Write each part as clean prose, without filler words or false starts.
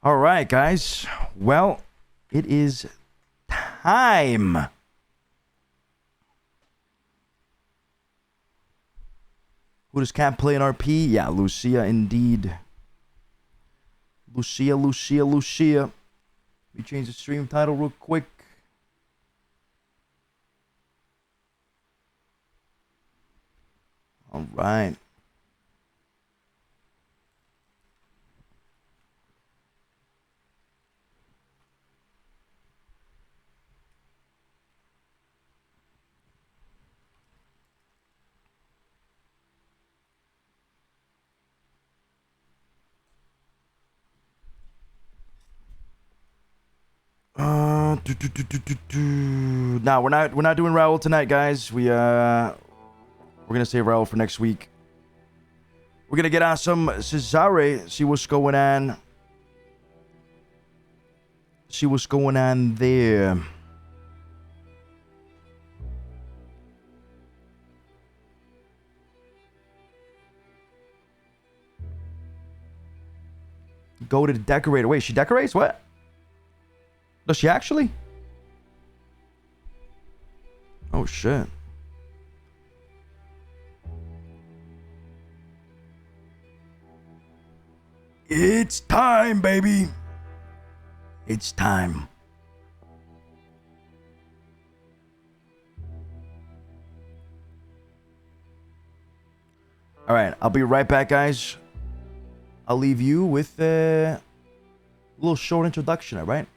All right, guys. Well, it is time. Who does Cat play in RP? Yeah, Lucia, indeed. Lucia. Let me change the stream title real quick. All right. No, we're not doing Raul tonight, guys. We're gonna save Raul for next week. We're gonna get on some Cesare, see what's going on. See what's going on there. Go to the decorator. Wait, she decorates? What? Does she actually? Oh, shit. It's time, baby. It's time. All right, I'll be right back, guys. I'll leave you with a little short introduction, all right?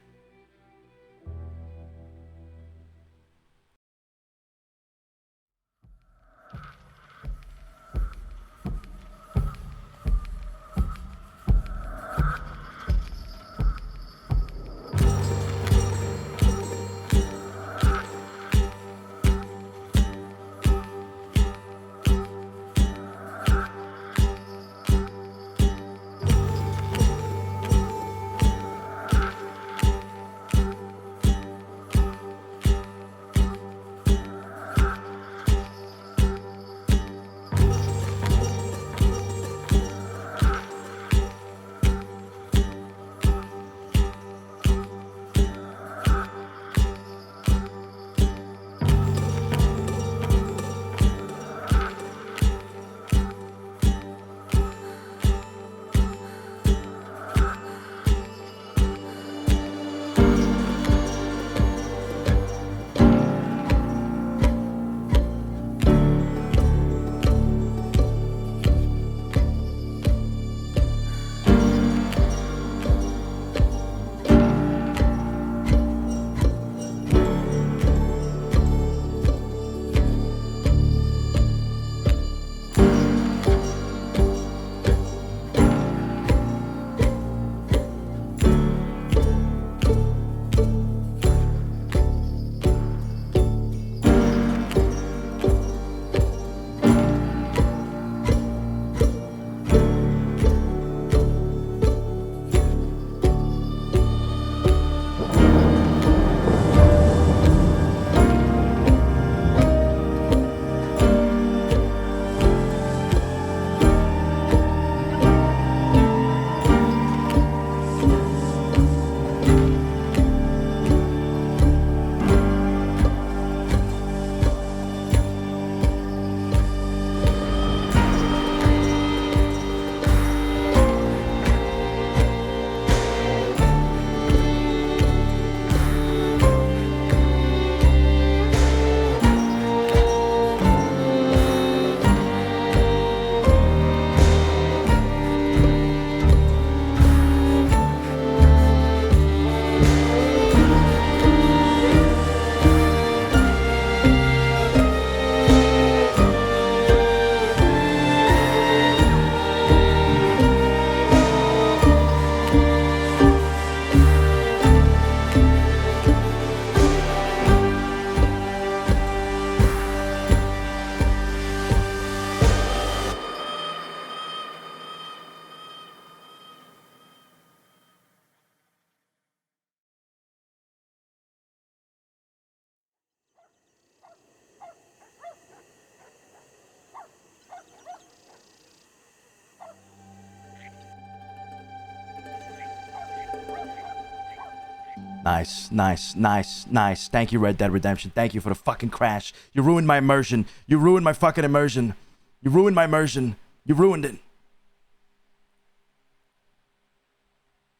Nice, nice, nice, nice. Thank you, Red Dead Redemption. Thank you for the fucking crash. You ruined my immersion. You ruined my fucking immersion. You ruined my immersion. You ruined it.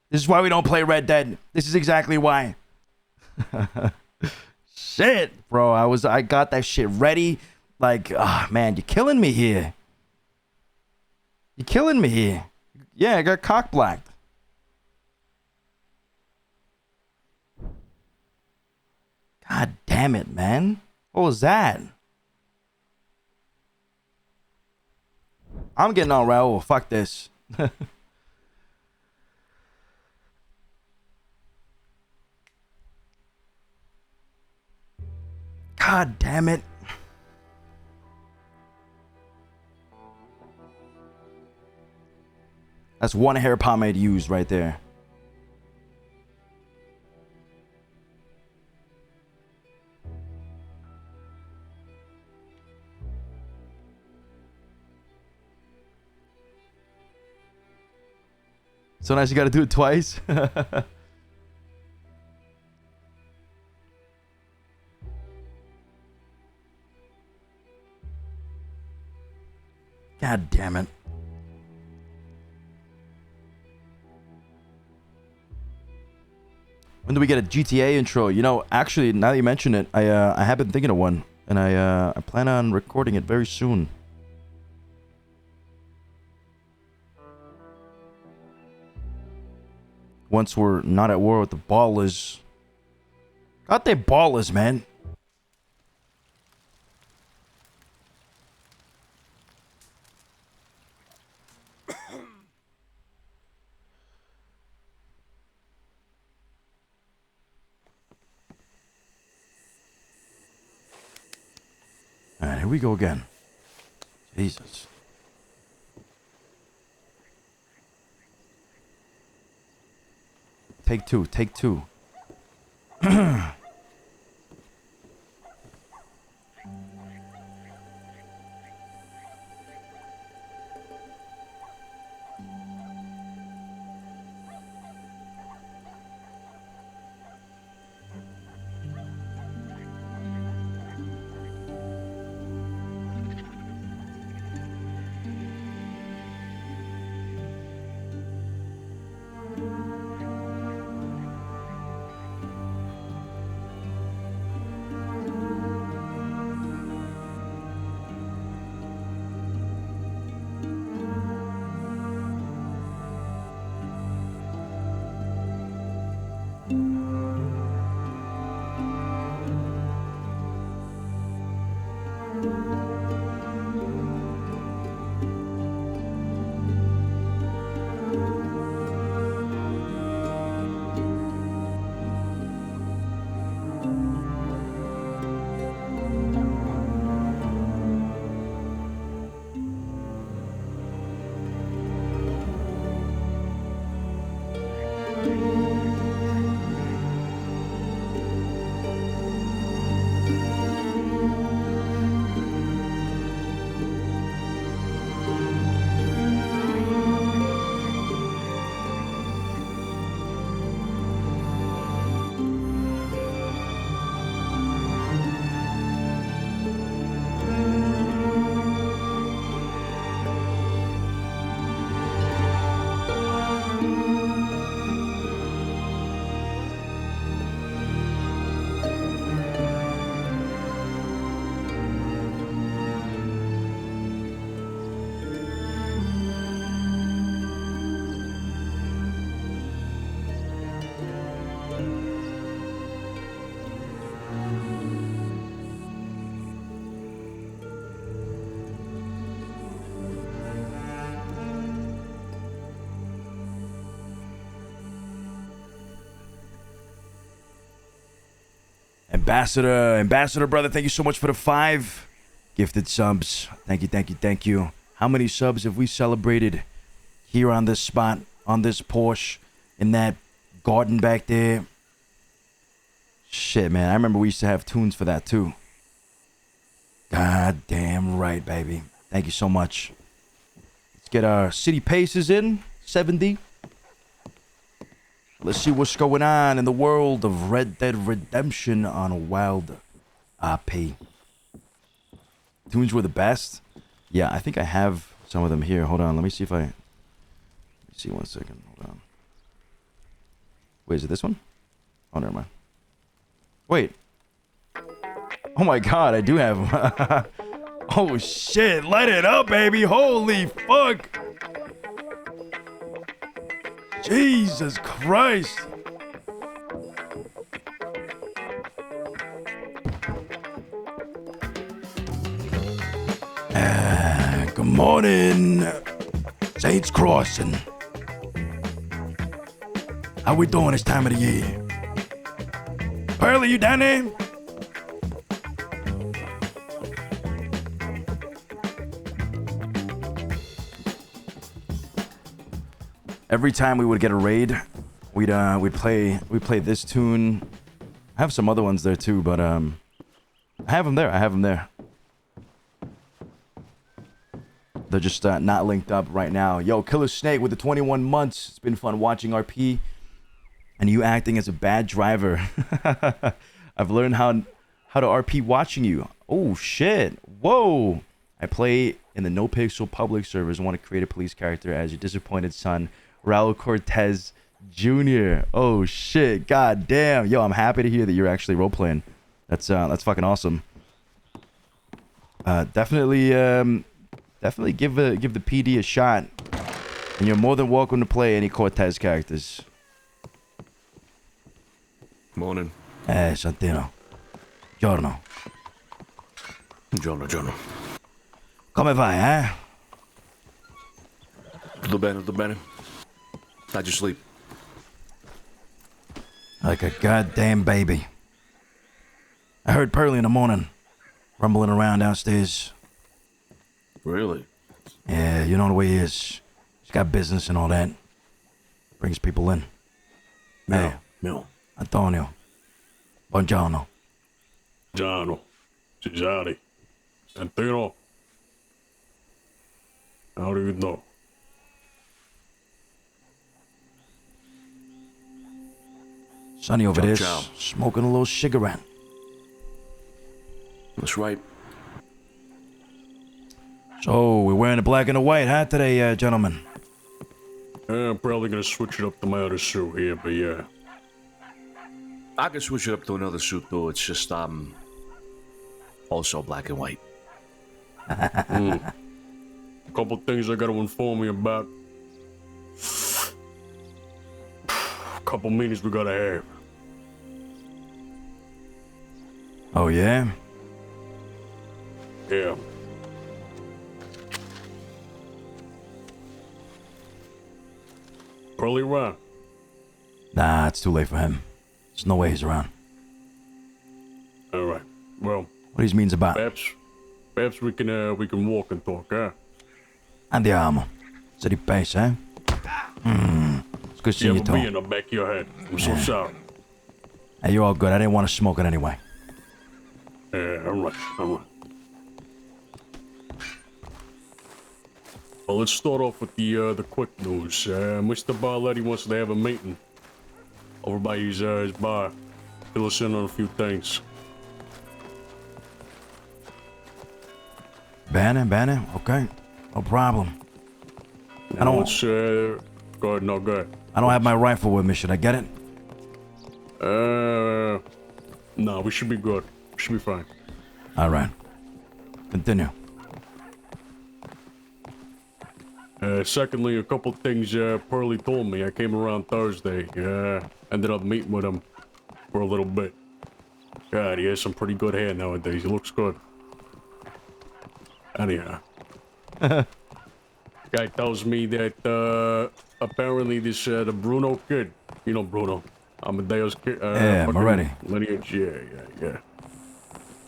This is why we don't play Red Dead. This is exactly why. Shit, bro. I got that shit ready. Like, ah, man, you're killing me here. You're killing me here. Yeah, I got cock blacked. God damn it, man. What was that? I'm getting on Raul. Fuck this. God damn it. That's one hair pomade used right there. So nice you gotta do it twice. God damn it. When do we get a GTA intro? You know, actually, now that you mention it, I have been thinking of one, and I plan on recording it very soon. Once we're not at war with the ballers. Goddamn ballers, man. Alright, here we go again. Jesus. Take two, take two. Ambassador, brother, thank you so much for the 5 gifted subs. Thank you, thank you, thank you. How many subs have we celebrated here on this spot, on this Porsche, in that garden back there? Shit, man, I remember we used to have tunes for that too. God damn right, baby. Thank you so much. Let's get our city paces in. 70. Let's see what's going on in the world of Red Dead Redemption on WildRP. Tunes were the best. Yeah, I think I have some of them here. Hold on, let me see if I... Let me see 1 second. Hold on. Wait, is it this one? Oh, never mind. Wait. Oh my god, I do have them. Oh shit, light it up, baby. Holy fuck. Jesus Christ. Good morning, Saints Crossing. How we doing this time of the year? Pearly, you down there? Every time we would get a raid, we'd play this tune. I have some other ones there too, but I have them there. They're just not linked up right now. Yo, Killer Snake with the 21 months. It's been fun watching RP and you acting as a bad driver. I've learned how to RP watching you. Oh shit. Whoa. I play in the NoPixel public servers and want to create a police character as your disappointed son, Raul Cortez Jr. Oh shit. God damn. Yo, I'm happy to hear that you're actually role playing. That's fucking awesome. Definitely give the PD a shot. And you're more than welcome to play any Cortez characters. Morning. Santino. Giorno. Giorno. Come vai, eh? Tutto bene. How'd you sleep? Like a goddamn baby. I heard Pearly in the morning, rumbling around downstairs. Really? Yeah, you know the way he is. He's got business and all that. Brings people in. Hey, No. Antonio. Buongiorno. Giano, Cesare, Santino. How do you know? Sonny over there Ciao. smoking a little cigarette. That's right. So, we're wearing the black and the white, huh, today, gentlemen? I'm probably gonna switch it up to my other suit here, but yeah. I can switch it up to another suit though. It's just also black and white. Couple things I gotta inform you about. Couple meetings we gotta have. Oh, yeah? Yeah. Pearly around. Nah, it's too late for him. There's no way he's around. All right. Well, What these means about? perhaps we can walk and talk, huh? Andiamo. Se di pace, eh? It's good You seeing you, have a bee Tom. in the back of your head. I'm so sorry. Hey, you're all good. I didn't want to smoke it anyway. Yeah, all right. Well, let's start off with the quick news. Mr. Barletti wants to have a meeting over by his bar. Fill us in on a few things. Banner? Okay. No problem. I don't... Go ahead, no, go ahead. I don't have my rifle with me. Should I get it? No, we should be good. We should be fine. All right. Continue. Secondly, a couple things Pearly told me. I came around Thursday. Ended up meeting with him for a little bit. God, he has some pretty good hair nowadays. He looks good. Anyhow. Guy tells me that apparently this the Bruno kid, you know Bruno, Amadeo's kid. Yeah, Moretti. Lineage, yeah.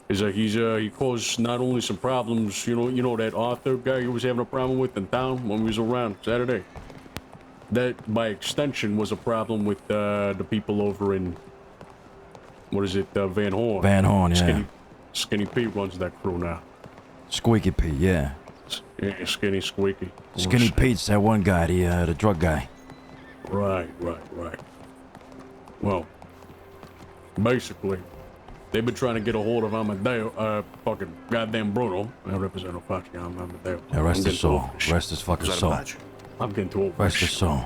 He caused not only some problems, you know that Arthur guy who was having a problem with in town when we was around Saturday. That by extension was a problem with the people over in what is it, Van Horn. Van Horn, yeah. Skinny Pete runs that crew now. Squeaky Pete, yeah. Yeah, Skinny Squeaky. Skinny Pete's that one guy, the drug guy. Right. Well, basically, they've been trying to get a hold of Amadeo, fucking goddamn Bruno. I represent Apache, I'm Amadeo. Yeah, rest his soul. Rest. Rest his fucking Who's that soul. Apache? I'm getting too old. Rest his soul.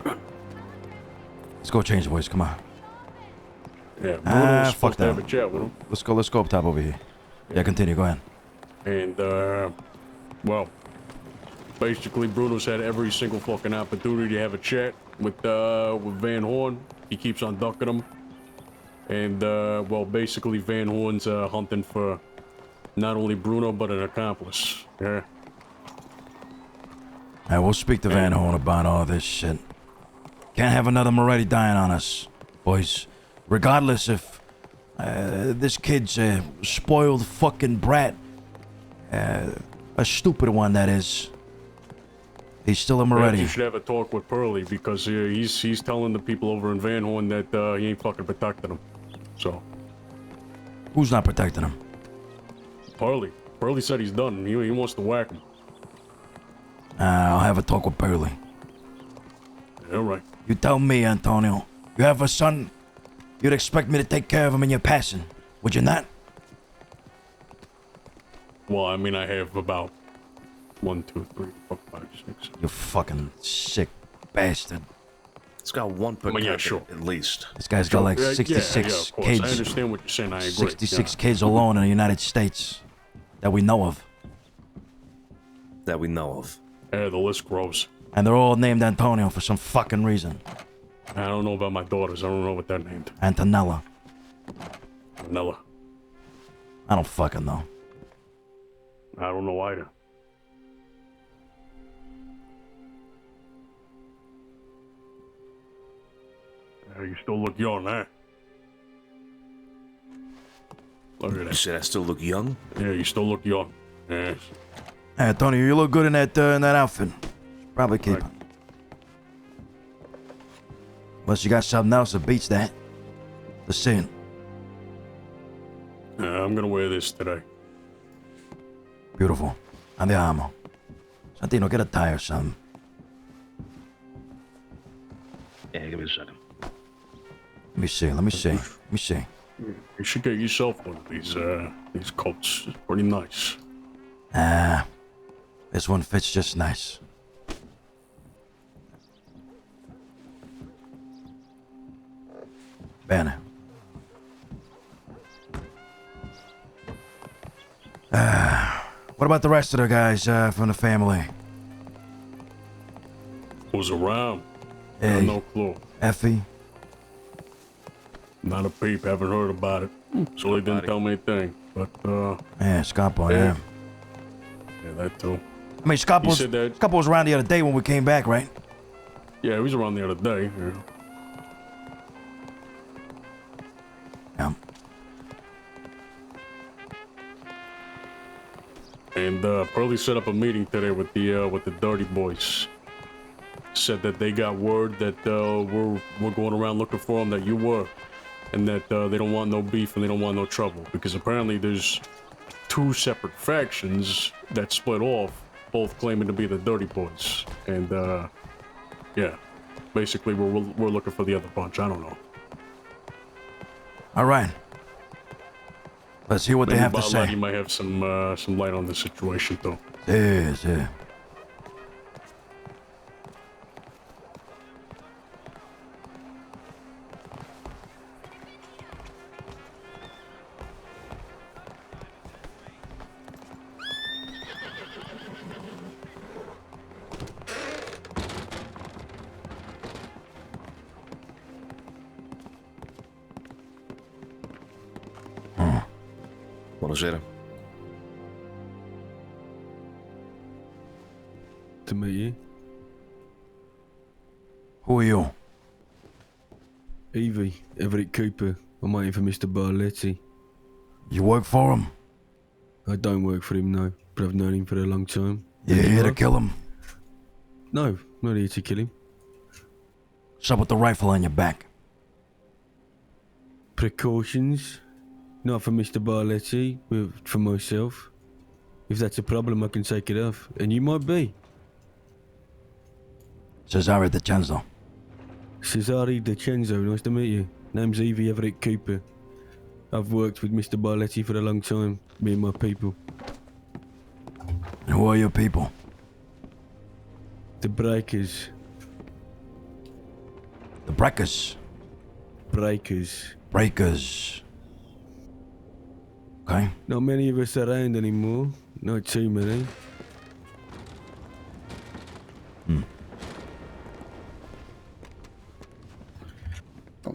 Let's go change the voice. Come on. Yeah, Bruno was fuck supposed to have that. a chat with him. Let's go up top over here. Yeah, continue. Go ahead. And, well, basically Bruno's had every single fucking opportunity to have a chat with Van Horn. He keeps on ducking him. And, well, basically Van Horn's, hunting for not only Bruno, but an accomplice. Yeah. Alright, we'll speak to Van Horn about all this shit. Can't have another Moretti dying on us, boys. Regardless if this kid's a spoiled fucking brat, a stupid one that is, he's still a Moretti. You should have a talk with Pearly because he's telling the people over in Van Horn that he ain't fucking protecting them. So. Who's not protecting him? Pearly. Pearly said he's done. He wants to whack him. I'll have a talk with Pearly. Yeah, right. You tell me, Antonio. You have a son. You'd expect me to take care of him in your passing, would you not? Well, I mean, I have about 1, 2, 3, 4, 5, 6. You fucking sick bastard. It's got one per yeah, capita, sure. at least. This guy's got like 66 yeah, of course. kids. I understand what you're saying. I agree. 66 kids alone in the United States that we know of. That we know of. Yeah, the list grows. And they're all named Antonio for some fucking reason. I don't know about my daughters. I don't know what they're named. Antonella. Vanilla. I don't fucking know. I don't know either. You still look young, huh? Look at You that. said I still look young? Yeah, you still look young. Yes. Hey, Antonio, you look good in that outfit. Probably keep it. Right. Unless you got something else that beats that. Let's see it. I'm gonna wear this today. Beautiful. Andiamo. Santino, get a tie or something. Yeah, give me a second. Let me see. Let me see. You should get yourself one of these coats. It's pretty nice. This one fits just nice. Bene. What about the rest of the guys from the family? Who's around? I Hey, have no clue. Effie? Not a peep. Haven't heard about it. So they didn't tell me anything. But, Yeah, Scapo, Yeah. yeah. yeah, that too. I mean, Scapo said that- was around the other day when we came back, right? Yeah, he was around the other day. Yeah. Yeah. And Pearly set up a meeting today with the Dirty Boys. Said that they got word that we're going around looking for them, that you were, and that they don't want no beef and they don't want no trouble because apparently there's 2 separate factions that split off, both claiming to be the Dirty Boys. And yeah, basically we're looking for the other bunch. I don't know. All right. Let's hear what they Maybe have to Bob Lighty say. might have some light on the situation too. Yes, yeah. Buonasera. To meet you. Who are you? Evie, Everett Cooper. I'm waiting for Mr. Barletti. You work for him? I don't work for him, no, but I've known him for a long time. You here to kill him? No, not here to kill him. What's up with the rifle on your back? Precautions. Not for Mr. Barletti, but for myself. If that's a problem, I can take it off. And you might be. Cesare DiCenzo. Cesare DiCenzo, nice to meet you. Name's Evie Everett Cooper. I've worked with Mr. Barletti for a long time, me and my people. And who are your people? The Breakers. The Breakers. Breakers. Breakers. Okay. Not many of us around anymore. Not too many.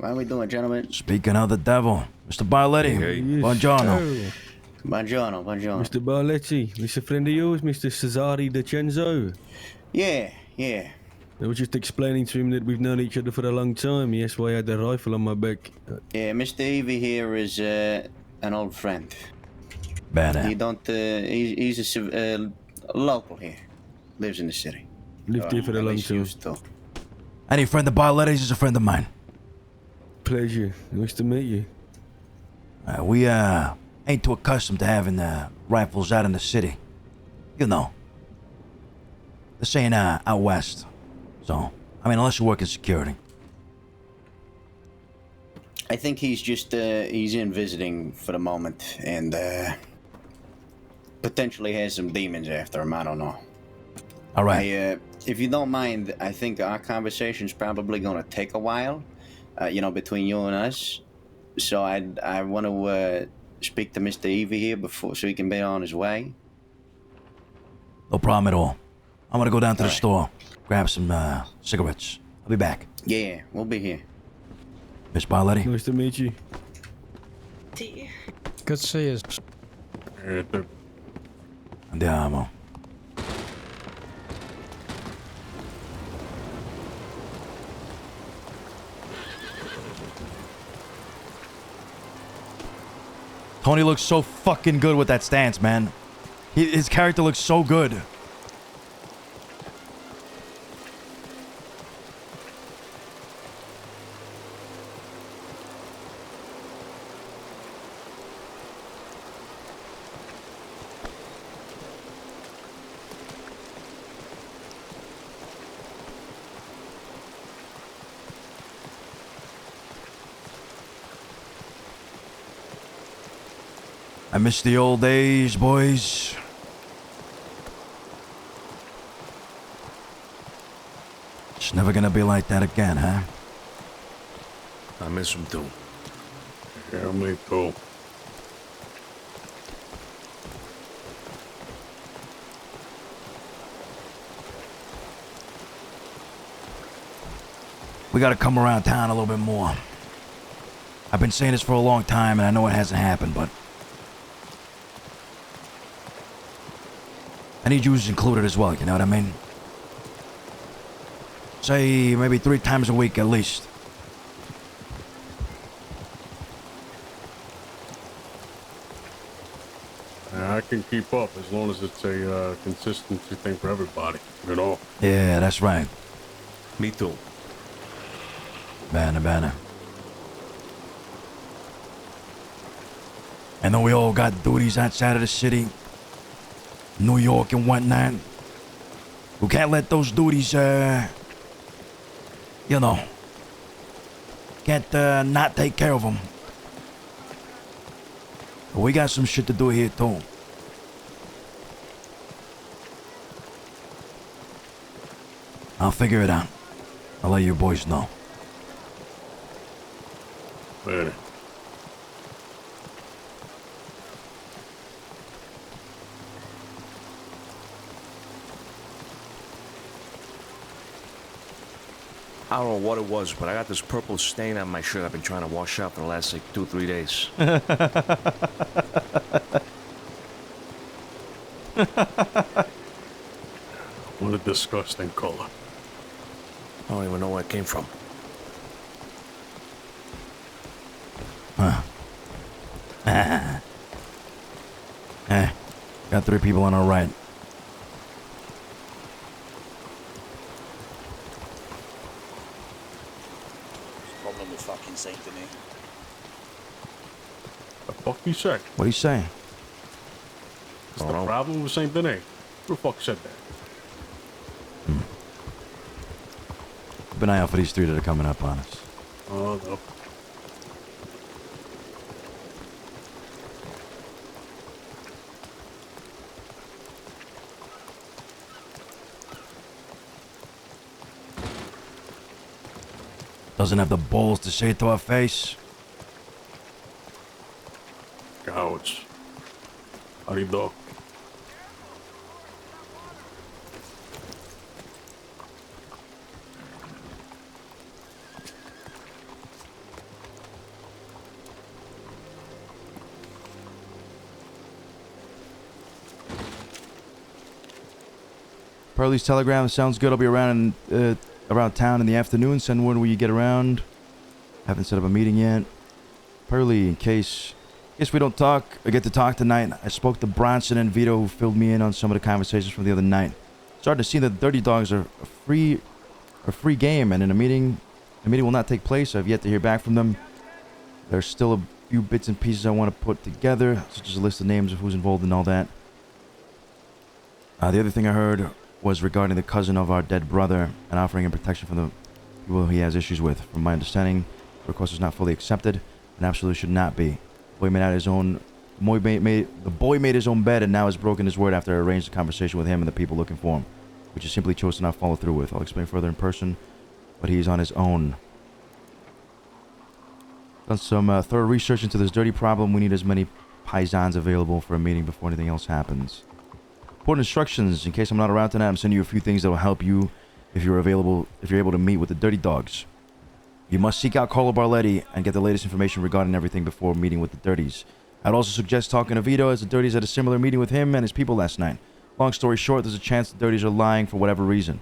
How are we doing, gentlemen? Speaking of the devil, Mr. Barletti. Hey. Yes, Buongiorno. sir. Buongiorno, buongiorno. Mr. Barletti, this a friend of yours, Mr. Cesare DiCenzo? Yeah. I was just explaining to him that we've known each other for a long time. He asked why I had the rifle on my back. Yeah, Mr. Evie here is an old friend. He Bad. don't. He's a local here. Lives in the city. Lived here for a At long least time. used to. Any friend of Barletti's is a friend of mine. Pleasure. Nice to meet you. We ain't too accustomed to having rifles out in the city. You know. This ain't out west. So, I mean, unless you work in security. I think he's just he's in visiting for the moment and potentially has some demons after him. I don't know. All right. If you don't mind, I think our conversation's probably gonna take a while. Between you and us. So I want to speak to Mr. Evie here before, so he can be on his way. No problem at all. I'm gonna go down to the Alright. store, grab some cigarettes. I'll be back. Yeah, we'll be here. Miss Barletti. Nice to meet you. Good to see you. Andiamo. Tony looks so fucking good with that stance, man. His character looks so good. I miss the old days, boys. It's never gonna be like that again, huh? I miss him too. Yeah, me too. We gotta come around town a little bit more. I've been saying this for a long time, and I know it hasn't happened, but I need you included as well, you know what I mean? Say maybe 3 times a week at least. I can keep up as long as it's a consistency thing for everybody, you know? Yeah, that's right. Me too. Bene. I know we all got duties outside of the city, New York and whatnot. We can't let those duties, can't not take care of them. We got some shit to do here too. I'll figure it out. I'll let you boys know. Man. I don't know what it was, but I got this purple stain on my shirt I've been trying to wash out for the last, 2-3 days. What a disgusting color. I don't even know where it came from. Got 3 people on our right. Problem with fucking Saint Denis. The fuck you say? What are you saying? It's the problem with Saint Denis. Who the fuck said that? Keep an eye out for these 3 that are coming up on us. Oh, no. Doesn't have the balls to say it to our face. Cowards. Arido. Pearlie's telegram sounds good. I'll be around around town in the afternoon. Send word when you get around. Haven't set up a meeting yet. Pearlie, in case we don't talk or get to talk tonight, I spoke to Bronson and Vito, who filled me in on some of the conversations from the other night. Started to see that the Dirty Dogs are a free game, and in a meeting, the meeting will not take place. I've yet to hear back from them. There's still a few bits and pieces I want to put together, such as a list of names of who's involved in all that. The other thing I heard was regarding the cousin of our dead brother and offering him protection from the people he has issues with. From my understanding, the request was not fully accepted and absolutely should not be. The boy made his own bed and now has broken his word after I arranged a conversation with him and the people looking for him, which he simply chose to not follow through with. I'll explain further in person, but he's on his own. Done some thorough research into this dirty problem. We need as many paisans available for a meeting before anything else happens. Important instructions. In case I'm not around tonight, I'm sending you a few things that will help you if you're able to meet with the Dirty Dogs. You must seek out Carlo Barletti and get the latest information regarding everything before meeting with the Dirties. I'd also suggest talking to Vito, as the Dirties had a similar meeting with him and his people last night. Long story short, there's a chance the Dirties are lying for whatever reason.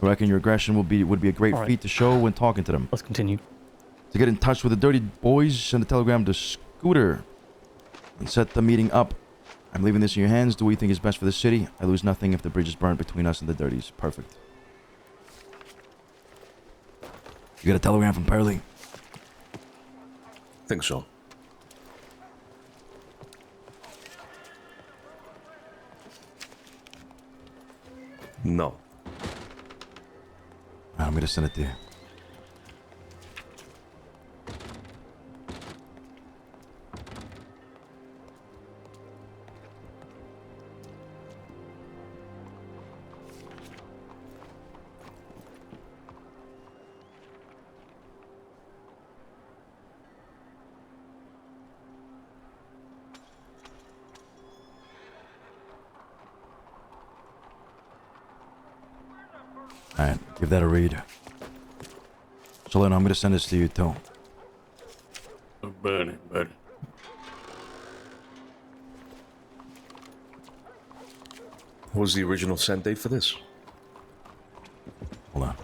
I reckon your aggression would be a great feat to show when talking to them. Let's continue. To get in touch with the Dirty Boys, send a telegram to Scooter and set the meeting up. I'm leaving this in your hands. Do what you think is best for the city. I lose nothing if the bridge is burnt between us and the Dirties. Perfect. You got a telegram from Pearlie? Think so. No. I'm gonna send it to you. Alright, give that a read. Soleno, I'm gonna send this to you too. Buddy. What was the original send date for this? Hold on.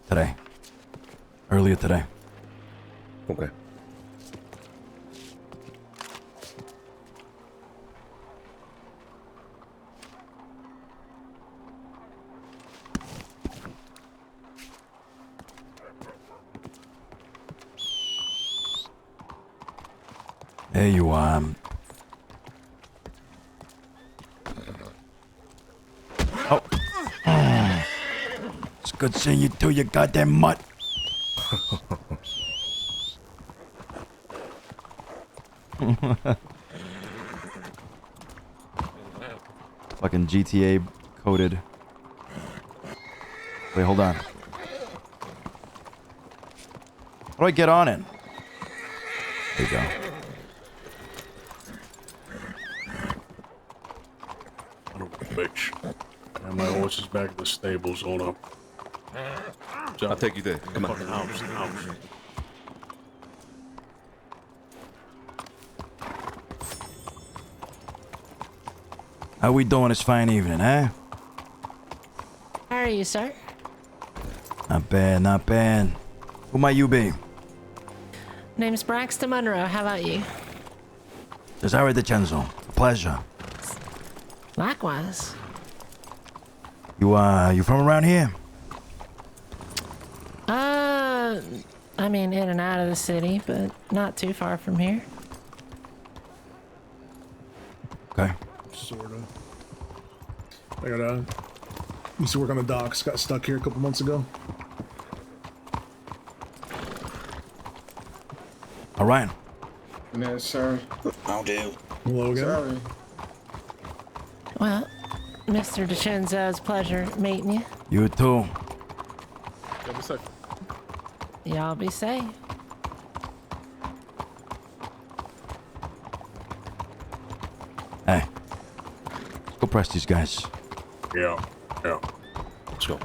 Today. Earlier today. Okay. There you are. Oh. It's good seeing you too, you goddamn mutt. Fucking GTA coded. Wait, hold on. How do I get on it? There you go. Bitch. And my horse is back at the stables. Hold up. I'll take you there. Come on. Fucking house. How we doing this fine evening, eh? How are you, sir? Not bad, not bad. Who might you be? Name's Braxton Monroe. How about you? Cesare DiCenzo. A pleasure. Likewise. You from around here? I mean, in and out of the city, but not too far from here. Okay. Sorta. I used to work on the docks. Got stuck here a couple months ago. All right. Yeah, sorry. I'll do. Logan. Sorry. Well, Mr. DiCenzo, it's a pleasure meeting you. You too. Y'all be safe. Hey, let's go press these guys. Yeah. Let's go.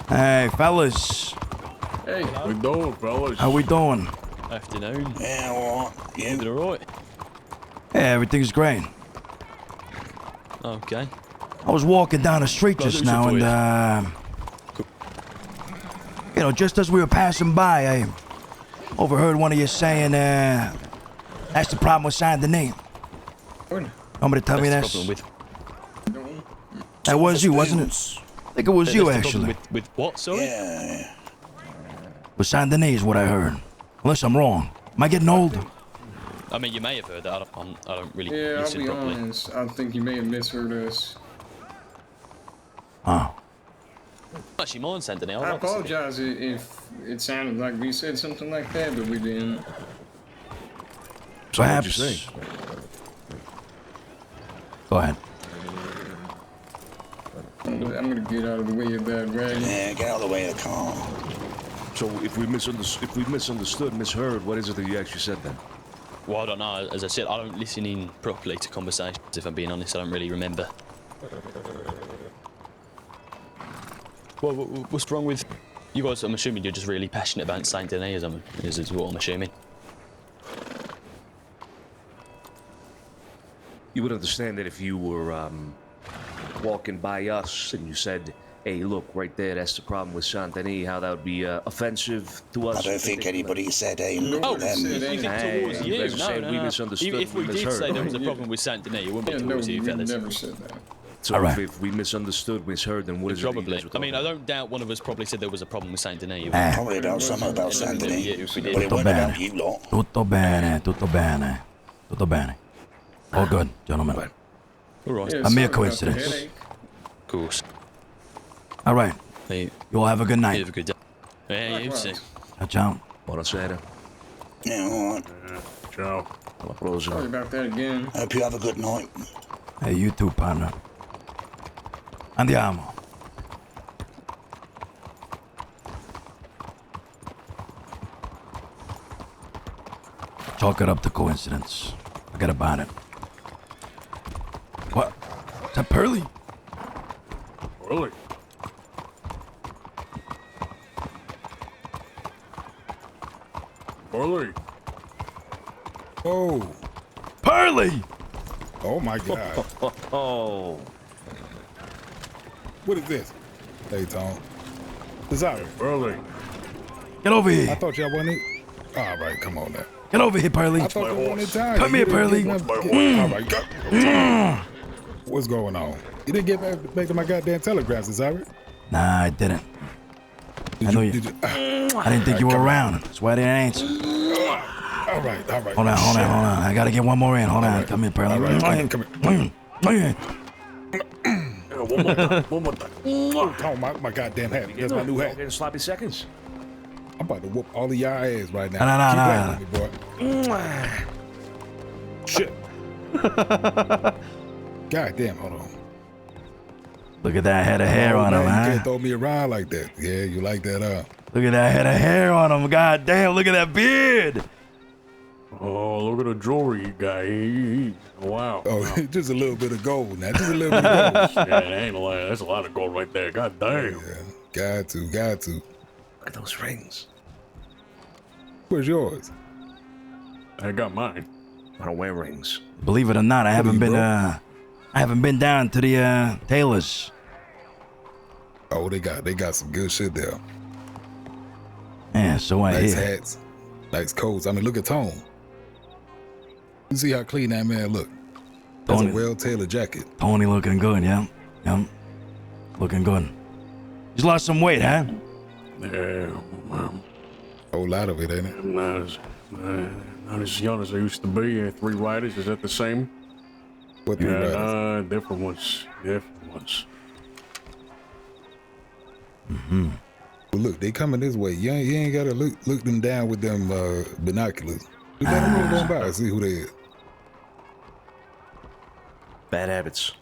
Hey, fellas. Hey. How we doing, fellas? How we doing? Afternoon. Yeah, all right. Is it alright? Yeah, everything's great. Okay. I was walking down the street Well, just who's now, your and you know, just as we were passing by, I overheard one of you saying, "That's the problem with Saint Denis." Somebody tell me That's that. the problem with... That was you, wasn't it? I think it was you, That's the problem actually. with what, sorry? Yeah. With Saint Denis is what I heard. Unless I'm wrong. Am I getting old? I mean, you may have heard that. I don't really Yeah, I'll listen be properly. honest. I think you may have misheard us. Oh. Actually, mine sent an I apologize if it sounded like we said something like that, but we didn't. So what'd you Perhaps. say? Go ahead. I'm gonna get out of the way of that, right? Yeah, get out of the way of the car. So if we misunderstood, misheard, what is it that you actually said then? Well, I don't know. As I said, I don't listen in properly to conversations. If I'm being honest, I don't really remember. Well, what's wrong with you guys? I'm assuming you're just really passionate about Saint Denis, is what I'm assuming. You would understand that if you were walking by us and you said, "Hey, look, right there, that's the problem with Saint Denis," how that would be offensive to us. I don't think anybody said, hey, look Oh, at them. you think towards you you? guys are saying No. we misunderstood, If we we did misheard. say there was a problem with Saint Denis, it wouldn't Yeah, be no, towards you we fellas. never said that. So All right. if we misunderstood, misheard, then what is it that you Probably. guys were I mean, I talking don't doubt one of us probably said there was a problem with Saint Denis. Probably about something about Saint Denis. Yeah, if we did. But it Tutto wasn't about bene. you lot. Tutto bene, tutto bene. Tutto bene. All good, gentlemen. All right. Yeah, A mere sorry about the coincidence. headache. Of course. All right. Hey, You all have a good you night. have a good day. Yeah, you too. Ciao, ciao. Buonasera. Yeah, all right. Ciao. Alla prossima. Sorry about that again. Hope you have a good night. Hey, you too, partner. Andiamo. Chalk it up to coincidence. Forget about it. What? Is that Pearly? Really? Orly. Oh, Pearly! oh my God. Oh, What is this? Hey, Tom. Cesare, Early. Get over I here. thought y'all wanted. All right, come on now. Get over here, Pearly. I thought you wanted time. Come You here, didn't Pearly. get nothing- All right, go. What's going on? You didn't get back to my goddamn telegram, Cesare. Nah, I didn't. Did I know you. you- Did you I didn't think you were around. That's why I didn't answer. all right. Hold on. I gotta get one more in. Hold on. Come here, Pearly. All right, come here. One more time. Oh, Tom, my goddamn hat. That's my new hat. Getting sloppy seconds. I'm about to whoop all of y'all ass right now. No. Keep playing with me, boy. Shit. God damn, hold on. Look at that head of hair Oh, on him, man, you huh? can't throw me around like that. Yeah, you like that, Look at that head of hair on him. God damn, look at that beard. Oh, look at the jewelry guy. Wow. Oh, just a little bit of gold now. Just a little bit of gold. Yeah, that ain't a lot. That's a lot of gold right there. God damn. Yeah, got to. Look at those rings. Where's yours? I got mine. I don't wear rings. Believe it or not, I haven't been down to the tailors. Oh, they got some good shit there. Yeah, so I Nice hear. hats, nice coats. I mean, look at Tone. You see how clean that man look? That's Tony. a well-tailored jacket. Tony looking good, yeah. Yep. Looking good. He's lost some weight, huh? Yeah. Whole lot of it, ain't it? Nice. Not as young as I used to be. 3 riders, is that the same? What 3 riders? Different ones. Different ones. Well, look, they coming this way. You ain't gotta look them down with them binoculars. We let them roll on by and see who they is. Bad habits.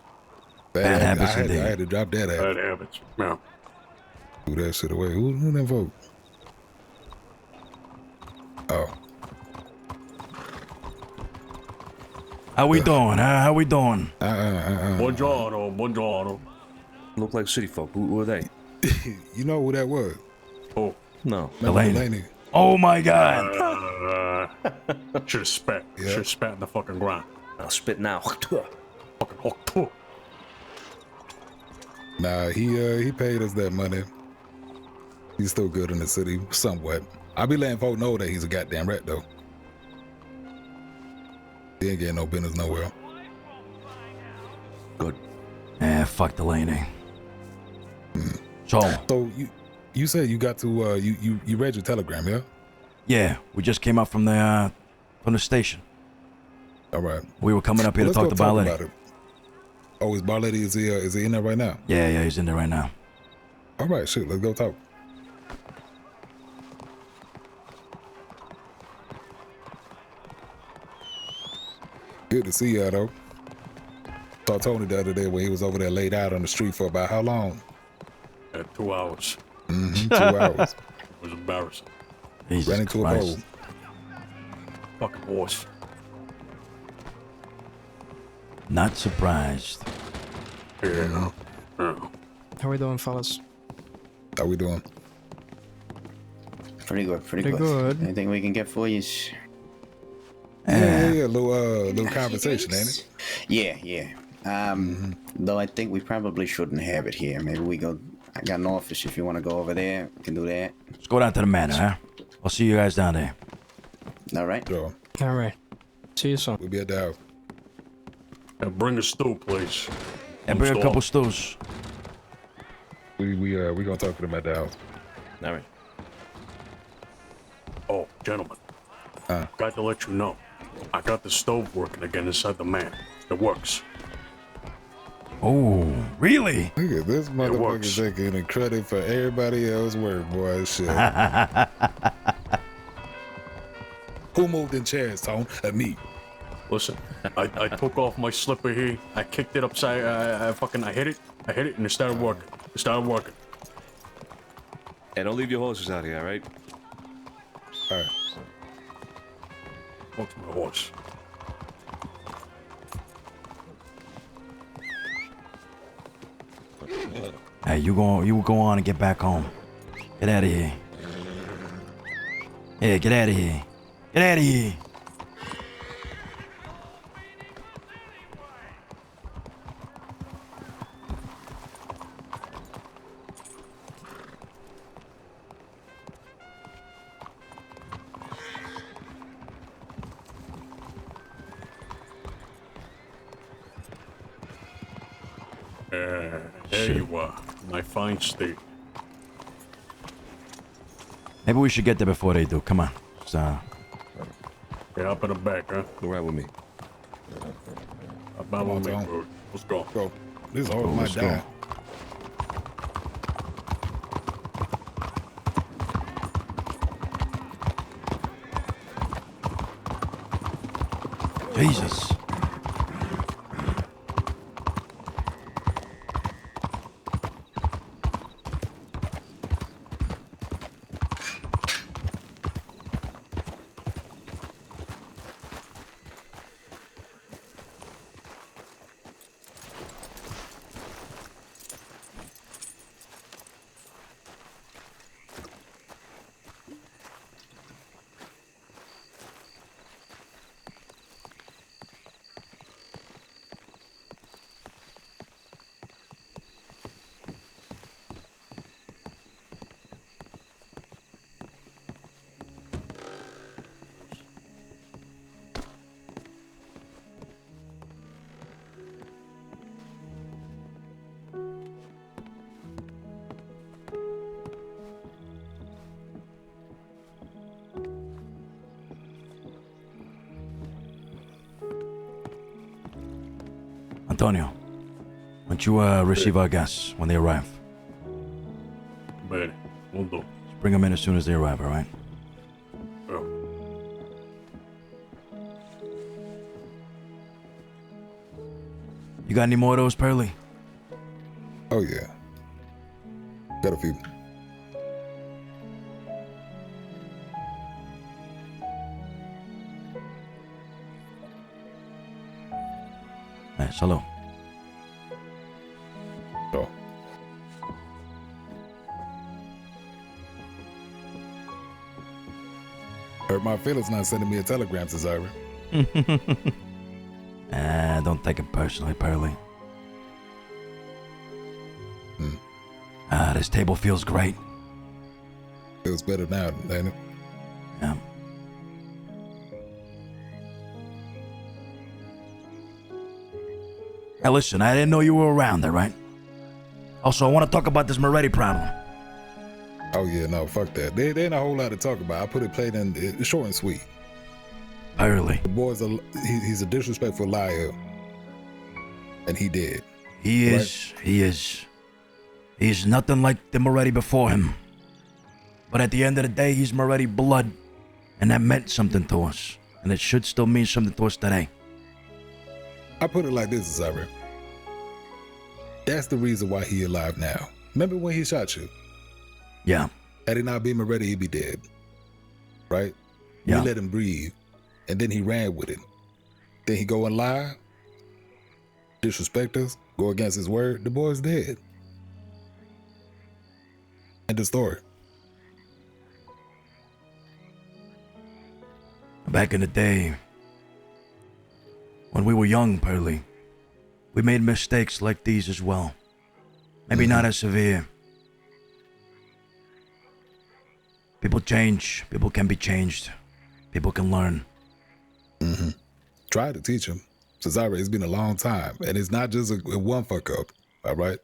Bad habits I indeed. had to drop that habit. Bad habits. Yeah. Do that shit away. Who them vote? Oh. How we doing? How we doing? Buongiorno. Look like city folk. Who are they? You know who that was? Oh. No. Delaney. Oh my God. Should have spat. Yeah. Should have spat in the fucking ground. I'll spit now. Fucking. Nah, he paid us that money. He's still good in the city, somewhat. I be letting folk know that he's a goddamn rat, though. He ain't getting no business nowhere. Good. Fuck Delaney. So you said you got to you read your telegram, yeah? Yeah, we just came up from the station. All right. We were coming up here to talk to Barletti. About it. Oh, is Barletti is he in there right now? Yeah, he's in there right now. All right, shit, let's go talk. Good to see you, though. Saw Tony the other day when he was over there laid out on the street for about how long? 2 hours. 2 hours. It was embarrassing. Jesus Ran into Christ. a pole. Fucking horse. Not surprised. Yeah. How we doing, fellas? How we doing? Pretty good. Pretty good. Anything we can get for you? Yeah, a little conversation, ain't it? Yeah. Though I think we probably shouldn't have it here. Maybe we go. I got an office. If you want to go over there, we can do that. Let's go down to the manor, huh? I'll see you guys down there. All right. Sure. All right. See you soon. We'll be at the house. And bring a stew, please. And bring a couple stews. We gonna talk to them at the house. All right. Oh, gentlemen. Got to let you know. I got the stove working again inside the man. It works. Oh, really? Look at this motherfucker works. taking the credit for everybody else's work, boy. Shit. Who moved in chairs, Tone? Me. Listen, I took off my slipper here. I kicked it upside. I hit it. And it started working. And don't leave your horses out here, all right? All right. What's my horse? Hey, you go on and get back home. Get out of here. Yeah, get out of here. Get out of here. There you are, my fine steed. Maybe we should get there before they do. Come on. Just, Get up in the back, huh? Go right with me. About with me, Tom. bro. Let's go. Bro, this horse might let's go. die. Jesus. Antonio, why don't you receive our guests when they arrive? Bene, will do. Just bring them in as soon as they arrive, all right? Oh. You got any more of those, Pearly? Oh, yeah. Got a few. Nice, hello. Oh. Hurt my feelings not sending me a telegram, Cesare. Don't take it personally, Pearly. This table feels great. Feels better now, ain't it? Yeah. Hey, listen, I didn't know you were around, all right? Also, I want to talk about this Moretti problem. Oh, yeah, no, fuck that. There ain't a whole lot to talk about. I put it plain and short and sweet. Pearly. The boy's he's a disrespectful liar. And he did. He is. He's nothing like the Moretti before him. But at the end of the day, he's Moretti blood. And that meant something to us. And it should still mean something to us today. I put it like this, Cesare. That's the reason why he alive now. Remember when he shot you? Yeah. Had it not been Moretti, he'd be dead. Right? Yeah. We let him breathe. And then he ran with it. Then he go and lie, disrespect us, go against his word. The boy's dead. End of story. Back in the day, when we were young, Pearly, we made mistakes like these as well. Maybe not as severe. People change. People can be changed. People can learn. Mm-hmm. Try to teach him. Cesare, it's been a long time, and it's not just a one fuck up, all right?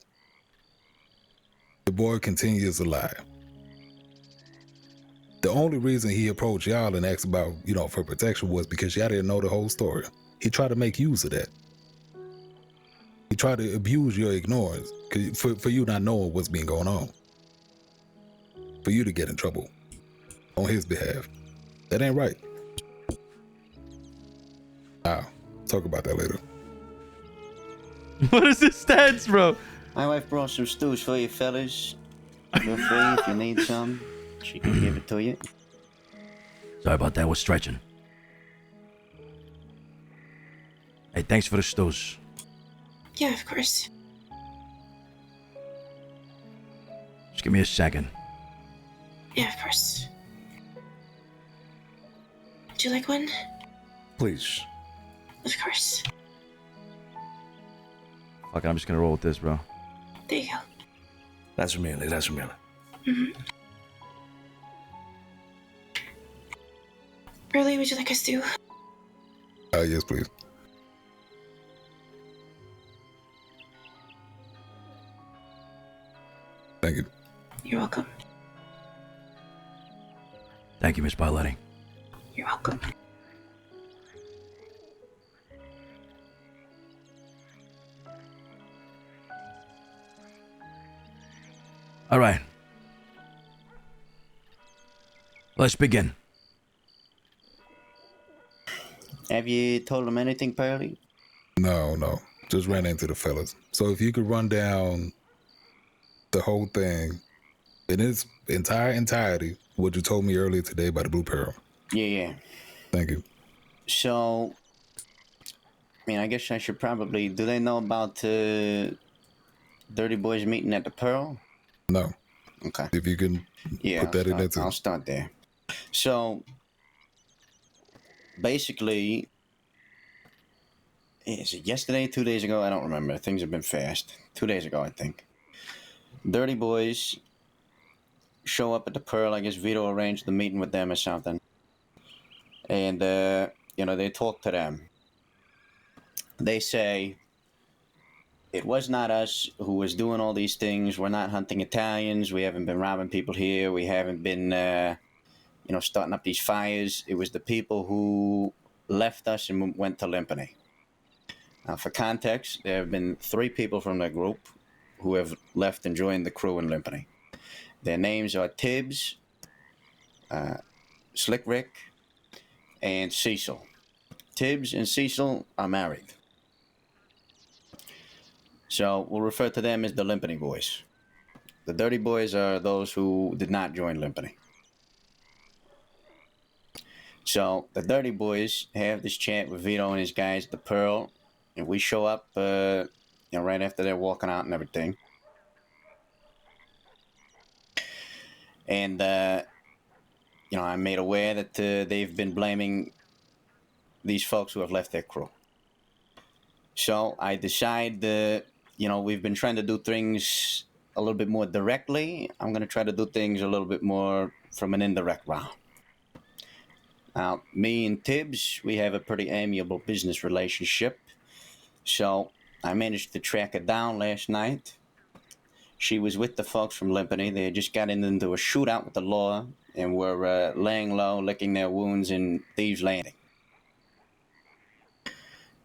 The boy continues to lie. The only reason he approached y'all and asked about, for protection was because y'all didn't know the whole story. He tried to make use of that. He tried to abuse your ignorance for you not knowing what's been going on. For you to get in trouble on his behalf. That ain't right. I'll talk about that later. What is this stance, bro? My wife brought some stews for you fellas. Feel free if you need some. She can give it to you. Sorry about that, we're stretching. Hey, thanks for the stews. Yeah, of course. Just give me a second. Yeah, of course. Would you like one? Please. Of course. Fuck, I'm just gonna roll with this, bro. There you go. That's merely. Mm-hmm. Early, would you like us to? Yes, please. Thank you. You're welcome. Thank you, Miss Barletti. You're welcome. All right. Let's begin. Have you told him anything, Pearly? No. Just ran into the fellas. So if you could run down the whole thing in its entirety, what you told me earlier today about the Blue Pearl. Yeah. Thank you. So, I guess I should probably... Do they know about Dirty Boys meeting at the Pearl? No. Okay. If you can put that in there too. I'll start there. So, basically, is it yesterday, 2 days ago? I don't remember. Things have been fast. 2 days ago, I think. Dirty Boys show up at the Pearl. I guess Vito arranged the meeting with them or something. And, they talk to them. They say, it was not us who was doing all these things. We're not hunting Italians. We haven't been robbing people here. We haven't been, starting up these fires. It was the people who left us and went to Limpany. Now, for context, there have been 3 people from their group who have left and joined the crew in Limpany. Their names are Tibbs, Slick Rick, and Cecil. Tibbs and Cecil are married. So we'll refer to them as the Limpany Boys. The Dirty Boys are those who did not join Limpany. So the Dirty Boys have this chat with Vito and his guys at the Pearl, and we show up, right after they're walking out and everything. And, I'm made aware that they've been blaming these folks who have left their crew. So I decide that, we've been trying to do things a little bit more directly. I'm going to try to do things a little bit more from an indirect route. Now, me and Tibbs, we have a pretty amiable business relationship. So I managed to track her down last night. She was with the folks from Limpany. They had just gotten into a shootout with the law and were laying low, licking their wounds in Thieves' Landing.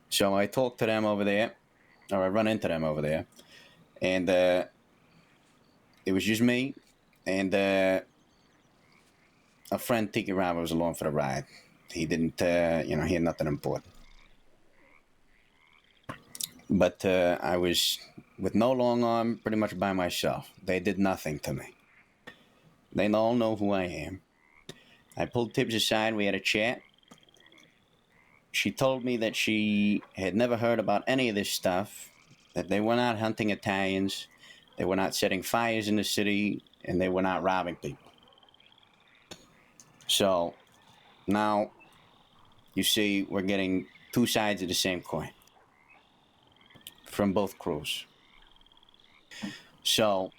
So I talked to them over there, or I run into them over there, and it was just me and a friend, Tiki Rava, was along for the ride. He didn't, he had nothing important. But I was with no long arm, pretty much by myself. They did nothing to me. They all know who I am. I pulled Tibbs aside, we had a chat. She told me that she had never heard about any of this stuff, that they were not hunting Italians, they were not setting fires in the city, and they were not robbing people. So, now, you see, we're getting 2 sides of the same coin from both crews. So,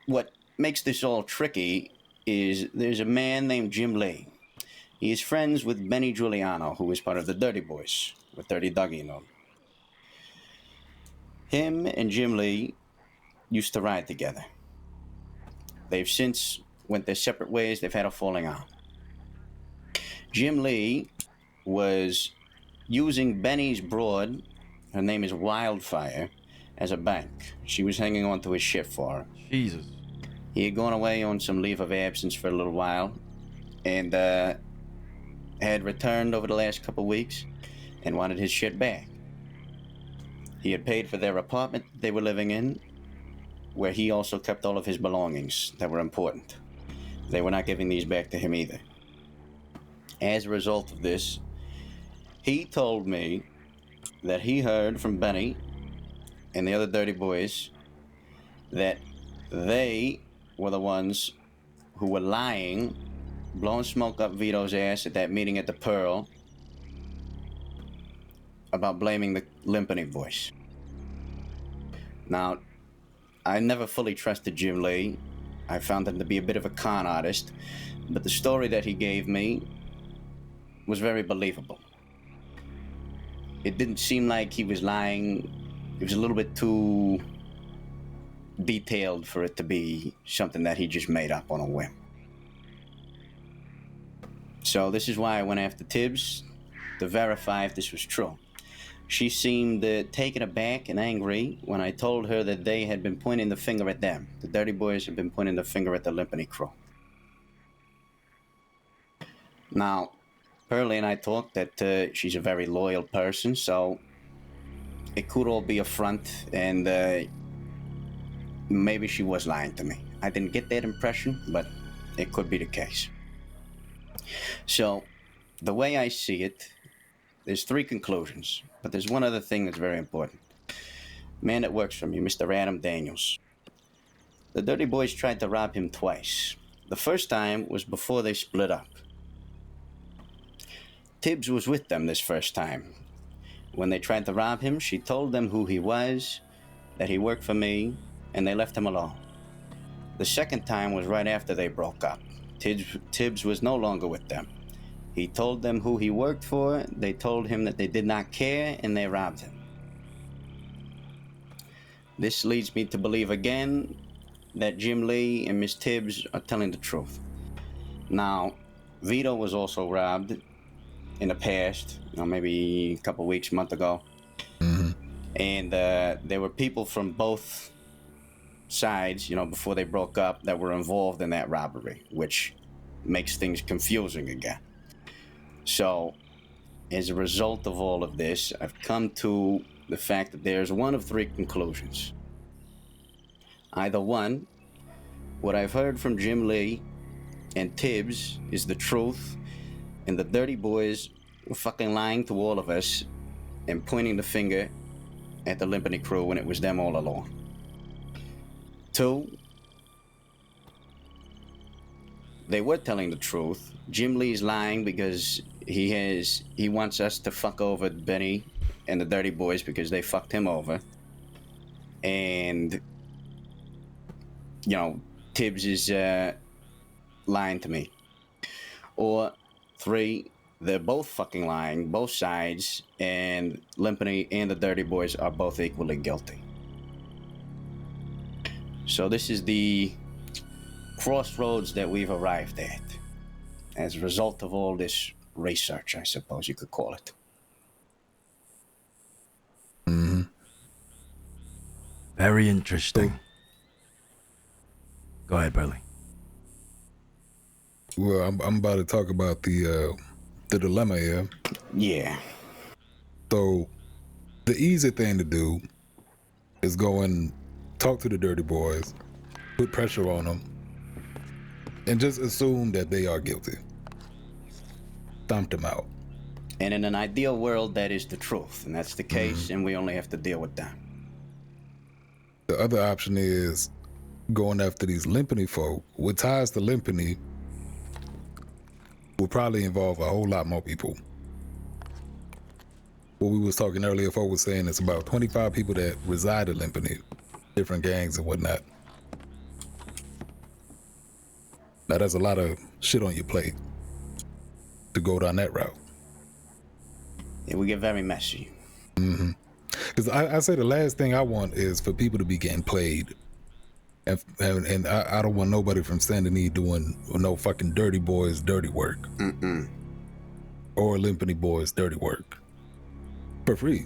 what makes this all tricky is there's a man named Jim Lee. He is friends with Benny Giuliano, who is part of the Dirty Boys, with Dirty Dougie and all. Him and Jim Lee used to ride together. They've since went their separate ways. They've had a falling out. Jim Lee was using Benny's broad, her name is Wildfire, as a bank. She was hanging on to his shit for her. Jesus. He had gone away on some leave of absence for a little while, and had returned over the last couple weeks and wanted his shit back. He had paid for their apartment they were living in, where he also kept all of his belongings that were important. They were not giving these back to him either. As a result of this, he told me that he heard from Benny and the other Dirty Boys that they were the ones who were lying, blowing smoke up Vito's ass at that meeting at the Pearl about blaming the Limpany Boys. Now, I never fully trusted Jim Lee. I found him to be a bit of a con artist, but the story that he gave me was very believable. It didn't seem like he was lying. It was a little bit too detailed for it to be something that he just made up on a whim. So this is why I went after Tibbs to verify if this was true. She seemed taken aback and angry when I told her that they had been pointing the finger at them. The Dirty Boys had been pointing the finger at the Limpany crew. Now, Pearlie and I talked that she's a very loyal person, so it could all be a front, and maybe she was lying to me. I didn't get that impression, but it could be the case. So, the way I see it, there's 3 conclusions, but there's one other thing that's very important. Man that works for me, Mr. Adam Daniels. The Dirty Boys tried to rob him twice. The first time was before they split up. Tibbs was with them this first time. When they tried to rob him, she told them who he was, that he worked for me, and they left him alone. The second time was right after they broke up. Tibbs was no longer with them. He told them who he worked for, they told him that they did not care, and they robbed him. This leads me to believe again that Jim Lee and Miss Tibbs are telling the truth. Now, Vito was also robbed, in the past, maybe a couple weeks, month ago. And there were people from both sides, before they broke up, that were involved in that robbery, which makes things confusing again. So, as a result of all of this, I've come to the fact that there's one of three conclusions. Either one, what I've heard from Jim Lee and Tibbs is the truth, and the dirty boys were fucking lying to all of us and pointing the finger at the Limpany crew when it was them all along. Two, they were telling the truth. Jim Lee's lying because he wants us to fuck over Benny and the dirty boys because they fucked him over. And, Tibbs is lying to me. Or three, they're both fucking lying, both sides, and Limpany and the dirty boys are both equally guilty. So this is the crossroads that we've arrived at as a result of all this research, I suppose you could call it. Very interesting. Go ahead, Burley. Well, I'm about to talk about the dilemma here. Yeah. So the easy thing to do is go and talk to the dirty boys, put pressure on them, and just assume that they are guilty. Stomp them out. And in an ideal world, that is the truth, and that's the case, and we only have to deal with them. The other option is going after these Limpany folk. With ties to Limpany will probably involve a whole lot more people. What we was talking earlier, folk was saying it's about 25 people that reside in Limpany, different gangs and whatnot. Now that's a lot of shit on your plate to go down that route. It would get very messy. Because I say the last thing I want is for people to be getting played. And I don't want nobody from Saint Denis doing no fucking dirty boys dirty work. Or Limpany boys dirty work. For free.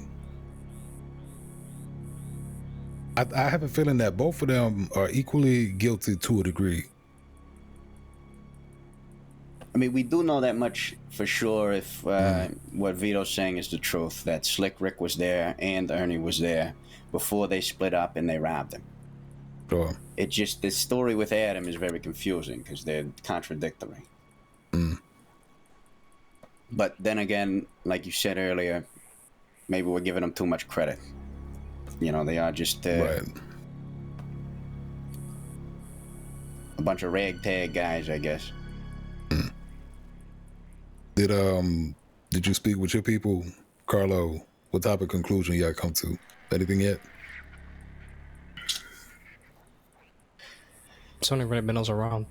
I have a feeling that both of them are equally guilty to a degree. I mean, we do know that much for sure if what Vito's saying is the truth, that Slick Rick was there and Ernie was there before they split up and they robbed him. Sure. It just, the story with Adam is very confusing because they're contradictory. But then again, like you said earlier, maybe we're giving them too much credit. They are just right. A bunch of ragtag guys, I guess. Did you speak with your people, Carlo? What type of conclusion y'all come to? Anything yet? It's only really been us around.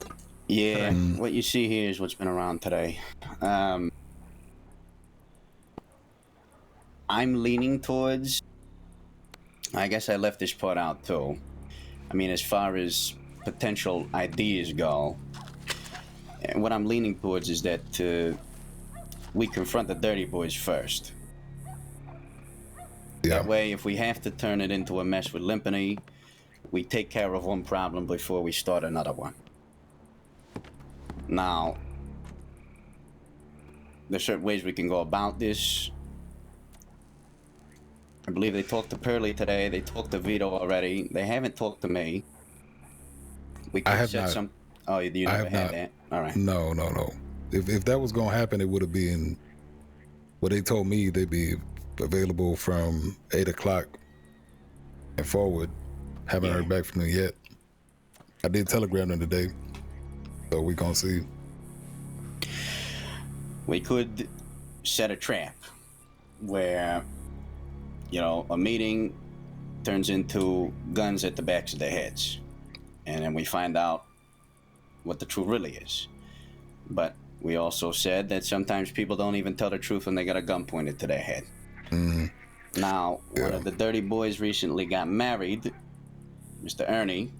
Yeah, what you see here is what's been around today. I'm leaning towards, I guess I left this part out too. I mean, as far as potential ideas go, what I'm leaning towards is that we confront the dirty boys first. Yeah. That way, if we have to turn it into a mess with Limpany, we take care of one problem before we start another one. Now, there's certain ways we can go about this. I believe they talked to Pearly today. They talked to Vito already. They haven't talked to me. We could set some. Oh, you never had that? All right. No. If that was gonna happen, it would have been. Well, they told me they'd be available from 8 o'clock and forward. Haven't heard back from them yet. I did telegram them today, so we gonna see. We could set a trap where, a meeting turns into guns at the backs of their heads, and then we find out what the truth really is. But we also said that sometimes people don't even tell the truth when they got a gun pointed to their head. Now, one of the dirty boys recently got married. Mr. Ernie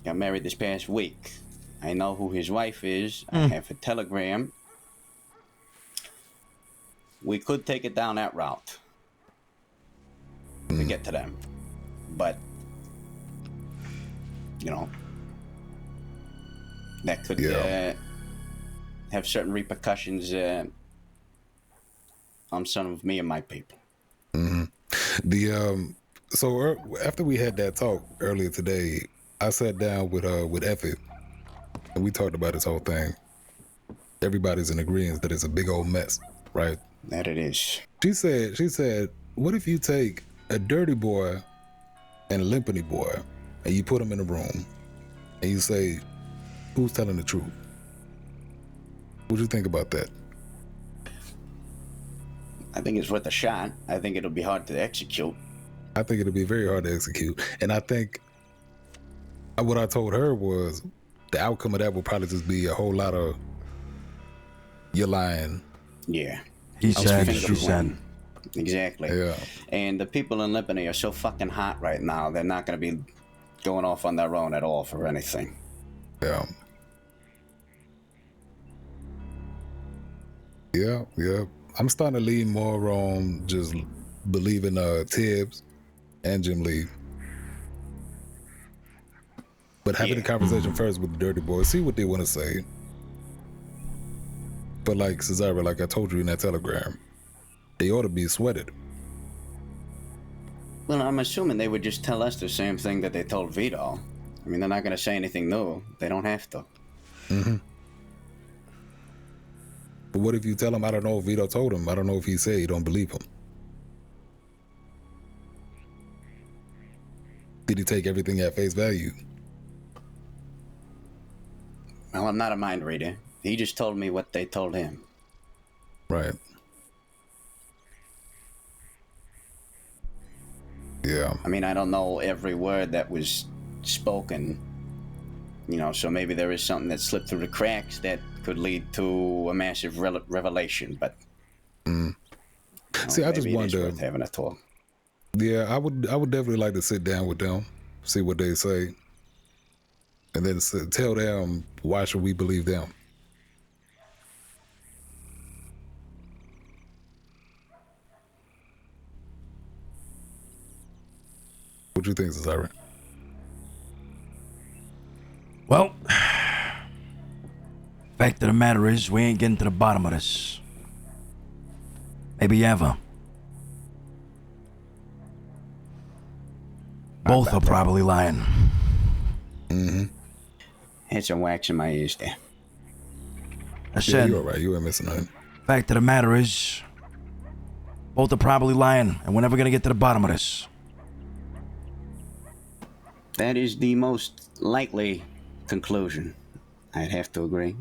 got married this past week. I know who his wife is. I have a telegram. we could take it down that route to get to them, but you know, that could have certain repercussions on some of me and my people. So after we had that talk earlier today, I sat down with Effie, and we talked about this whole thing. Everybody's in agreement that it's a big old mess, right? That it is. She said, what if you take a dirty boy and a limpity boy, and you put them in a room, and you say, who's telling the truth? What do you think about that? I think it's worth a shot. I think it'll be hard to execute. I think it'll be very hard to execute. And I think what I told her was the outcome of that will probably just be a whole lot of you're lying. Yeah. He said, she said. Exactly. Yeah. And the people in Limpany are so fucking hot right now, they're not going to be going off on their own at all for anything. Yeah. Yeah. I'm starting to lean more on just believing Tibbs and Jim Lee. But having the conversation first with the dirty boys, see what they want to say. But like Cesare, like I told you in that telegram, they ought to be sweated. Well, I'm assuming they would just tell us the same thing that they told Vito. I mean, they're not going to say anything new. They don't have to. But what if you tell him, I don't know if Vito told him, I don't know if he said, you don't believe him? Did he take everything at face value? Well, I'm not a mind reader. He just told me what they told him. Right. Yeah. I mean, I don't know every word that was spoken, you know, so maybe there is something that slipped through the cracks that could lead to a massive revelation, but see, I just wonder, worth having a talk. Yeah, I would definitely like to sit down with them, see what they say, and then tell them why should we believe them. What do you think, Cesare? Well, fact of the matter is, we ain't getting to the bottom of this. Maybe ever. Both are probably lying. Had some wax in my ears there. I said, you're right. You ain't missing nothing. Fact of the matter is, both are probably lying, and we're never gonna get to the bottom of this. That is the most likely conclusion. I'd have to agree.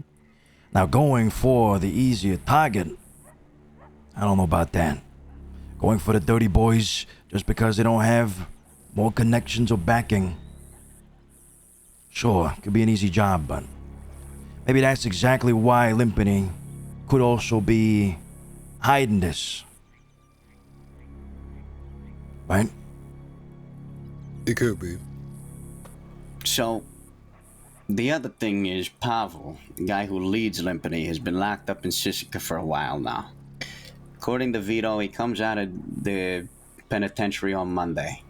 Now, going for the easier target, I don't know about that. Going for the dirty boys just because they don't have more connections or backing. Sure, could be an easy job, but maybe that's exactly why Limpany could also be hiding this. Right? It could be. So, the other thing is Pavel, the guy who leads Limpany, has been locked up in Sisika for a while now. According to Vito, he comes out of the penitentiary on Monday.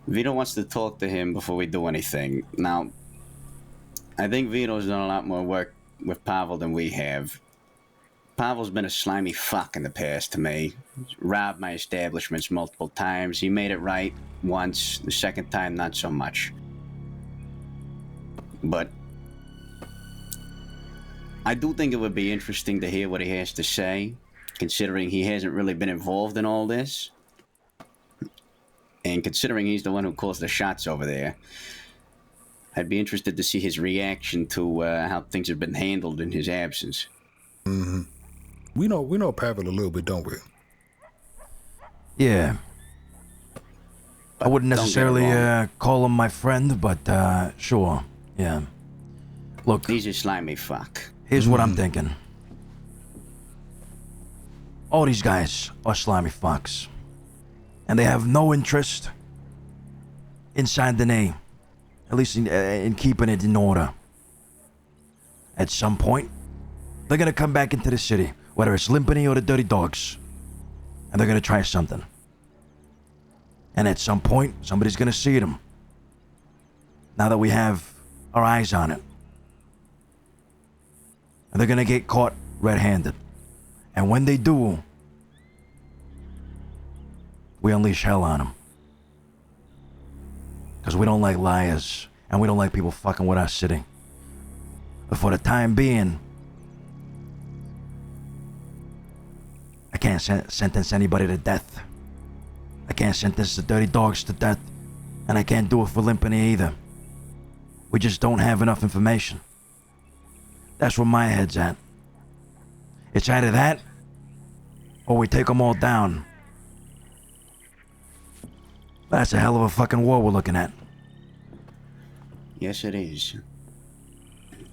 Vito wants to talk to him before we do anything. Now, I think Vito's done a lot more work with Pavel than we have. Pavel's been a slimy fuck in the past to me. He's robbed my establishments multiple times. He made it right once, the second time not so much. But I do think it would be interesting to hear what he has to say, considering he hasn't really been involved in all this. And considering he's the one who calls the shots over there, I'd be interested to see his reaction to how things have been handled in his absence. We know Pavel a little bit, don't we? Yeah. I wouldn't necessarily call him my friend, but sure. Yeah. Look. He's a slimy fuck. Here's what I'm thinking. All these guys are slimy fucks. And they have no interest in Saint Denis. At least in keeping it in order. At some point, they're gonna come back into the city. whether it's Limpany or the Dirty Dogs, and they're gonna try something. And at some point, somebody's gonna see them. Now that we have our eyes on it. And they're gonna get caught red-handed. And when they do, we unleash hell on them. Because we don't like liars, and we don't like people fucking with our city. But for the time being, I can't sentence anybody to death. I can't sentence the Dirty Dogs to death, and I can't do it for Limpany either. We just don't have enough information. That's where my head's at. It's either that, or we take them all down. That's a hell of a fucking war we're looking at. Yes, it is.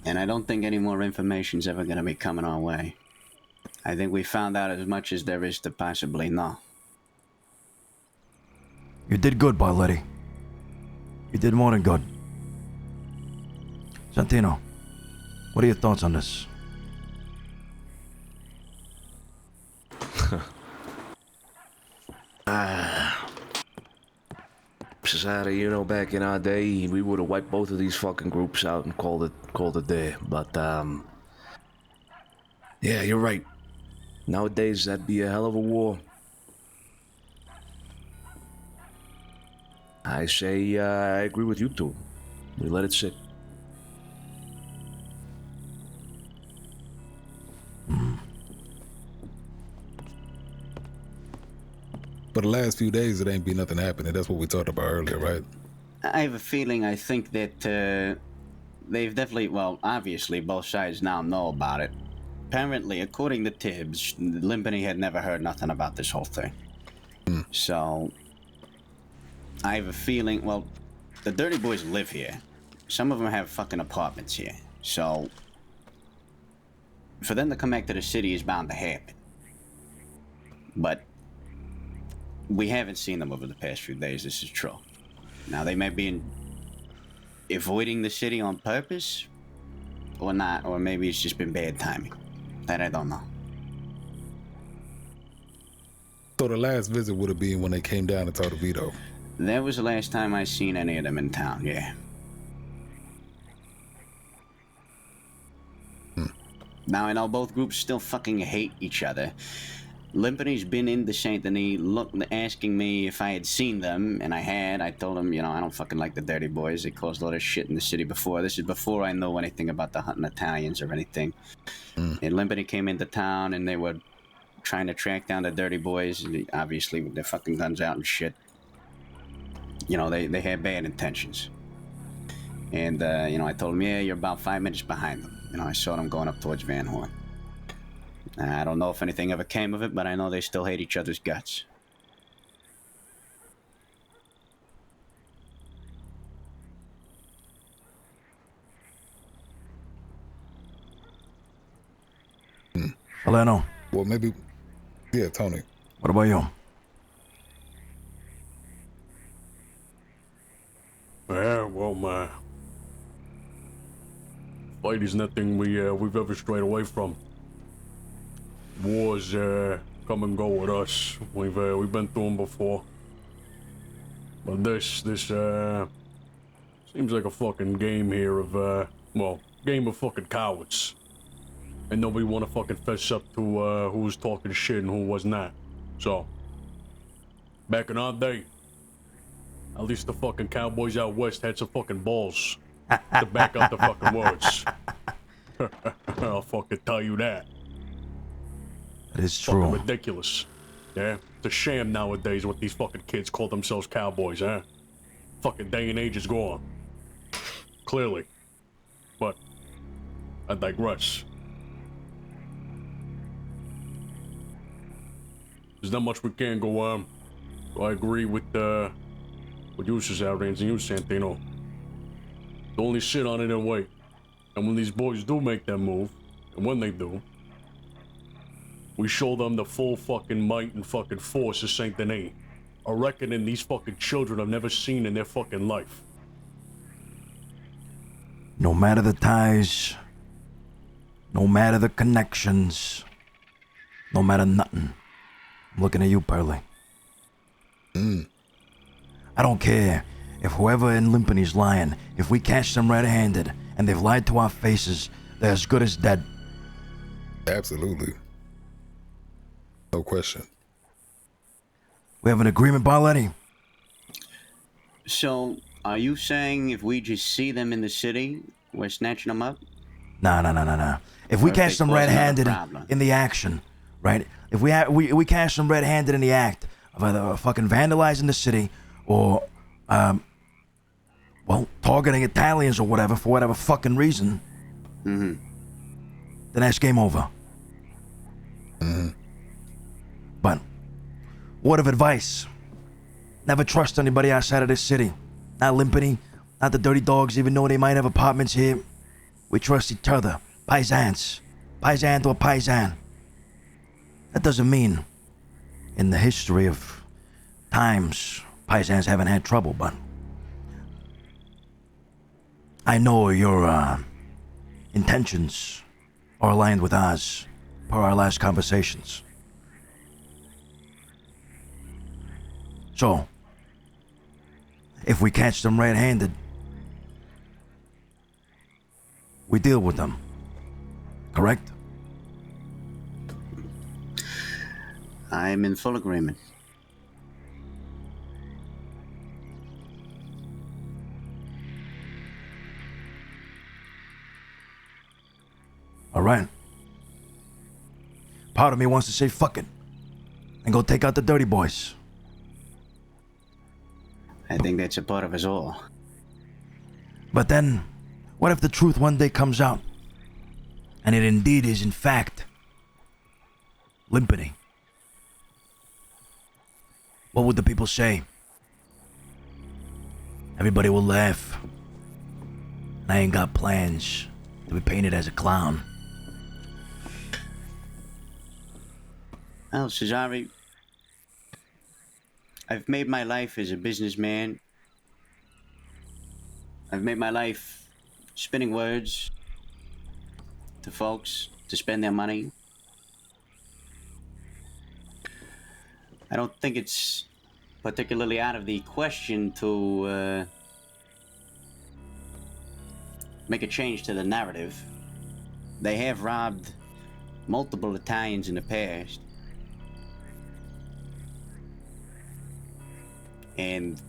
And I don't think any more information's ever gonna be coming our way. I think we found out as much as there is to possibly know. You did good, Barletti. You did more than good. Santino, what are your thoughts on this? Cesare, you know, back in our day, we would have wiped both of these fucking groups out and called it there. But, yeah, you're right. Nowadays, that'd be a hell of a war. I say, I agree with you two. We let it sit. For the last few days, it ain't been nothing happening. That's what we talked about earlier, right? I have a feeling, I think that they've definitely, well, obviously both sides now know about it. Apparently, according to Tibbs, Limpany had never heard nothing about this whole thing. So, I have a feeling, well, the Dirty Boys live here. Some of them have fucking apartments here. So, for them to come back to the city is bound to happen. But we haven't seen them over the past few days, this is true. Now, they may be avoiding the city on purpose, or not, or maybe it's just been bad timing. That I don't know. So the last visit would have been when they came down and talked to Vito. That was the last time I seen any of them in town, yeah. Now, I know both groups still fucking hate each other. Limpany's been into Saint Denis asking me if I had seen them, and I had. I told him, you know, I don't fucking like the Dirty Boys. They caused a lot of shit in the city before. This is before I know anything about the hunting Italians or anything. And Limpany came into town, and they were trying to track down the Dirty Boys, and obviously with their fucking guns out and shit. You know, they had bad intentions. And, you know, I told him, yeah, you're about 5 minutes behind them. You know, I saw them going up towards Van Horn. I don't know if anything ever came of it, but I know they still hate each other's guts. Heleno. Well, maybe... Yeah, Tony. What about you? Yeah, well, fight is nothing we've ever strayed away from. Wars come and go with us. We've been through them before. But this seems like a fucking game here of well, game of fucking cowards. And nobody want to fucking fess up to who was talking shit and who was not. So, back in our day, at least the fucking cowboys out west had some fucking balls to back up the fucking words. I'll fucking tell you that. That is true. Fucking ridiculous. Yeah? It's a sham nowadays what these fucking kids call themselves cowboys, huh? Fucking day and age is gone. Clearly. But, I digress. There's not much we can go on. So I agree with you, Cesare, and you, Santino. Only sit on it and wait. And when these boys do make that move, and when they do, we show them the full fucking might and fucking force of Saint Denis. A reckoning these fucking children have never seen in their fucking life. No matter the ties, no matter the connections, No matter nothing. I'm looking at you, Pearly. I don't care if whoever in Limpany's lying. If we catch them red-handed and they've lied to our faces, they're as good as dead. Absolutely. No question. We have an agreement, Barletti? So, are you saying if we just see them in the city, we're snatching them up? Nah. If we Or if catch they them cause another red-handed problem? in the action, right? If we catch them red-handed in the act of either fucking vandalizing the city or, well, targeting Italians or whatever for whatever fucking reason, then that's game over. But, word of advice. Never trust anybody outside of this city. Not Limpany, not the dirty dogs, even though they might have apartments here. We trust each other. Paisans. Paisan to a paisan. That doesn't mean in the history of times paisans haven't had trouble, but I know your intentions are aligned with ours per our last conversations. So, if we catch them red-handed, we deal with them. Correct? I'm in full agreement. All right. Part of me wants to say fuck it and go take out the dirty boys. I think that's a part of us all. But then, what if the truth one day comes out and it indeed is in fact Limpany? What would the people say? Everybody will laugh. And I ain't got plans to be painted as a clown. Well, Cesare, I've made my life as a businessman. I've made my life spinning words to folks to spend their money. I don't think it's particularly out of the question to make a change to the narrative. They have robbed multiple Italians in the past. And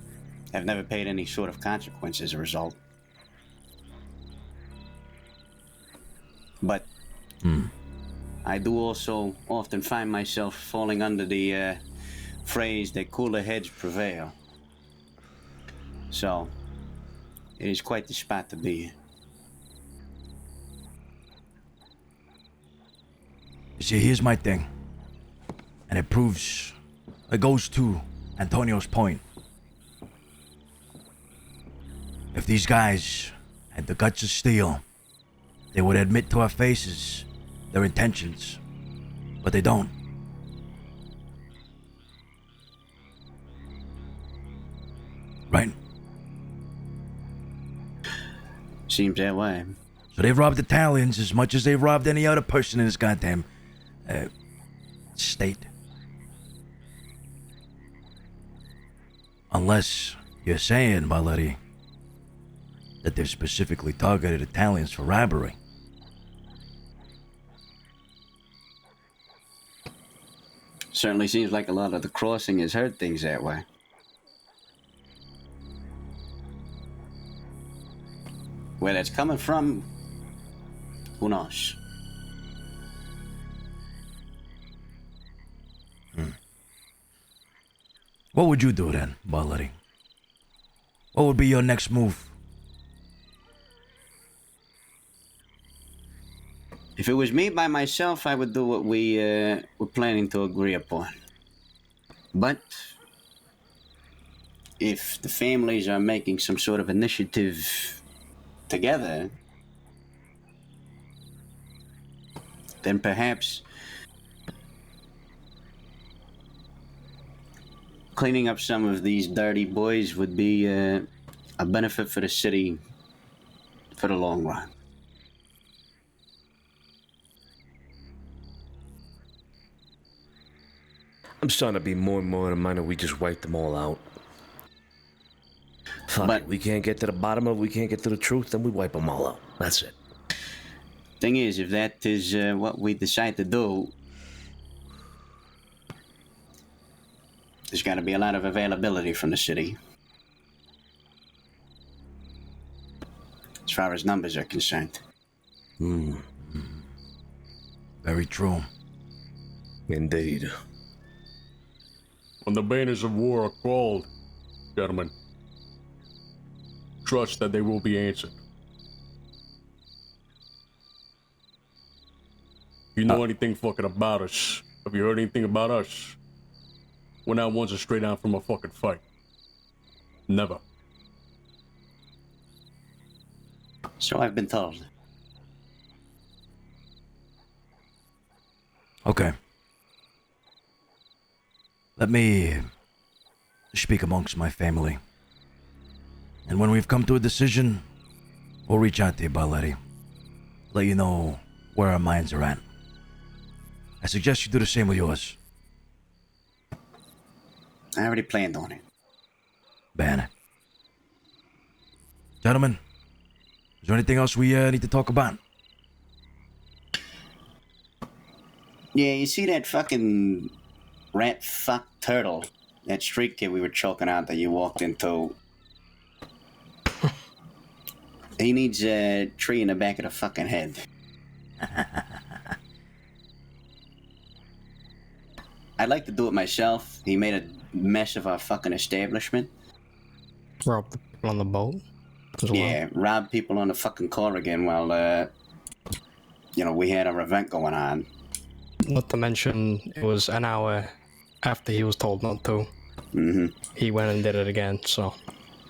have never paid any sort of consequence as a result. But I do also often find myself falling under the phrase that cooler heads prevail. So, it is quite the spot to be in. You see, here's my thing. And it goes to Antonio's point. If these guys had the guts to steal, they would admit to our faces their intentions. But they don't. Right? Seems that way. So they've robbed Italians as much as they've robbed any other person in this goddamn state. Unless you're saying, Barletti, that they've specifically targeted Italians for robbery. Certainly seems like a lot of the crossing has heard things that way. Where that's coming from, who knows? What would you do then, Barletti? What would be your next move? If it was me by myself, I would do what we were planning to agree upon. But if the families are making some sort of initiative together, then perhaps cleaning up some of these dirty boys would be a benefit for the city for the long run. I'm starting to be more and more in mind that we just wipe them all out. Fuck But- it. We can't get to the bottom of it, we can't get to the truth, then we wipe them all out. That's it. Thing is, if that is what we decide to do, there's got to be a lot of availability from the city. As far as numbers are concerned. Very true. Indeed. When the banners of war are called, gentlemen, trust that they will be answered. If you know anything fucking about us, have you heard anything about us? We're not ones that stray down from a fucking fight. Never. So I've been told. Okay. Let me speak amongst my family. And when we've come to a decision, we'll reach out to you, Barletti. Let you know where our minds are at. I suggest you do the same with yours. I already planned on it. Bad. Gentlemen, is there anything else we need to talk about? Yeah, you see that fucking rat fuck turtle? That street kid we were choking out that you walked into. He needs a tree in the back of the fucking head. I'd like to do it myself. He made a mess of our fucking establishment. Rob the people on the boat as well. Yeah, rob people on the fucking Corrigan while, we had our event going on. Not to mention, it was an hour after he was told not to. Mm-hmm. He went and did it again, so,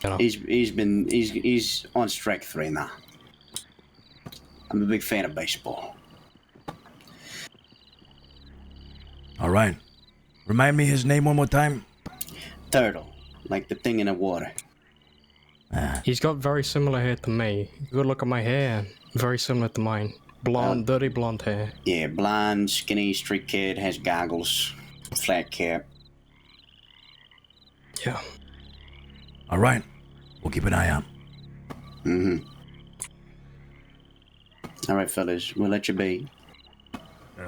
you know. He's on strike 3 now. I'm a big fan of baseball. All right. Remind me his name one more time. Turtle, like the thing in the water. He's got very similar hair to me. Good look at my hair, very similar to mine. Blonde, dirty blonde hair. Yeah, blonde, skinny, street kid, has goggles, flat cap. Yeah. All right. We'll keep an eye out. Mm-hmm. All right, fellas, we'll let you be.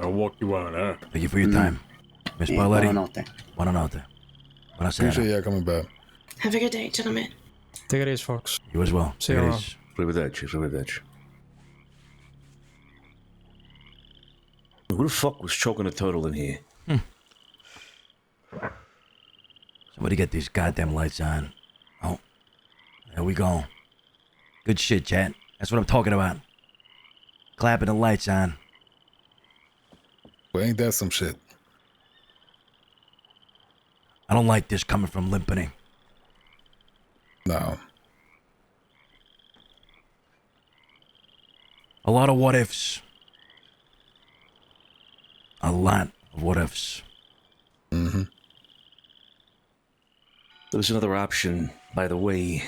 I'll walk you out, huh? Thank you for your time. Miss Yeah, Barletti. buonanotte. Buonanotte. Buonasera. Appreciate y'all coming back. Have a good day, gentlemen. Take it easy, folks. You as well. See Take you it around. easy. Arrivederci. Who the fuck was choking a turtle in here? Somebody get these goddamn lights on. Oh, there we go. Good shit, chat. That's what I'm talking about. Clapping the lights on. Well, ain't that some shit? I don't like this coming from Limpany. No. A lot of what ifs. A lot of what ifs. Mm-hmm. There's another option, by the way,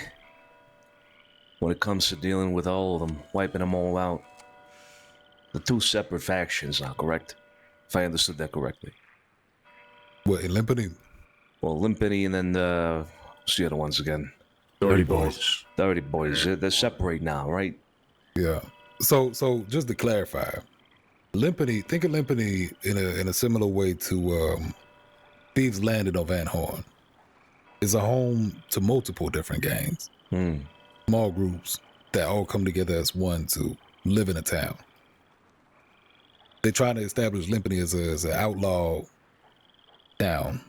when it comes to dealing with all of them, wiping them all out. The two separate factions now, correct? If I understood that correctly. What, in Limpany? Well, Limpany and then, what's the other ones again? Dirty Boys. Dirty Boys. They're separate now, right? Yeah. So just to clarify, Limpany, think of Limpany in a similar way to Thieves Landing on Van Horn. It's a home to multiple different gangs. Small groups that all come together as one to live in a town. They're trying to establish Limpany as an outlaw town.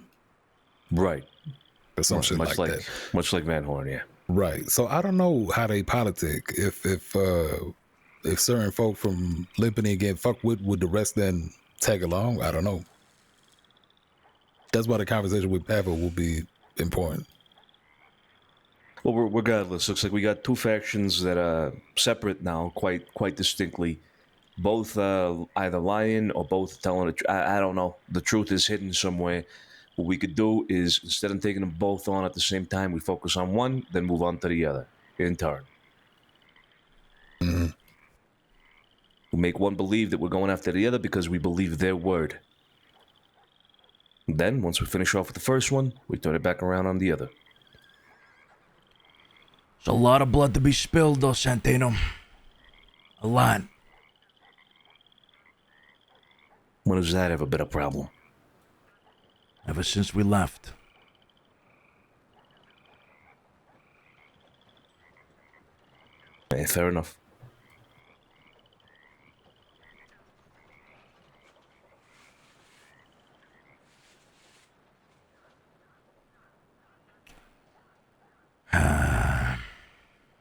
Right. Or some shit like that. Much like Van Horn, yeah. Right. So I don't know how they politic. If certain folk from Limpany get fucked with, would the rest then tag along? I don't know. That's why the conversation we have will be important. Well, regardless, looks like we got two factions that are separate now, quite distinctly. Both either lying or both telling the truth. I don't know. The truth is hidden somewhere. What we could do is, instead of taking them both on at the same time, we focus on one, then move on to the other in turn. Mm-hmm. We make one believe that we're going after the other because we believe their word. Then, once we finish off with the first one, we turn it back around on the other. It's a lot of blood to be spilled, though, Santino. A lot. When has that ever been a problem? Ever since we left. Hey, fair enough.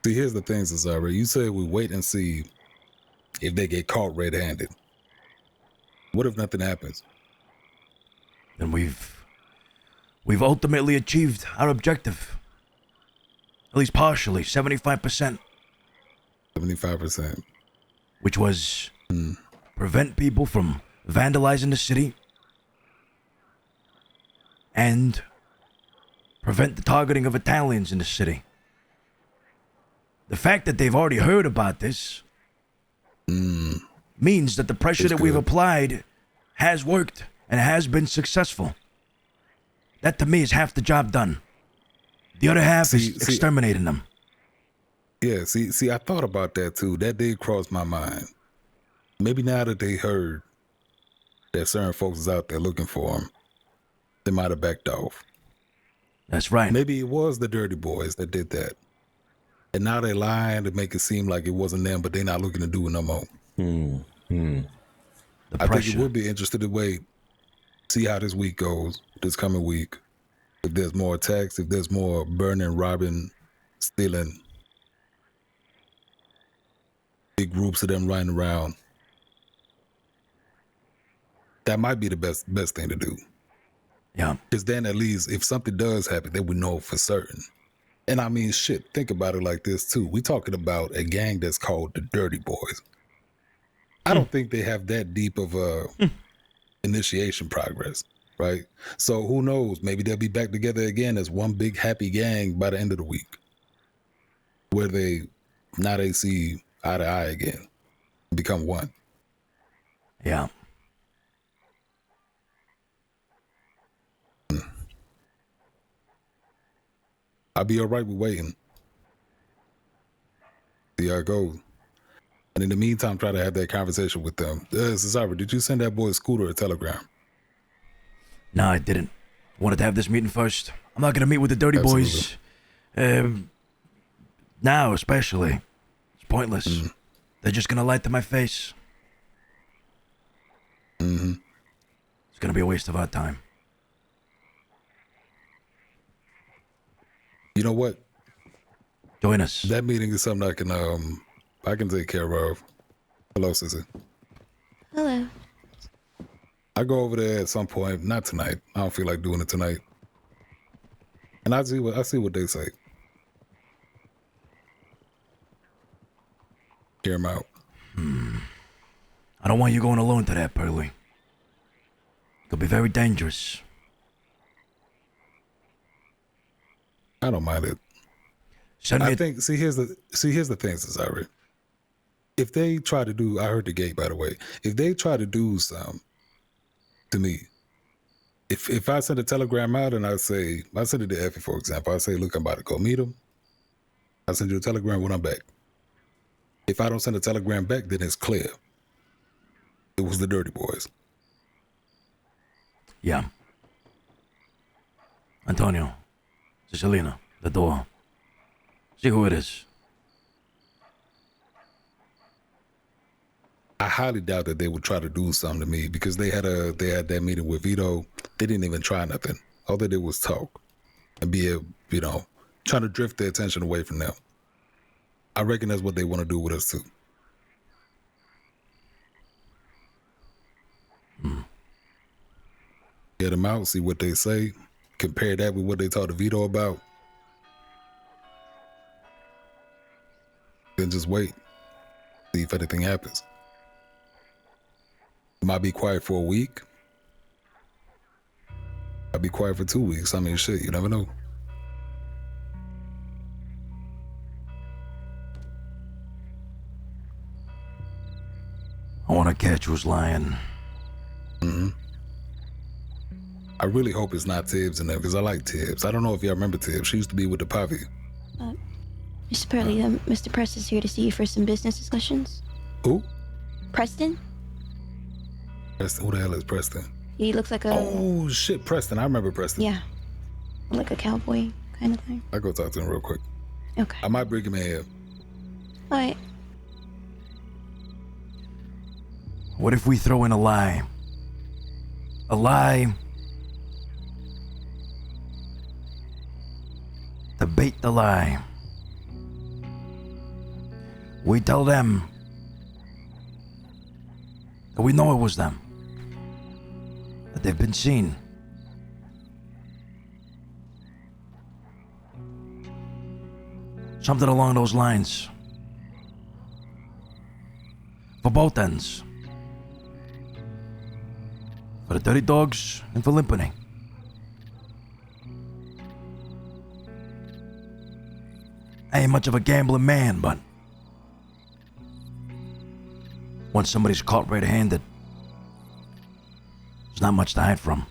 See, here's the thing, Cesare. You said we wait and see if they get caught red-handed. What if nothing happens? Then we've ultimately achieved our objective. At least partially, 75%. 75%. Which was prevent people from vandalizing the city and prevent the targeting of Italians in the city. The fact that they've already heard about this means that the pressure that we've applied has worked and has been successful. That to me is half the job done. The other half is exterminating them. Yeah, see, I thought about that too. That did cross my mind. Maybe now that they heard that certain folks is out there looking for them, they might have backed off. That's right. Maybe it was the dirty boys that did that. And now they're lying to make it seem like it wasn't them, but they're not looking to do it no more. I think it would be interesting to wait, see how this week goes, this coming week. If there's more attacks, if there's more burning, robbing, stealing, big groups of them riding around. That might be the best thing to do. Yeah. Because then at least if something does happen, then we know for certain. And I mean, shit, think about it like this too. We talking about a gang that's called the Dirty Boys. I don't think they have that deep of a initiation progress, right? So who knows? Maybe they'll be back together again as one big happy gang by the end of the week, where they see eye to eye again, become one. Yeah. I'll be all right with waiting. See how it goes. And in the meantime, try to have that conversation with them. Cesare, did you send that boy Scooter a telegram? No, I didn't. Wanted to have this meeting first. I'm not going to meet with the dirty boys. Now, especially. It's pointless. They're just going to lie to my face. It's going to be a waste of our time. You know what? Join us. That meeting is something I can take care of. Hello, Sissy. Hello. I go over there at some point. Not tonight. I don't feel like doing it tonight. And I see what they say. Hear them out. I don't want you going alone to that, Pearly. It could be very dangerous. I don't mind it. See, here's the thing, Cesare. If they try to do, I heard the gate, by the way. If they try to do something to me, if I send a telegram out and I send it to Effie, for example, I say, look, I'm about to go meet him. I send you a telegram when I'm back. If I don't send a telegram back, then it's clear. It was the dirty boys. Yeah. Antonio, Cicilina, the door. See who it is. I highly doubt that they would try to do something to me because they had that meeting with Vito. They didn't even try nothing. All they did was talk and trying to drift their attention away from them. I reckon that's what they want to do with us too. Get them out, see what they say, compare that with what they talked to Vito about. Then just wait, see if anything happens. Might be quiet for a week. I'll be quiet for 2 weeks. I mean, shit, you never know. I want to catch who's lying. I really hope it's not Tibbs in there because I like Tibbs. I don't know if y'all remember Tibbs. She used to be with the Pavi. Mr. Purley, Mr. Preston's here to see you for some business discussions. Who? Preston? Preston. Who the hell is Preston? He looks like a... Oh, shit, Preston. I remember Preston. Yeah. Like a cowboy kind of thing. I'll go talk to him real quick. Okay. I might bring him in here. All right. What if we throw in a lie? A lie to bait the lie. We tell them that we know it was them, that they've been seen. Something along those lines. For both ends. For the Dirty Dogs and for Limpany. I ain't much of a gambling man, but once somebody's caught red-handed, there's not much to hide from.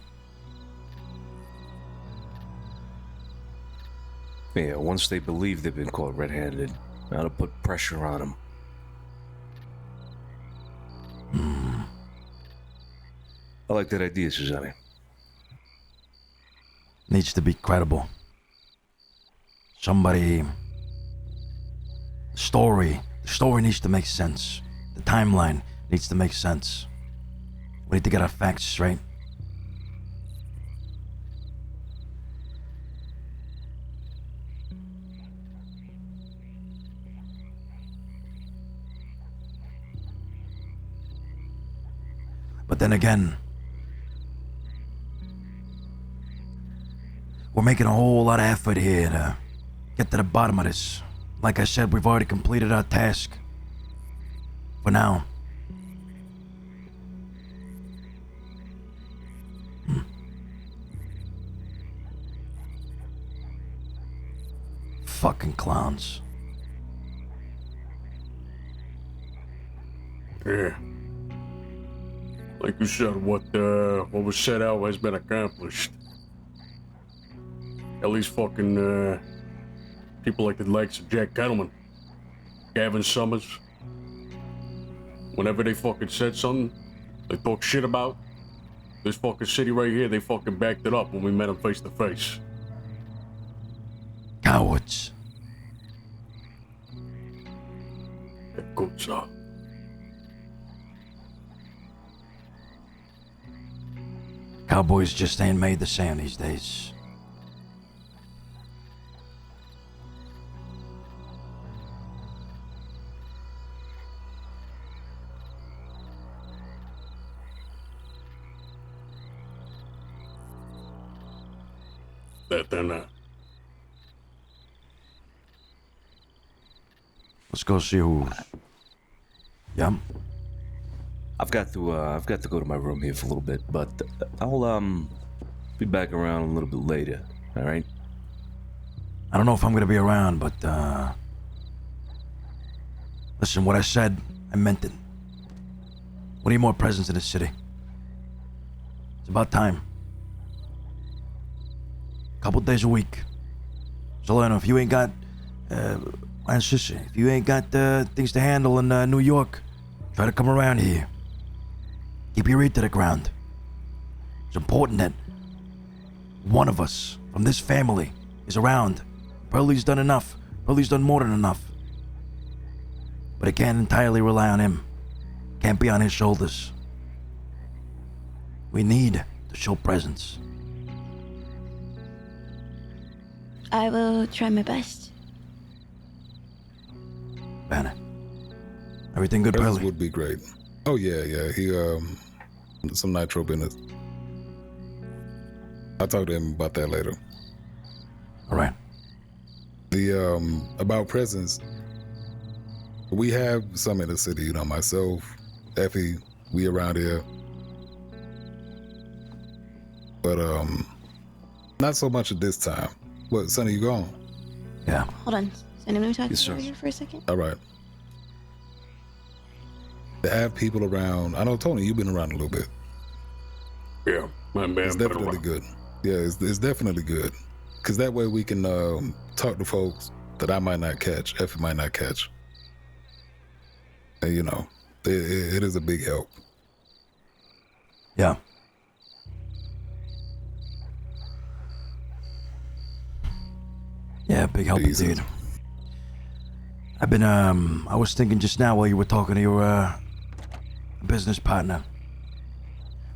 Yeah, once they believe they've been caught red-handed, now to put pressure on them. I like that idea, Cesare. Needs to be credible. Somebody... The story needs to make sense. The timeline needs to make sense. We need to get our facts straight. But then again, we're making a whole lot of effort here to get to the bottom of this. Like I said, we've already completed our task. For now. Fucking clowns. Yeah. Like you said, what was set out has been accomplished. At least fucking people like the likes of Jack Kettleman, Gavin Summers. Whenever they fucking said something, they talk shit about this fucking city right here, they fucking backed it up when we met them face to face. Cowards. They're good, sir. Cowboys just ain't made the same these days. That they're not. Let's go see who's... Yeah? I've got to go to my room here for a little bit, but I'll be back around a little bit later. All right. I don't know if I'm gonna be around, but listen, what I said, I meant it. We need more presence in the city. It's about time. Couple days a week. So I know if you ain't got, if you ain't got things to handle in New York, try to come around here. Keep your ear to the ground. It's important that one of us from this family is around. Pearlie's done enough. Pearlie's done more than enough. But I can't entirely rely on him. Can't be on his shoulders. We need to show presence. I will try my best. Banner. Everything good, Presence Pearlie? would be great. Oh yeah. He some nitro business. I'll talk to him about that later. All right. The about presence. We have some in the city, you know, myself, Effie, we around here. But not so much at this time. What, Sonny, you gone? Yeah. Hold on. Sonny, let me talk Yes, to sir. you over here for a second. All right. To have people around, I know, Tony, you've been around a little bit. Yeah, my bad. It's definitely good. Yeah, it's definitely good. Because that way we can talk to folks that I might not catch, Effie might not catch. And, you know, it is a big help. Yeah. Yeah, big help indeed. I've been, I was thinking just now while you were talking to your, business partner.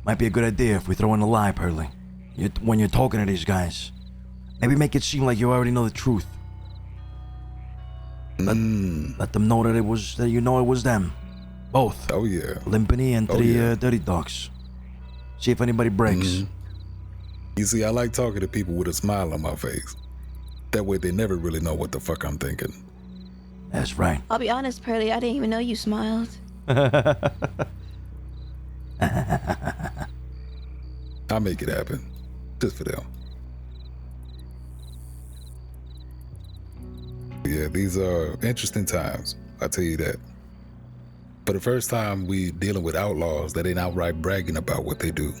Might be a good idea if we throw in a lie, Pearly. When you're talking to these guys. Maybe make it seem like you already know the truth. Let them know that it was them. Both. Oh, yeah. Limpany and three dirty dogs. See if anybody breaks. You see, I like talking to people with a smile on my face. That way they never really know what the fuck I'm thinking. That's right. I'll be honest, Pearly, I didn't even know you smiled. I'll make it happen. Just for them. Yeah, these are interesting times. I tell you that. For the first time, we dealing with outlaws that ain't outright bragging about what they do.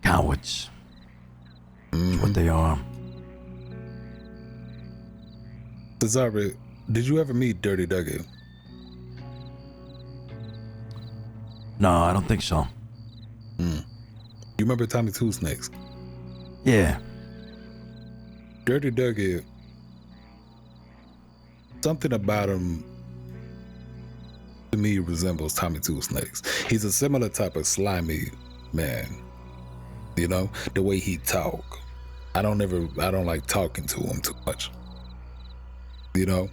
Cowards. That's what they are. Cesare, did you ever meet Dirty Dougie? No, I don't think so. You remember Tommy Two Snakes? Yeah. Dirty Dougie, something about him to me resembles Tommy Two Snakes. He's a similar type of slimy man. You know, the way he talk. I don't like talking to him too much. You know,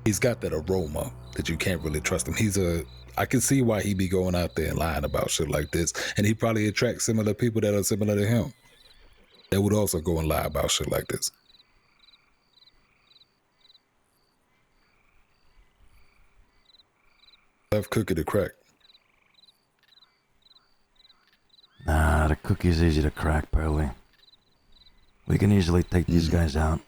he's got that aroma that you can't really trust him. I can see why he be going out there and lying about shit like this. And he probably attracts similar people that are similar to him. That would also go and lie about shit like this. Tough cookie to crack. Nah, the cookie's easy to crack, Pearly. We can easily take these guys out.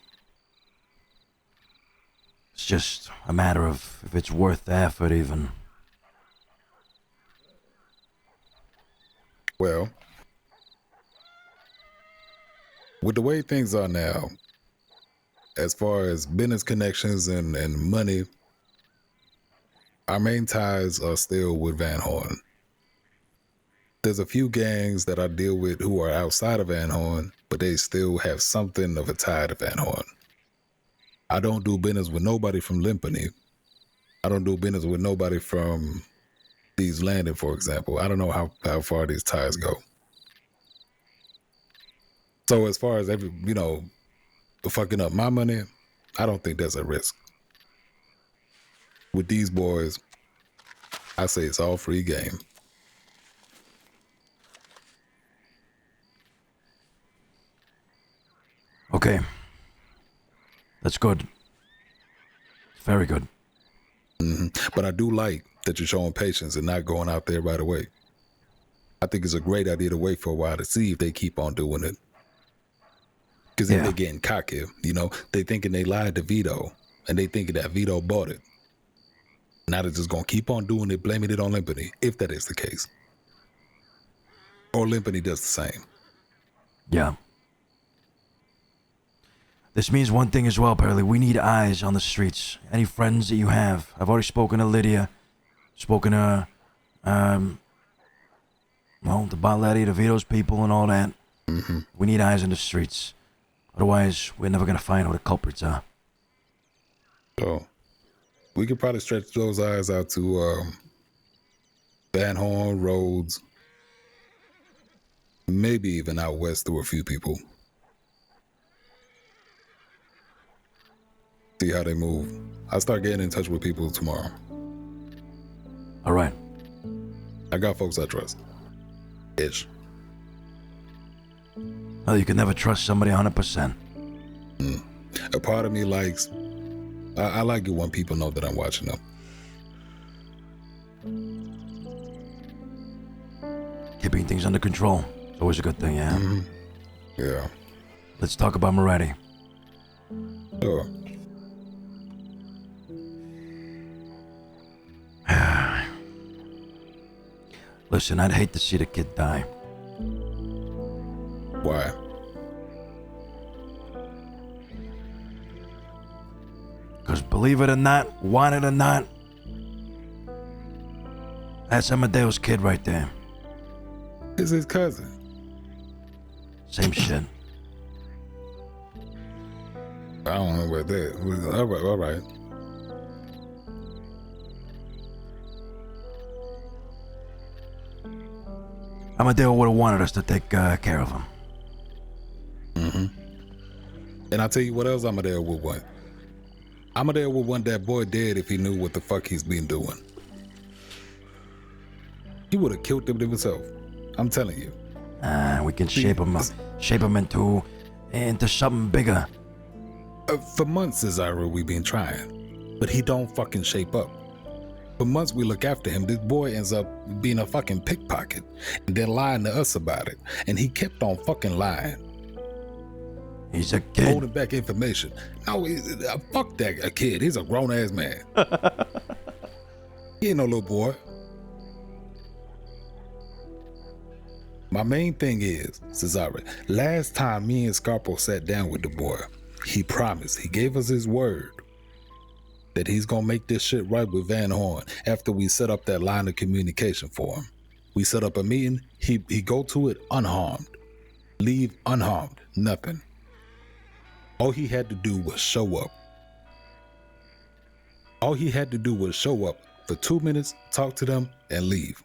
It's just a matter of if it's worth the effort even. Well, with the way things are now, as far as business connections and money, our main ties are still with Van Horn. There's a few gangs that I deal with who are outside of Van Horn, but they still have something of a tie to Van Horn. I don't do business with nobody from Limpany. I don't do business with nobody from these Landing, for example. I don't know how far these ties go. So as far as fucking up my money, I don't think there's a risk. With these boys, I say it's all free game. Okay. That's good. Very good. But I do like that you're showing patience and not going out there right away. I think it's a great idea to wait for a while to see if they keep on doing it. Because if they're getting cocky, they thinking they lied to Vito, and they thinking that Vito bought it. Now they're just going to keep on doing it, blaming it on Limpany, if that is the case. Or Limpany does the same. Yeah. This means one thing as well, Pearly. We need eyes on the streets. Any friends that you have. I've already spoken to Lydia. Spoken to, the Barletti, the Vito's people and all that. We need eyes on the streets. Otherwise, we're never going to find who the culprits are. So, we could probably stretch those eyes out to Van Horn, Rhodes, maybe even out west through a few people. See how they move. I'll start getting in touch with people tomorrow. All right. I got folks I trust. Ish. Well, you can never trust somebody 100%. A part of me likes... I like it when people know that I'm watching them. Keeping things under control. Always a good thing, yeah? Yeah. Let's talk about Moretti. Sure. Listen, I'd hate to see the kid die. Why? Because believe it or not, want it or not, that's Amadeo's kid right there. It's his cousin. Same shit. I don't know about that. All right. Amadeo would have wanted us to take care of him. Mm-hmm. And I'll tell you what else Amadeo would want. Amadeo would want that boy dead if he knew what the fuck he's been doing. He would have killed him himself. I'm telling you. We can shape him into something bigger. For months, Cesare, we've been trying, but he don't fucking shape up. For months we look after him. This boy ends up being a fucking pickpocket and then lying to us about it. And he kept on fucking lying. He's a kid. Holding back information. No, fuck that a kid. He's a grown ass man. He ain't no little boy. My main thing is, Cesare, last time me and Scarpo sat down with the boy, he promised, he gave us his word that he's gonna make this shit right with Van Horn after we set up that line of communication for him. We set up a meeting, he go to it unharmed. Leave unharmed, nothing. All he had to do was show up. All he had to do was show up for 2 minutes, talk to them, and leave.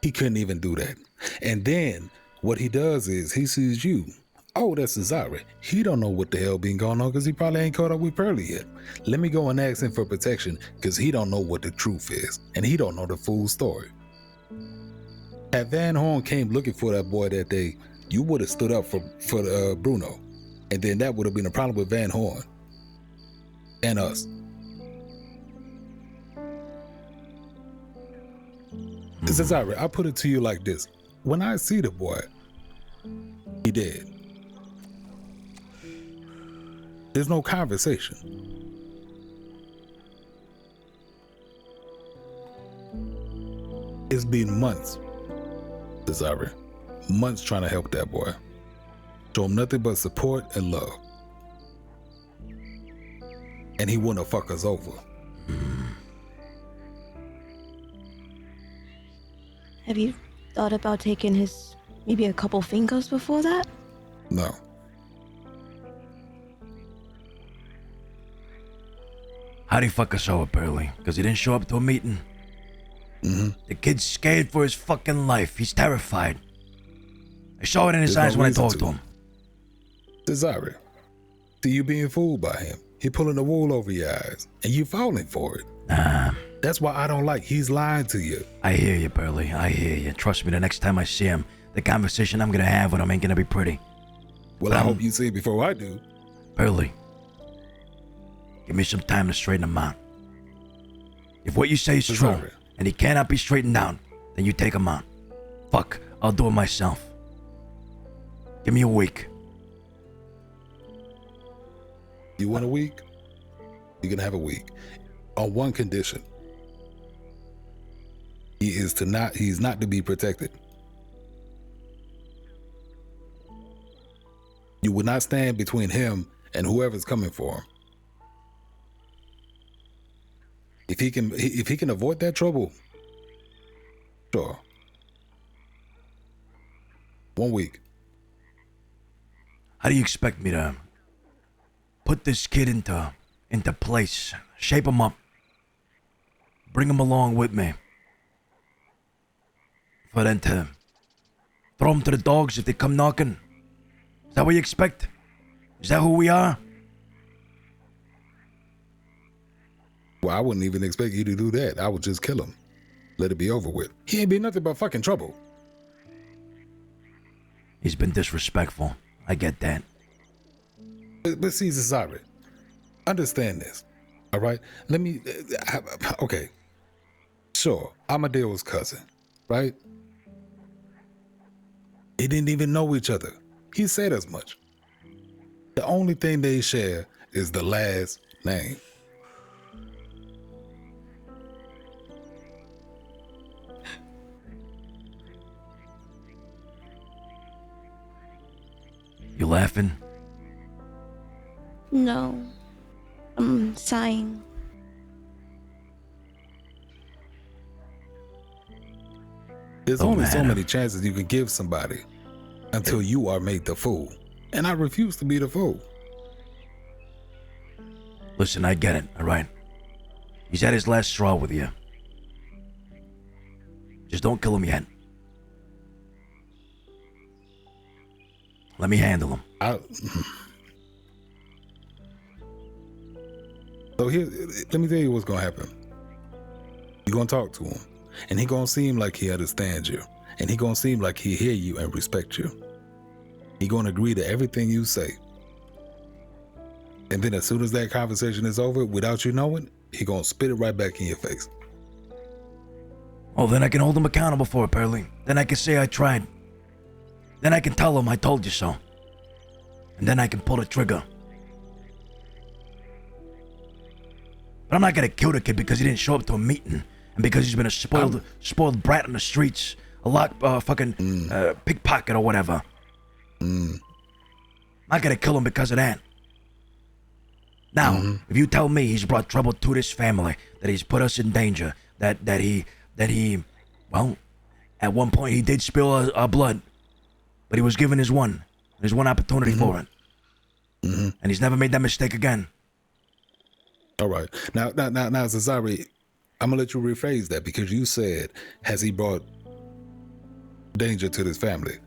He couldn't even do that. And then what he does is he sees you. Oh, that's Cesare. He don't know what the hell been going on because he probably ain't caught up with Pearly yet. Let me go and ask him for protection because he don't know what the truth is. And he don't know the full story. Had Van Horn came looking for that boy that day, you would have stood up for Bruno. And then that would have been a problem with Van Horn. And us. Cesare, I put it to you like this. When I see the boy, he dead. There's no conversation. It's been months, Cesare. Months trying to help that boy. Show him nothing but support and love. And he wouldn't fuck us over. Have you thought about taking his maybe a couple fingers before that? No. How'd he fuck us over, Pearly? Because he didn't show up to a meeting? Mm-hmm. The kid's scared for his fucking life. He's terrified. I saw it in his eyes when I talked to him. Cesare, see you being fooled by him. He pulling the wool over your eyes, and you falling for it. Nah. That's why I don't like. He's lying to you. I hear you, Pearly. I hear you. Trust me, the next time I see him, the conversation I'm gonna have with him ain't gonna be pretty. Well, I hope you see it before I do. Pearly, give me some time to straighten him out. If what you say is true, and he cannot be straightened out, then you take him out. Fuck, I'll do it myself. Give me a week. You want a week? You're gonna have a week. On one condition. He's not to be protected. You would not stand between him and whoever's coming for him. If he can avoid that trouble, sure. 1 week. How do you expect me to put this kid into place, shape him up, bring him along with me, for then to throw him to the dogs if they come knocking? Is that what you expect? Is that who we are? Well, I wouldn't even expect you to do that. I would just kill him. Let it be over with. He ain't been nothing but fucking trouble. He's been disrespectful. I get that. But see, Cesare, understand this, all right? Let me, okay. Sure, Amadeo's cousin, right? They didn't even know each other. He said as much. The only thing they share is the last name. laughing? No. I'm sighing. There's only so many chances you can give somebody until you are made the fool. And I refuse to be the fool. Listen, I get it, all right? He's at his last straw with you. Just don't kill him yet. Let me handle him. So here, let me tell you what's gonna happen. You're gonna talk to him, and he gonna seem like he understands you, and he gonna seem like he hear you and respect you. He gonna agree to everything you say. And then as soon as that conversation is over, without you knowing, he gonna spit it right back in your face. Oh, then I can hold him accountable for it, Pearly. Then I can say I tried. Then I can tell him I told you so. And then I can pull the trigger. But I'm not gonna kill the kid because he didn't show up to a meeting. And because he's been a spoiled brat on the streets. A pickpocket or whatever. I'm not gonna kill him because of that. Now, if you tell me he's brought trouble to this family, that he's put us in danger, that he, well, at one point he did spill our blood, but he was given his one opportunity for it. And he's never made that mistake again. All right. Now, Cesare, I'm gonna let you rephrase that because you said, has he brought danger to this family?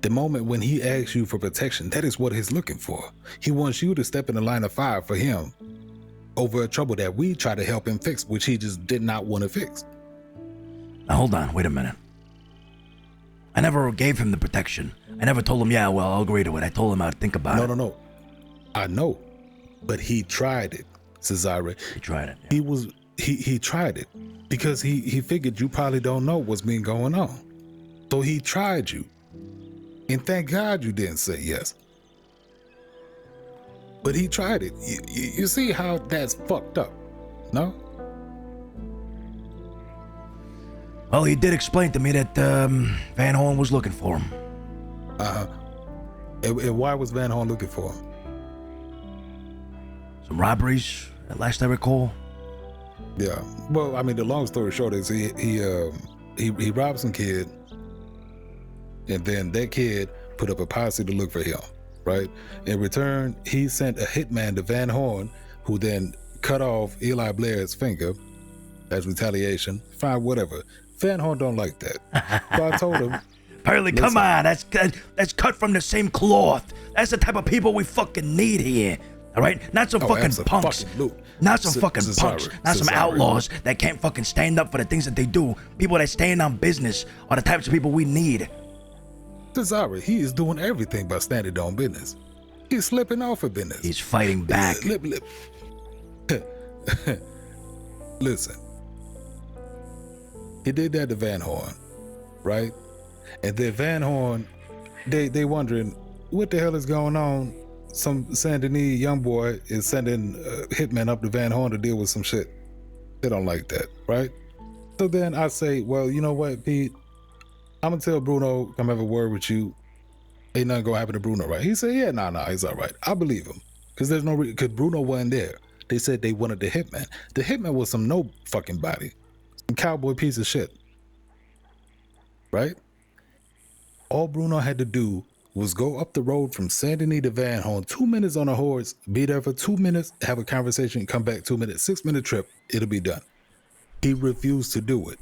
The moment when he asks you for protection, that is what he's looking for. He wants you to step in the line of fire for him over a trouble that we try to help him fix, which he just did not want to fix. Now hold on, wait a minute. I never gave him the protection. I never told him, yeah, well, I'll agree to it. I told him I'd think about it. No. I know, but he tried it, Cesare. He tried it. Yeah. He tried it because he figured you probably don't know what's been going on. So he tried you. And thank God you didn't say yes. But he tried it. You see how that's fucked up, no? Well, he did explain to me that Van Horn was looking for him. And why was Van Horn looking for him? Some robberies, at last I recall. Yeah. Well, I mean, the long story short is he robbed some kid. And then that kid put up a posse to look for him, right? In return, he sent a hitman to Van Horn, who then cut off Eli Blair's finger as retaliation. Fine, whatever. Van Horn don't like that. So I told him, Pearly, come on, that's cut from the same cloth. That's the type of people we fucking need here. All right? Not some fucking punks. Not some fucking punks. Not some outlaws that can't fucking stand up for the things that they do. People that stand on business are the types of people we need. Cesare, he is doing everything by standing on business. He's slipping off of business. He's fighting back. Listen. He did that to Van Horn, right? And then Van Horn, they wondering, what the hell is going on? Some Saint Denis young boy is sending hitmen up to Van Horn to deal with some shit. They don't like that, right? So then I say, well, you know what, Pete? I'm gonna tell Bruno, come have a word with you. Ain't nothing gonna happen to Bruno, right? He said, yeah, nah, he's all right. I believe him. Because there's no reason, because Bruno wasn't there. They said they wanted the hitman. The hitman was some no fucking body. Some cowboy piece of shit. Right? All Bruno had to do was go up the road from Saint Denis to Van Horn, 2 minutes on a horse, be there for 2 minutes, have a conversation, come back 2 minutes, 6 minute trip, it'll be done. He refused to do it.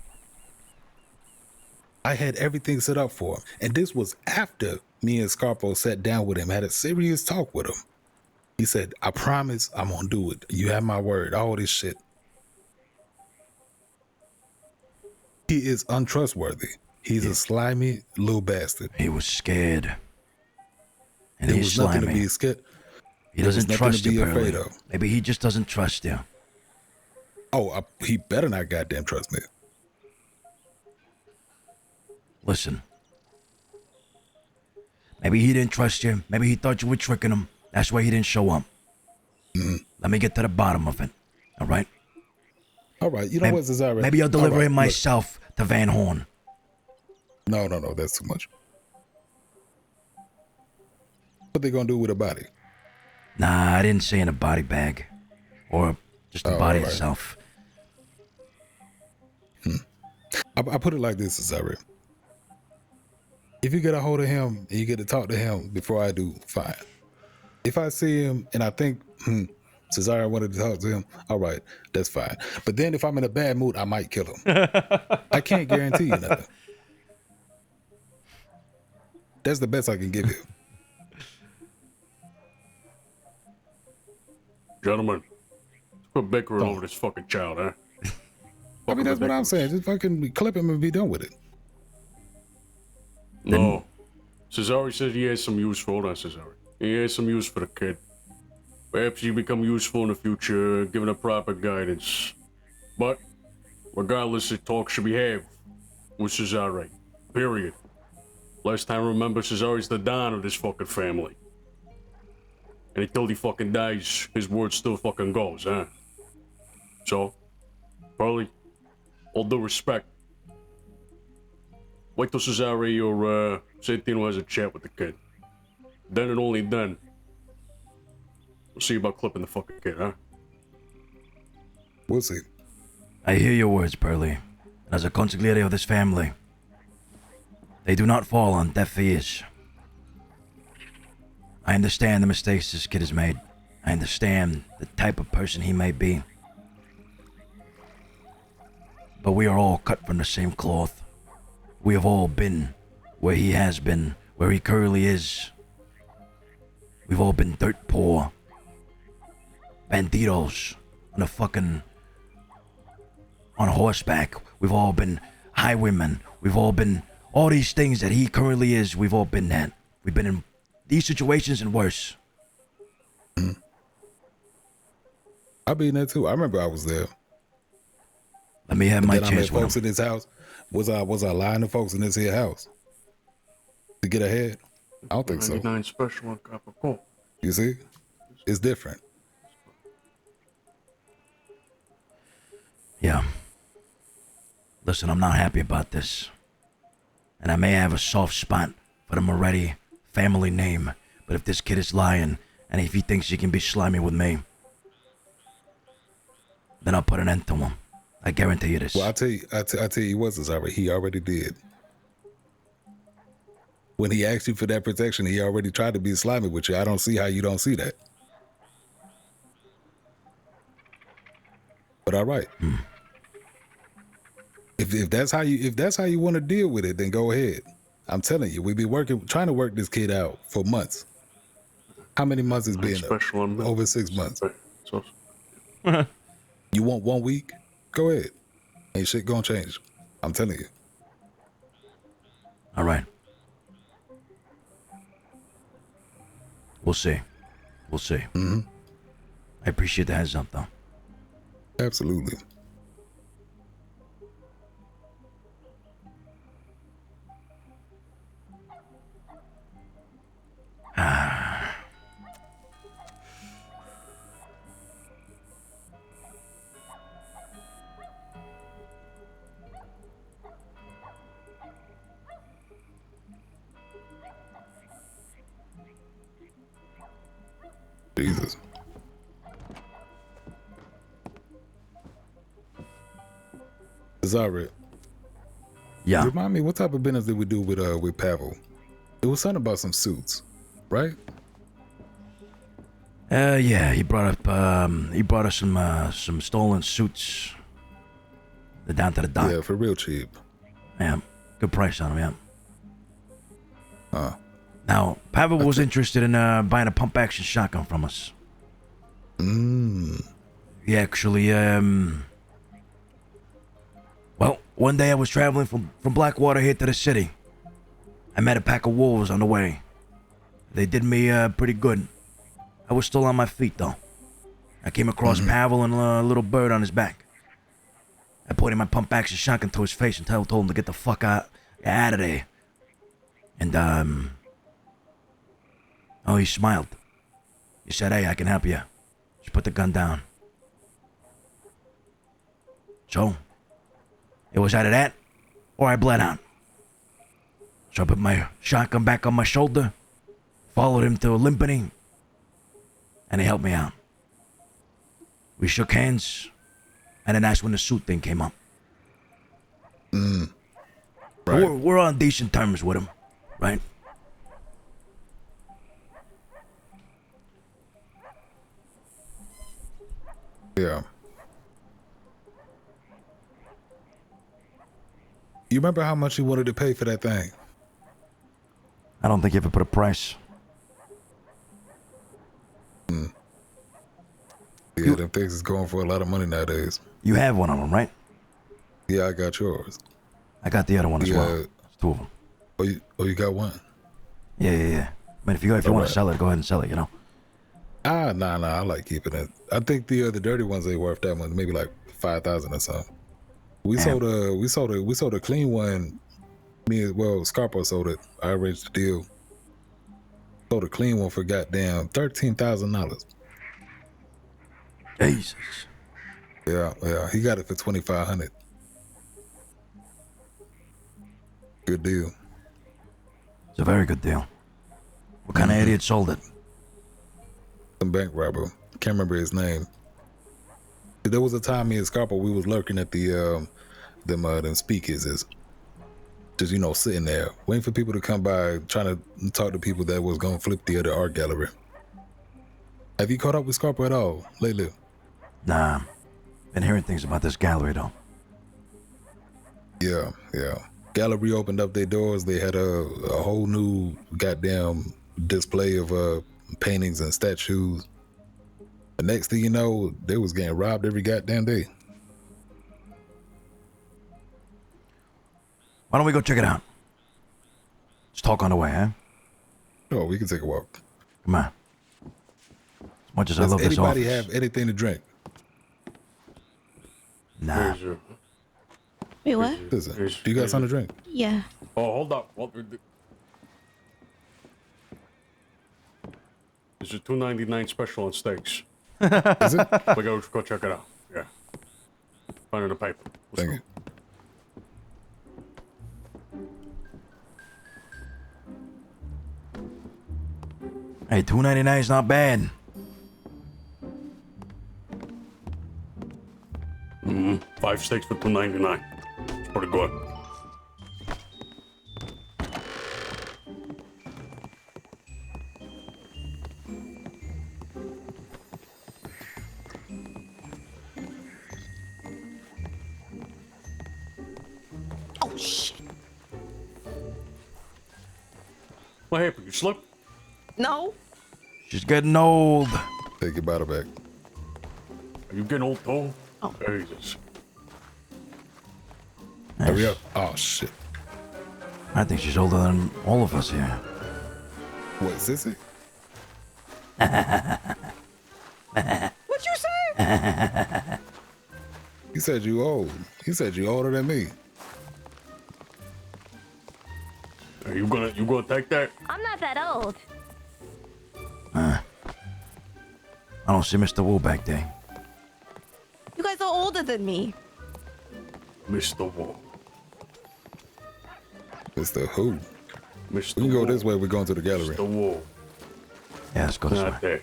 I had everything set up for him. And this was after me and Scarpo sat down with him, had a serious talk with him. He said, I promise I'm gonna do it. You have my word, all this shit. He is untrustworthy. He's a slimy little bastard. He was scared. And there he's was slimy. nothing to be scared. He doesn't trust you, afraid Pearly. of. Maybe he just doesn't trust you. Oh, he better not goddamn trust me. Listen. Maybe he didn't trust you. Maybe he thought you were tricking him. That's why he didn't show up. Let me get to the bottom of it. All right? All right. You know what, Cesare? Maybe I'll deliver him myself to Van Horn. No. That's too much. What they gonna do with a body? Nah, I didn't say in a body bag. Or just the body itself. I put it like this, Cesare. If you get a hold of him and you get to talk to him before I do, fine. If I see him and I think, Cesare wanted to talk to him, all right, that's fine. But then if I'm in a bad mood, I might kill him. I can't guarantee you nothing. That's the best I can give you. Gentlemen, quit bickering over this fucking child, huh? I mean, that's what I'm saying. Just fucking clip him and be done with it. No. Cesare says he has some use for, hold on, Cesare. He has some use for the kid. Perhaps he become useful in the future, given a proper guidance. But, regardless, the talk should be had with Cesare. Period. Last time, remember, Cesare's the Don of this fucking family. And until he fucking dies, his word still fucking goes, huh? So, Pearly, all due respect, wait till Cesare or Santino has a chat with the kid. Then and only then, we'll see about clipping the fucking kid, huh? We'll see. I hear your words, Pearly. And as a consigliere of this family, they do not fall on deaf ears. I understand the mistakes this kid has made. I understand the type of person he may be. But we are all cut from the same cloth. We have all been where he has been, where he currently is. We've all been dirt poor. Banditos on horseback. We've all been highwaymen. We've all been all these things that he currently is. We've all been that. We've been in these situations and worse. I've been there too. I remember I was there. Let me have my chance. I met folks in this house. Was I lying to folks in this here house to get ahead? I don't think so. 99 special on copper coal. You see, it's different. Yeah. Listen, I'm not happy about this. And I may have a soft spot for the Moretti family name, but if this kid is lying, and if he thinks he can be slimy with me, then I'll put an end to him. I guarantee you this. Well, I tell you what, Cesare, he already did. When he asked you for that protection, he already tried to be slimy with you. I don't see how you don't see that. But all right. If that's how you want to deal with it, then go ahead. I'm telling you, we've been trying to work this kid out for months. How many months has been? Over 6 months. You want 1 week? Go ahead. Ain't shit gonna change. I'm telling you. All right. We'll see. We'll see. Mm-hmm. I appreciate the heads up, though. Absolutely. Jesus. Cesare. Yeah. Remind me, what type of business did we do with Pavel? It was something about some suits, right? Yeah, he brought us some stolen suits. They're down to the dock. Yeah, for real cheap. Yeah, good price on them, yeah. Now, Pavel was interested in buying a pump-action shotgun from us. He actually, well, one day I was traveling from Blackwater here to the city. I met a pack of wolves on the way. They did me pretty good. I was still on my feet, though. I came across Pavel and a little bird on his back. I pointed my pump-action shotgun to his face and told him to get the fuck out of there. And, oh, he smiled. He said, "Hey, I can help you. Just put the gun down." So, it was either that, or I bled out. So I put my shotgun back on my shoulder, followed him to Limpany, and he helped me out. We shook hands, and then that's when the suit thing came up. Right. We're on decent terms with him, right? Yeah. You remember how much you wanted to pay for that thing? I don't think you ever put a price. Yeah, them things is going for a lot of money nowadays. You have one of them, right? Yeah, I got yours. I got the other one as well. It's two of them. Oh, you got one? Yeah. I mean, if you want to sell it, go ahead and sell it, you know? Nah, I like keeping it. I think the dirty ones ain't worth that much, maybe like 5,000 or something. We sold a clean one. Scarpo sold it. I arranged the deal. Sold a clean one for goddamn $13,000. Jesus. Yeah. He got it for $2,500. Good deal. It's a very good deal. What kind of idiot sold it? Some bank robber. Can't remember his name. There was a time me and Scarpo, we was lurking at the them speakeasies. Just, sitting there, waiting for people to come by, trying to talk to people that was gonna flip the other art gallery. Have you caught up with Scarpo at all lately? Nah. Been hearing things about this gallery though. Yeah. Gallery opened up their doors. They had a whole new goddamn display of paintings and statues. The next thing you know, they was getting robbed every goddamn day. Why don't we go check it out? Let's talk on the way, huh? Oh, we can take a walk. Come on. As much as I love this office. Anybody have anything to drink? Nah. Wait, what? Listen, do you got something to drink? Yeah. Oh, hold up. It's a $2.99 special on steaks. Is it? We go check it out. Yeah. Find it in the paper. Thank you. Hey, $2.99 is not bad. 5 steaks for $2.99. It's pretty good. Oh, shit. What happened? You slipped? No. She's getting old. Take your bottle back. Are you getting old too? Oh. Jesus. Hurry up. Oh, shit. I think she's older than all of us here. What, sissy? What'd you say? He said you old. He said you older than me. Are you gonna take that? I'm not that old. I don't see Mr. Wu back there. You guys are older than me. Mr. Wu. Mr. Who? Mr. We can go this way. We're going to the gallery. Mr. Wu. Yeah, let's go this way. Not there.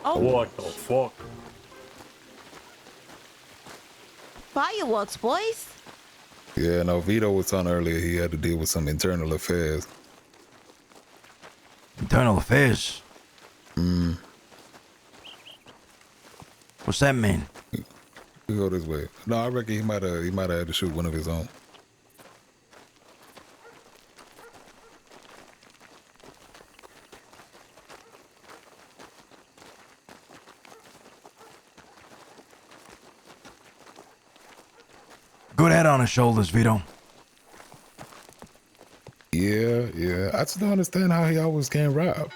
Oh. What the fuck? Fireworks, boys. Yeah, no, Vito was on earlier. He had to deal with some internal affairs. Internal affairs? What's that mean? We go this way. No, I reckon he might have had to shoot one of his own. Good head on his shoulders, Vito. Yeah. I just don't understand how he always getting robbed.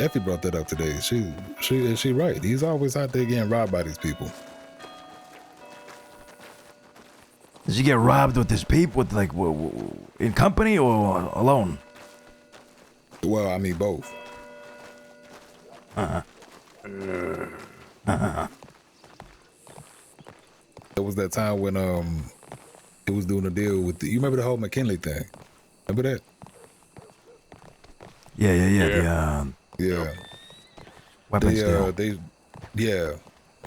Effie brought that up today. She right. He's always out there getting robbed by these people. Does he get robbed with his people, with in company or alone? Well, I mean both. There was that time when he was doing a deal with you remember the whole McKinley thing? Remember that? Yeah. Yeah. Weapons deal. They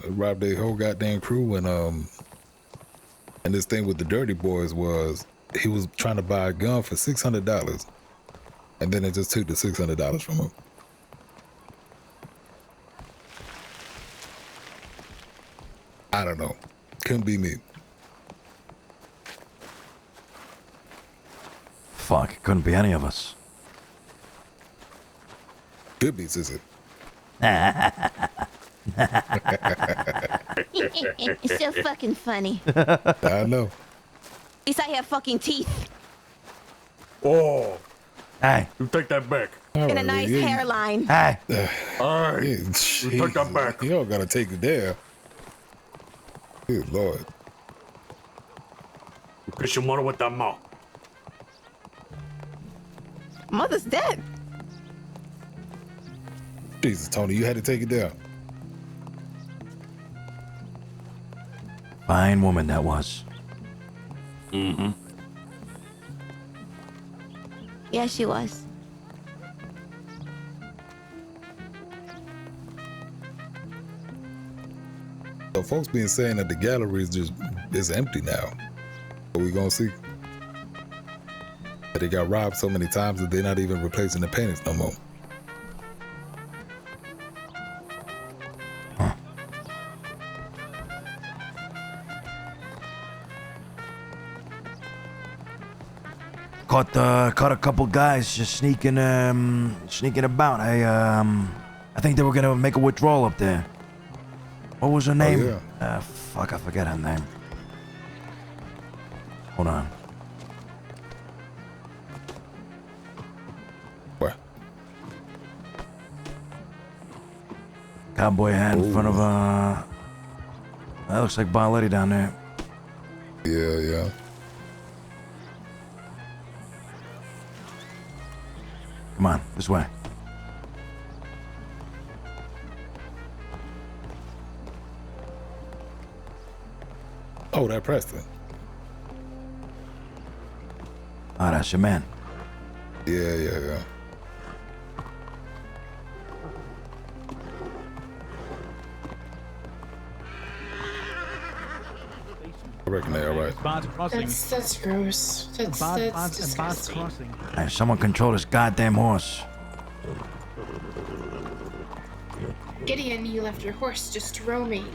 robbed their whole goddamn crew, and this thing with the Dirty Boys was he was trying to buy a gun for $600, and then they just took the $600 from him. I don't know. Couldn't be me. Fuck, it couldn't be any of us. Could be, Cesare. It's so fucking funny. I know. At least I have fucking teeth Oh, Hey. you take that back. and a nice hairline. Hey. All right, Yeah, you take that back. You don't gotta take it there. Good Lord. You kiss your mother with that mouth. Mother's dead. Jesus, Tony, you had to take it down. Fine woman that was. Mm-hmm. Yeah, she was. So folks been saying that the gallery is empty now. What we gonna see? That they got robbed so many times that they're not even replacing the paintings no more. Caught a couple guys just sneaking about. I think they were gonna make a withdrawal up there. What was her name? Yeah. Fuck, I forget her name. Hold on. What? Cowboy hat in front of that looks like Bar Lady down there. Yeah. Come on, this way. Oh, that Preston. Oh, that's your man. Yeah. I reckon they're all right. That's gross. That's disgusting. Hey, someone control this goddamn horse. Gideon, you left your horse just roaming.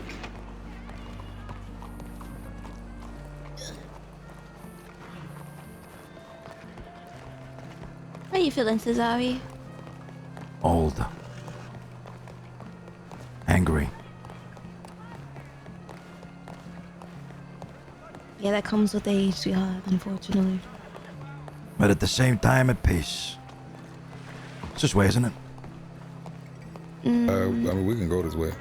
How you feeling, Cesare? Old. Angry. Yeah, that comes with age, sweetheart, unfortunately. But at the same time, at peace. It's this way, isn't it? I mean, we can go this way.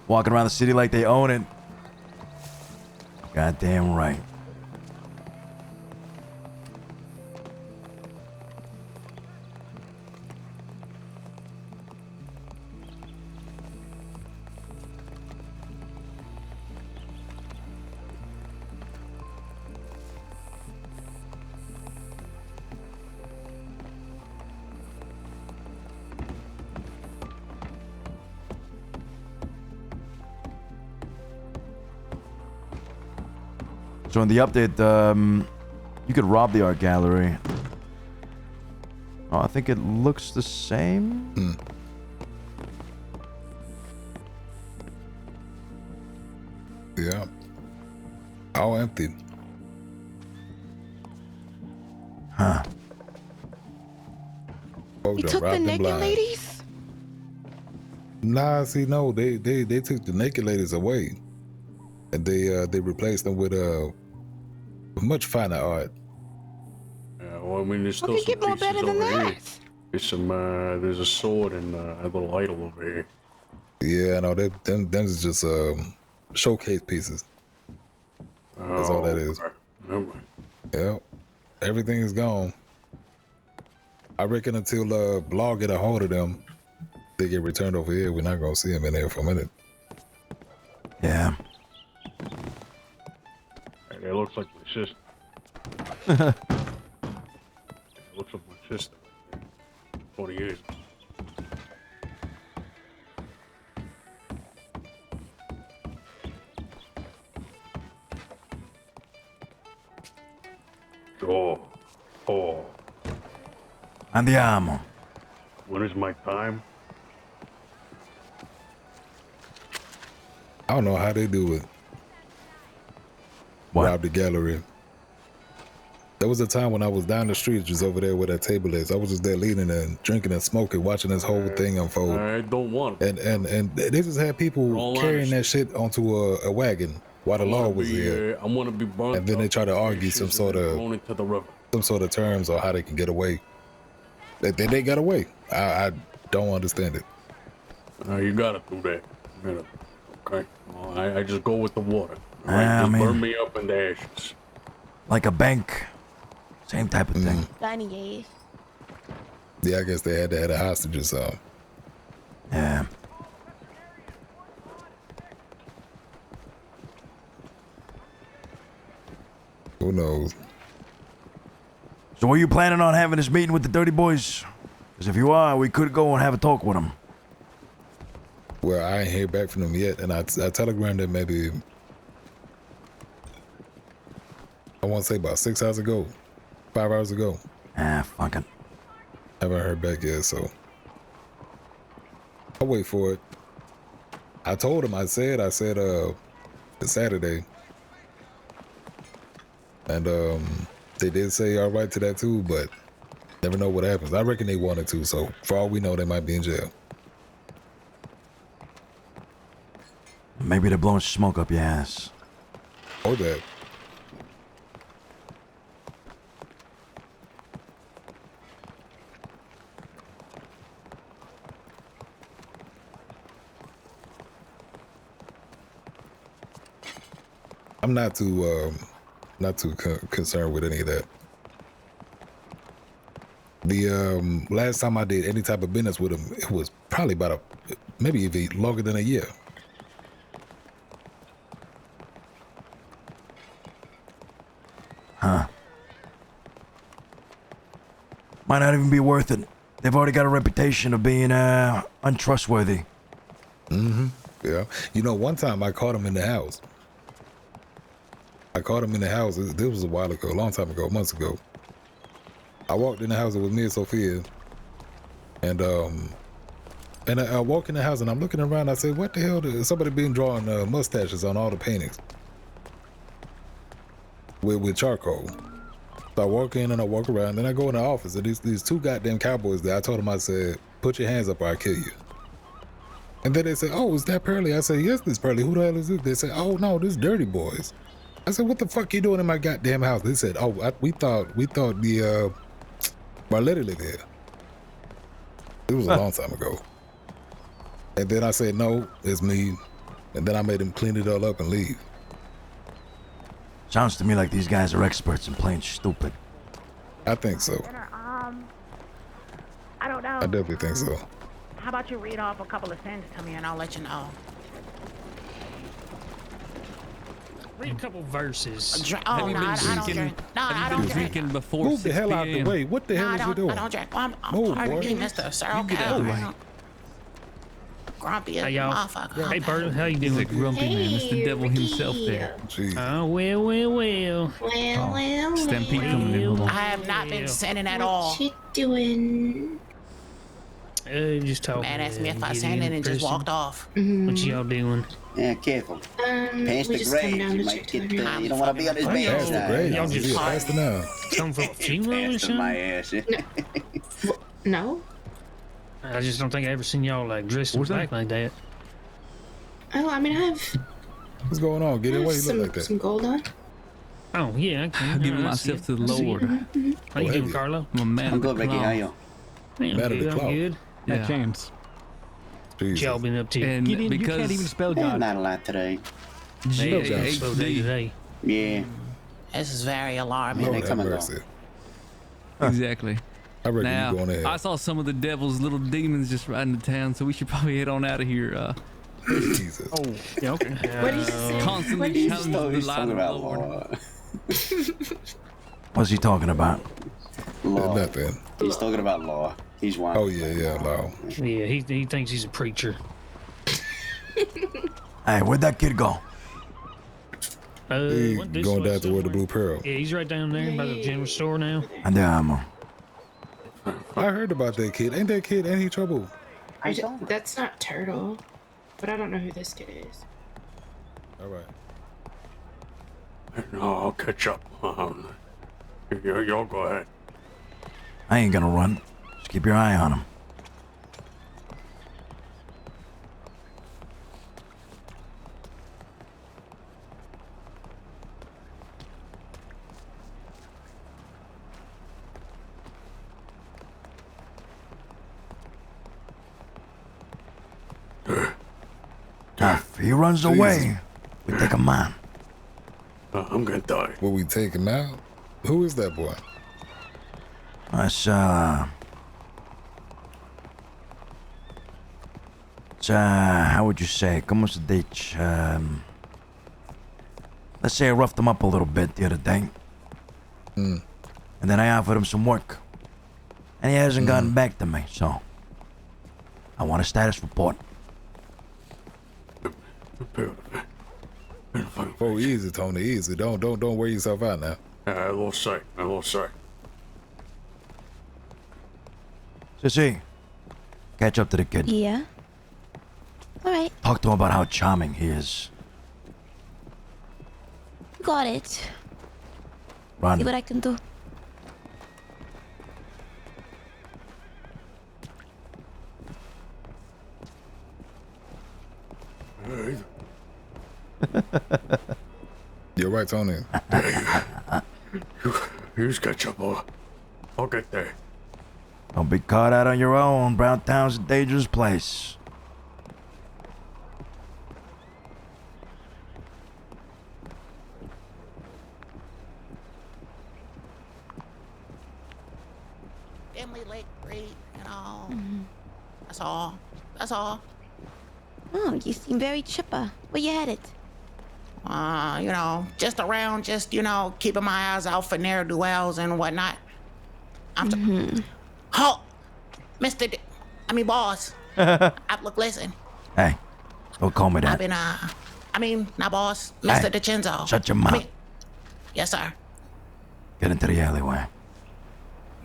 Walking around the city like they own it. Goddamn right. So in the update, you could rob the art gallery. Oh, I think it looks the same. Yeah. All empty. Huh. Folks You done took the robbed them naked blind. ladies? Nah, see, no, they took the naked ladies away, and they replaced them with much finer art. Yeah, well, I mean, there's still What some could get more pieces better than over here. that? There's some, there's a sword and a little idol over here. Yeah, no, them is just showcase pieces. That's all that is. Okay. Yep, everything is gone. I reckon until Blog get a hold of them, they get returned over here. We're not gonna see them in there for a minute. Yeah. Hey, they look like my sister. Looks like my sister. 28. Oh. Andiamo. When is my time? I don't know how they do it. Rob the gallery. There was a time when I was down the street, just over there where that table is. I was just there leaning and drinking and smoking, watching this whole thing unfold. I don't want it. And they just had people carrying that shit onto a wagon while the law was here. I want to be burnt. And then they try to argue some sort of terms on how they can get away. They got away. I don't understand it. You gotta do that. Okay. Well, I just go with the water. All I right? Just mean- burn me up in the ashes. Like a bank. Same type of thing. 98. Yeah, I guess they had to have a hostage or something. Yeah. Who knows? So are you planning on having this meeting with the Dirty Boys? Because if you are, we could go and have a talk with them. Well, I ain't hear back from them yet, and I telegrammed them maybe, I want to say about 6 hours ago, 5 hours ago. Fuck it. Haven't heard back yet, so I'll wait for it. I told him, I said it's Saturday. And they did say all right to that too, but never know what happens. I reckon they wanted to, so for all we know, they might be in jail. Maybe they're blowing smoke up your ass. Or that. I'm not too concerned with any of that. The last time I did any type of business with him, it was probably about maybe even longer than a year. Huh. Might not even be worth it. They've already got a reputation of being untrustworthy. Mm-hmm. Yeah. You know, one time I caught him in the house. This was a while ago, a long time ago, months ago. I walked in the house, it was me and Sophia. And I walk in the house and I'm looking around, I said, what the hell, somebody been drawing mustaches on all the paintings with charcoal. So I walk in and I walk around, then I go in the office and these two goddamn cowboys there, I told them, I said, put your hands up or I'll kill you. And then they say, oh, is that Pearly? I said, yes, this Pearly. Who the hell is this? They say, oh no, this Dirty Boys. I said, what the fuck you doing in my goddamn house? They said, oh, we thought the Marletti lived here. It was a long time ago. And then I said, no, it's me. And then I made him clean it all up and leave. Sounds to me like these guys are experts in playing stupid. I think so. I don't know. I definitely think so. How about you read off a couple of sentences to me and I'll let you know. Read a couple verses. I don't drink. No, I don't drink. Before Move the hell out the way. What the hell is you doing? I don't drink. I'm Move, sorry, boy. Mr. Sir. Okay. Grumpy as a motherfucker. Hey, Bert, how you doing? Grumpy man. It's the devil himself there. Oh, well. Well. Stampede coming in. Hold on. I have not been sinning at all. What you doing? Just talking. Man asked me if I sinned and just walked off. What y'all doing? Yeah, careful. Past we the just come grave, down you to might check get. on You don't want to be on his bed. Past the grave. Y'all just Past the now. come from a funeral or something? My ass. No. I just don't think I ever seen y'all like dressed in black like that. Oh, I mean, I have What's going on? Get it? Why you look like that? some gold on. Oh yeah, I can. I'm giving myself to the Lord. How you doing, Carlo? I'm a man I'm of the good, Ricky. How cloth. you? I'm Mad at the good. I'm clock. good. Yeah. James. Jesus. Y'all been up to? And Gideon, you because can't even spell Yeah, God. not a lot today. Slow day G-A-H-D. today. Yeah. This is very alarming. Lord they have come and go. mercy. Exactly. I reckon Now, you going ahead. I saw some of the devil's little demons just riding into town, so we should probably head on out of here. Jesus. Oh, yeah, okay. What did you say? Constantly What did you challenging Oh, the he's light talking of the about Lord. What's he talking about? Law. Nothing. He's talking about law. He's one. Oh yeah, law. Yeah, he thinks he's a preacher. Hey, where'd that kid go? He Went this going way down toward the somewhere. Blue Pearl. Yeah, he's right down there by the general store now. Andiamo. I heard about that kid. Ain't that kid any trouble? That's not Turtle, but I don't know who this kid is. All right. No, I'll catch up. Y'all go ahead. I ain't gonna run. Just keep your eye on him. If he runs away, we take him on. I'm gonna die. Will we take him out? Who is that boy? It's how would you say? Como se diz? Let's say I roughed him up a little bit the other day. And then I offered him some work. And he hasn't gotten back to me, so I want a status report. Oh, easy, Tony, easy. Don't wear yourself out now. I will say. Sissy, catch up to the kid. Yeah. All right. Talk to him about how charming he is. Got it. Run. See what I can do. You're right, Tony. You just catch up, boy. I'll get there. Don't be caught out on your own. Brown Town's a dangerous place. Family Lake Creek, you know. That's all. That's all. Oh, you seem very chipper. Where you headed? You know, just around, just, you know, keeping my eyes out for ne'er-do-wells and whatnot. Oh, boss. Look, listen. Hey, don't call me that. Not boss, Mr. Hey, DiCenzo. shut your mouth. Yes, sir. Get into the alleyway.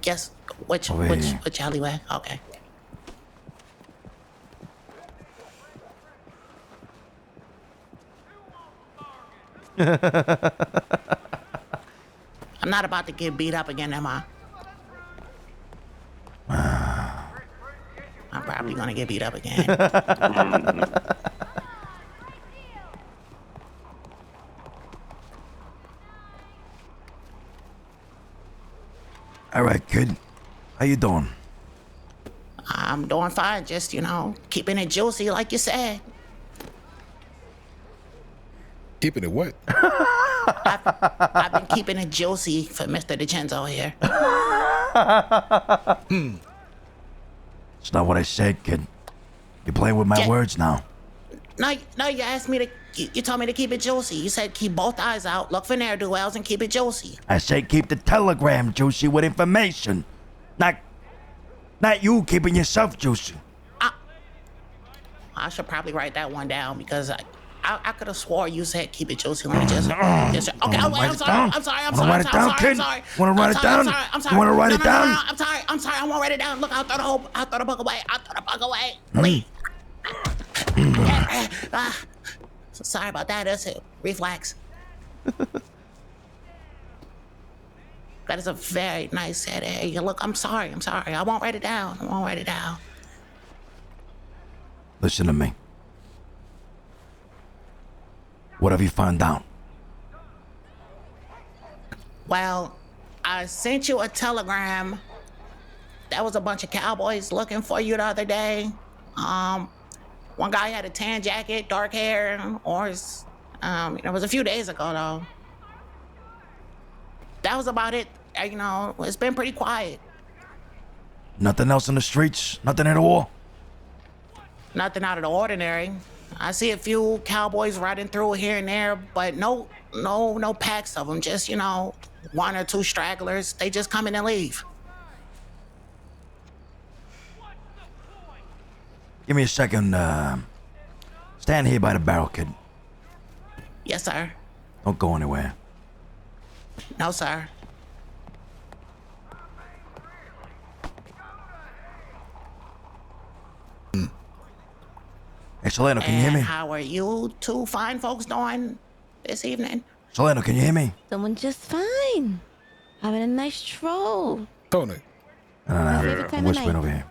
Yes, which alleyway? Okay. I'm not about to get beat up again, am I? I'm probably gonna get beat up again. All right, kid. How you doing? I'm doing fine, just, you know, keeping it juicy like you said. Keeping it what? I've been keeping it juicy for Mr. DiCenzo here. It's not what I said, kid. You're playing with my words now. No, you asked me you told me to keep it juicy. You said keep both eyes out, look for ne'er-do-wells, and keep it juicy. I said keep the telegram juicy with information. Not you keeping yourself juicy. I should probably write that one down because I could have swore you said keep it juicy. Let me just. Okay, I'm sorry. I'm sorry. Wanna write it down, kid? Wanna write it down? You wanna write it down? I'm sorry. I won't write it down. Look, I'll throw the book away. Please. Sorry about that. That's it. Reflex. That is a very nice head. Hey, look, I'm sorry. I won't write it down. Listen to me. What have you found out? Well, I sent you a telegram. That was a bunch of cowboys looking for you the other day. One guy had a tan jacket, dark hair, horse. It was a few days ago, though. That was about it. You know, it's been pretty quiet. Nothing else in the streets? Nothing at all? Nothing out of the ordinary. I see a few cowboys riding through here and there, but no no packs of them. Just, you know, 1 or 2 stragglers. They just come in and leave. Give me a second. Stand here by the barrel, kid. Yes, sir. Don't go anywhere. No, sir. Hey, Solano, can you hear me? How are you two fine folks doing this evening? Solano, can you hear me? Someone just fine. Having a nice troll. Tony. No, favorite time I'm of whispering night. over here.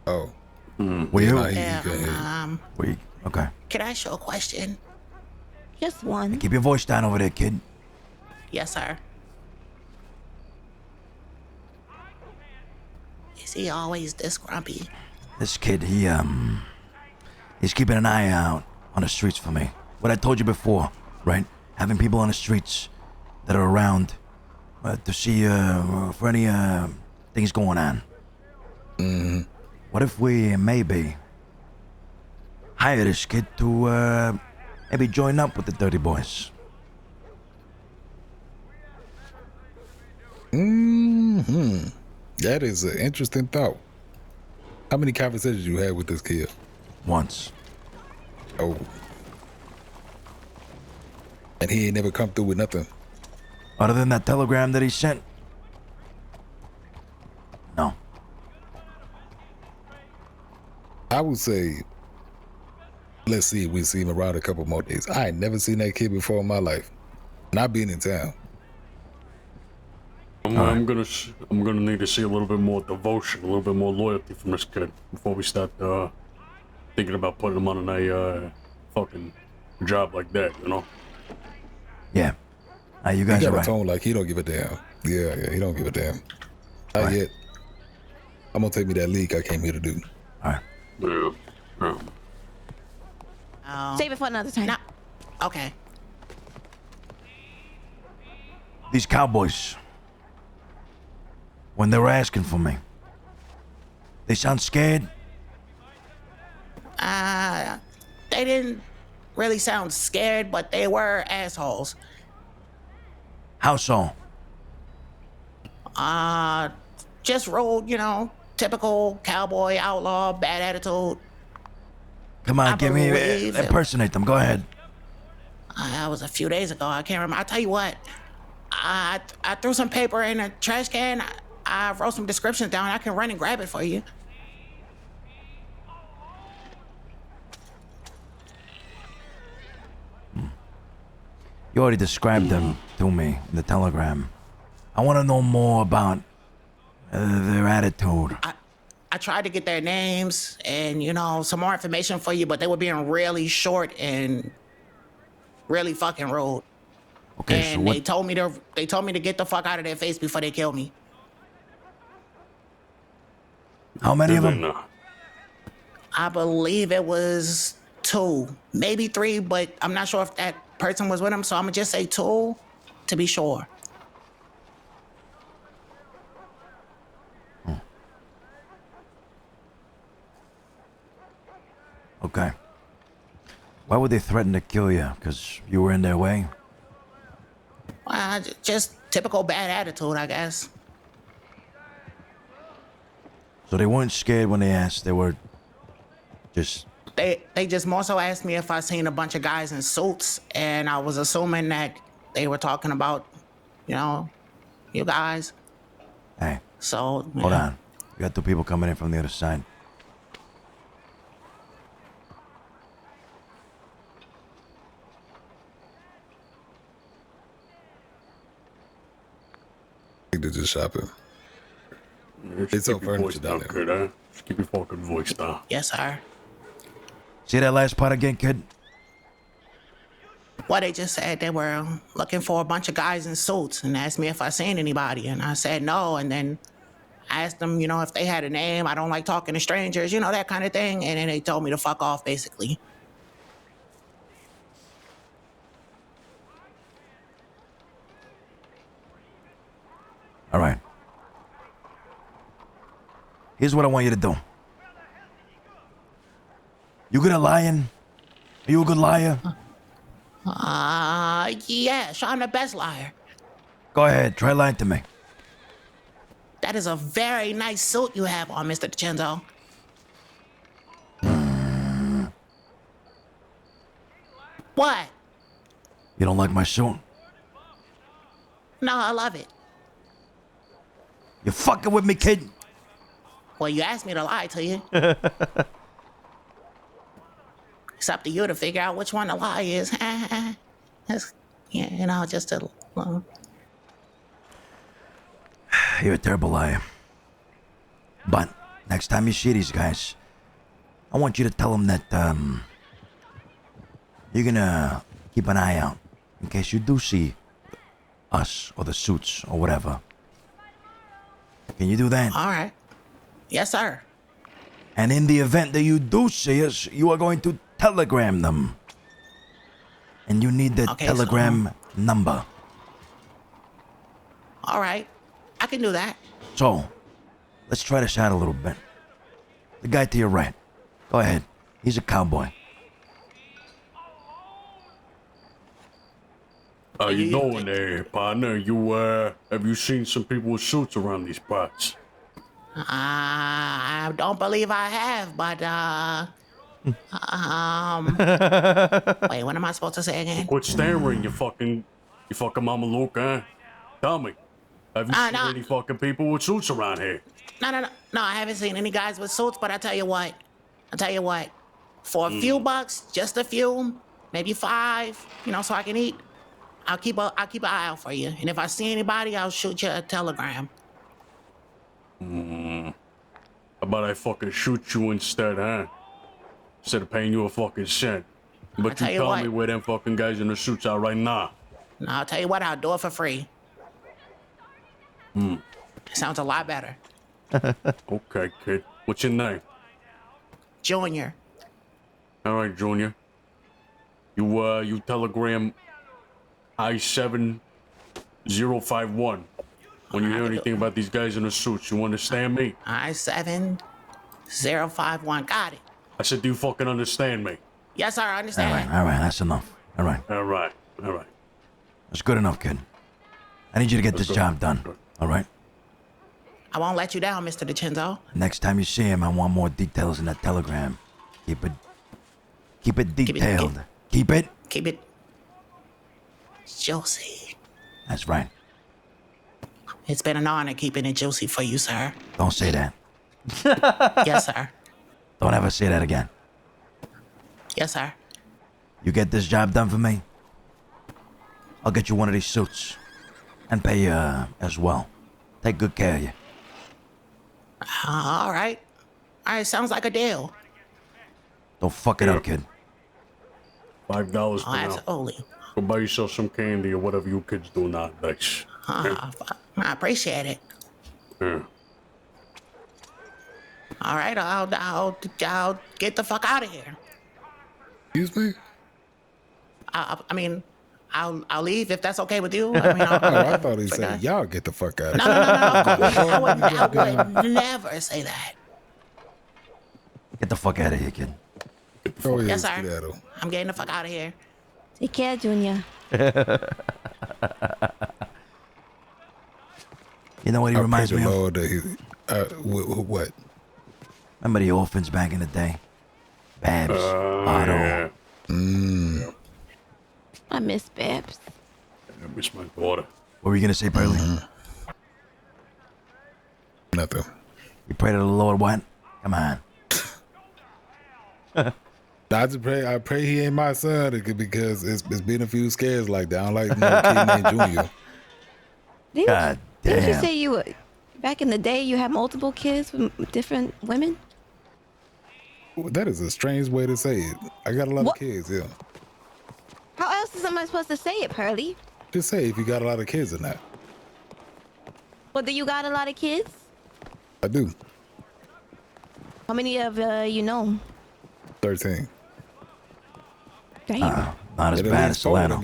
Oh. Were you? Yeah, Were you? Okay. can I ask you a question? Just one. Keep your voice down over there, kid. Yes, sir. Is he always this grumpy? This kid, he's keeping an eye out on the streets for me. What I told you before, right? Having people on the streets that are around to see for any things going on. Mm-hmm. What if we maybe hire this kid to maybe join up with the Dirty Boys? Mm-hmm. That is an interesting thought. How many conversations you had with this kid? Once. Oh. And he ain't never come through with nothing? Other than that telegram that he sent? No. I would say, let's see if we see him around a couple more days. I ain't never seen that kid before in my life. Not being in town. I'm gonna need to see a little bit more devotion, a little bit more loyalty from this kid before we start thinking about putting him on a fucking job like that, you know? Yeah. You guys he are got right. a tone like he don't give a damn. Yeah, he don't give a damn. Not yet. I'm gonna take me that leak I came here to do. All right. Save it for another time. No. Okay. These cowboys, when they were asking for me, they sound scared. They didn't really sound scared, but they were assholes. How so? Just rude, you know, typical cowboy, outlaw, bad attitude. Come on, give me believe it- impersonate them. Go ahead. That was a few days ago. I can't remember. I'll tell you what. I threw some paper in a trash can. I wrote some descriptions down. I can run and grab it for you. You already described them to me in the telegram. I want to know more about their attitude. I tried to get their names and, you know, some more information for you, but they were being really short and really fucking rude. Okay, and so what? they told me to get the fuck out of their face before they kill me. How many of them? I believe it was 2, maybe 3, but I'm not sure if that person was with him, so I'm gonna just say 2 to be sure. Okay. Why would they threaten to kill you? Because you were in their way? Just typical bad attitude, I guess. So they weren't scared when they asked. They were just... They just more so asked me if I seen a bunch of guys in suits, and I was assuming that they were talking about, you know, you guys. Hey. So, Hold on. We got 2 people coming in from the other side. I think they're just shopping. It's so furniture down there. Kid, Just keep your fucking voice down. Yes, sir. See that last part again, kid? Well, they just said they were looking for a bunch of guys in suits and asked me if I seen anybody, and I said no, and then I asked them, you know, if they had a name. I don't like talking to strangers, you know, that kind of thing, and then they told me to fuck off, basically. All right. Here's what I want you to do. You good at lying? Are you a good liar? Yes, I'm the best liar. Go ahead, try lying to me. That is a very nice suit you have on, Mr. DiCenzo. What? You don't like my suit? No, I love it. You fucking with me, kid? Well, you asked me to lie to you. It's up to you to figure out which one the lie is. That's, yeah, you know, just a. You're a terrible liar. But next time you see these guys, I want you to tell them that you're gonna keep an eye out in case you do see us or the suits or whatever. Can you do that? All right. Yes, sir. And in the event that you do see us, you are going to telegram them. And you need the telegram number. All right. I can do that. So, let's try this out a little bit. The guy to your right. Go ahead. He's a cowboy. How you doing there, partner? Have you seen some people with suits around these parts? I don't believe I have, but wait, what am I supposed to say again? Quit staring, you fucking mama Luke, huh? Tell me, have you seen any fucking people with suits around here? No, I haven't seen any guys with suits, but I'll tell you what, for a few bucks, just a few, maybe 5, you know, so I can eat, I'll keep an eye out for you, and if I see anybody, I'll shoot you a telegram. How about I fucking shoot you instead, huh? Instead of paying you a fucking cent. But you tell me where them fucking guys in the suits are right now. No, I'll tell you what, I'll do it for free. Sounds a lot better. Okay, kid. What's your name? Junior. All right, Junior. You telegram I-7051 when you hear anything about these guys in the suits. You understand me? I-7051. Got it. I said, do you fucking understand me? Yes, sir, I understand. All right, that's enough. All right. That's good enough, kid. I need you to get this job done. All right? I won't let you down, Mr. DiCenzo. Next time you see him, I want more details in that telegram. Keep it detailed. Keep it juicy. That's right. It's been an honor keeping it juicy for you, sir. Don't say that. Yes, sir. Don't ever say that again. Yes, sir. You get this job done for me, I'll get you one of these suits. And pay you as well. Take good care of you. All right. Sounds like a deal. Don't fuck it up, kid. $5 for now. Absolutely. Go buy yourself some candy or whatever you kids do nowadays. I appreciate it. Yeah. All right, I'll get the fuck out of here. Excuse me? I mean, I'll leave if that's okay with you. I thought he said, y'all get the fuck out of here. No. I would never say that. Get the fuck out of here, kid. Oh, yes, sir. I'm getting the fuck out of here. Take care, Junior. You know what he reminds me of? Lord what? Remember the orphans back in the day? Babs, Otto. Yeah. I miss Babs. I miss my daughter. What were you gonna say, Pearly? Nothing. You pray to the Lord what? Come on. I pray he ain't my son because it's been a few scares like that. I don't like no kid named Junior. Didn't you say you were, back in the day you had multiple kids with different women? Well, that is a strange way to say it. I got a lot of kids, yeah. How else is somebody supposed to say it, Pearly? Just say if you got a lot of kids or not. Well, do you got a lot of kids? I do. How many of you know? 13. Damn. Not as bad as Solano.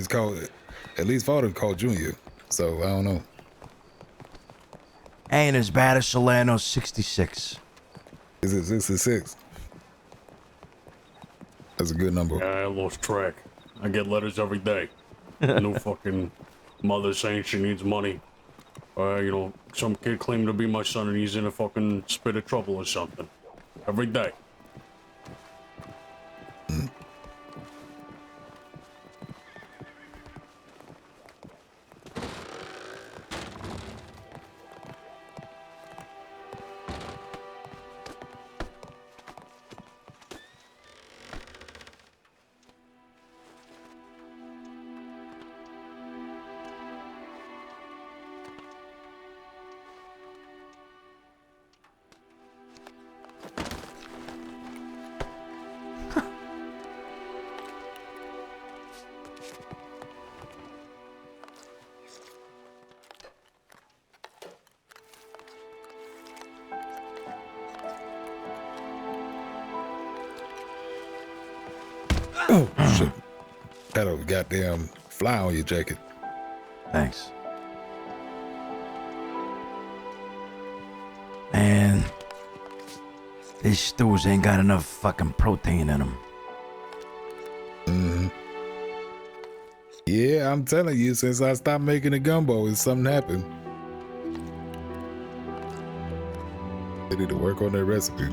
At least 4 of them called Junior. So I don't know. Ain't as bad as Solano's 66. Is it 66? That's a good number. Yeah, I lost track. I get letters every day. No fucking mother saying she needs money. You know, some kid claiming to be my son and he's in a fucking spit of trouble or something. Every day. Oh, shit. Had a goddamn fly on your jacket. Thanks. Man, these stews ain't got enough fucking protein in them. Mm-hmm. Yeah, I'm telling you, since I stopped making the gumbo, something happened. They need to work on their recipe.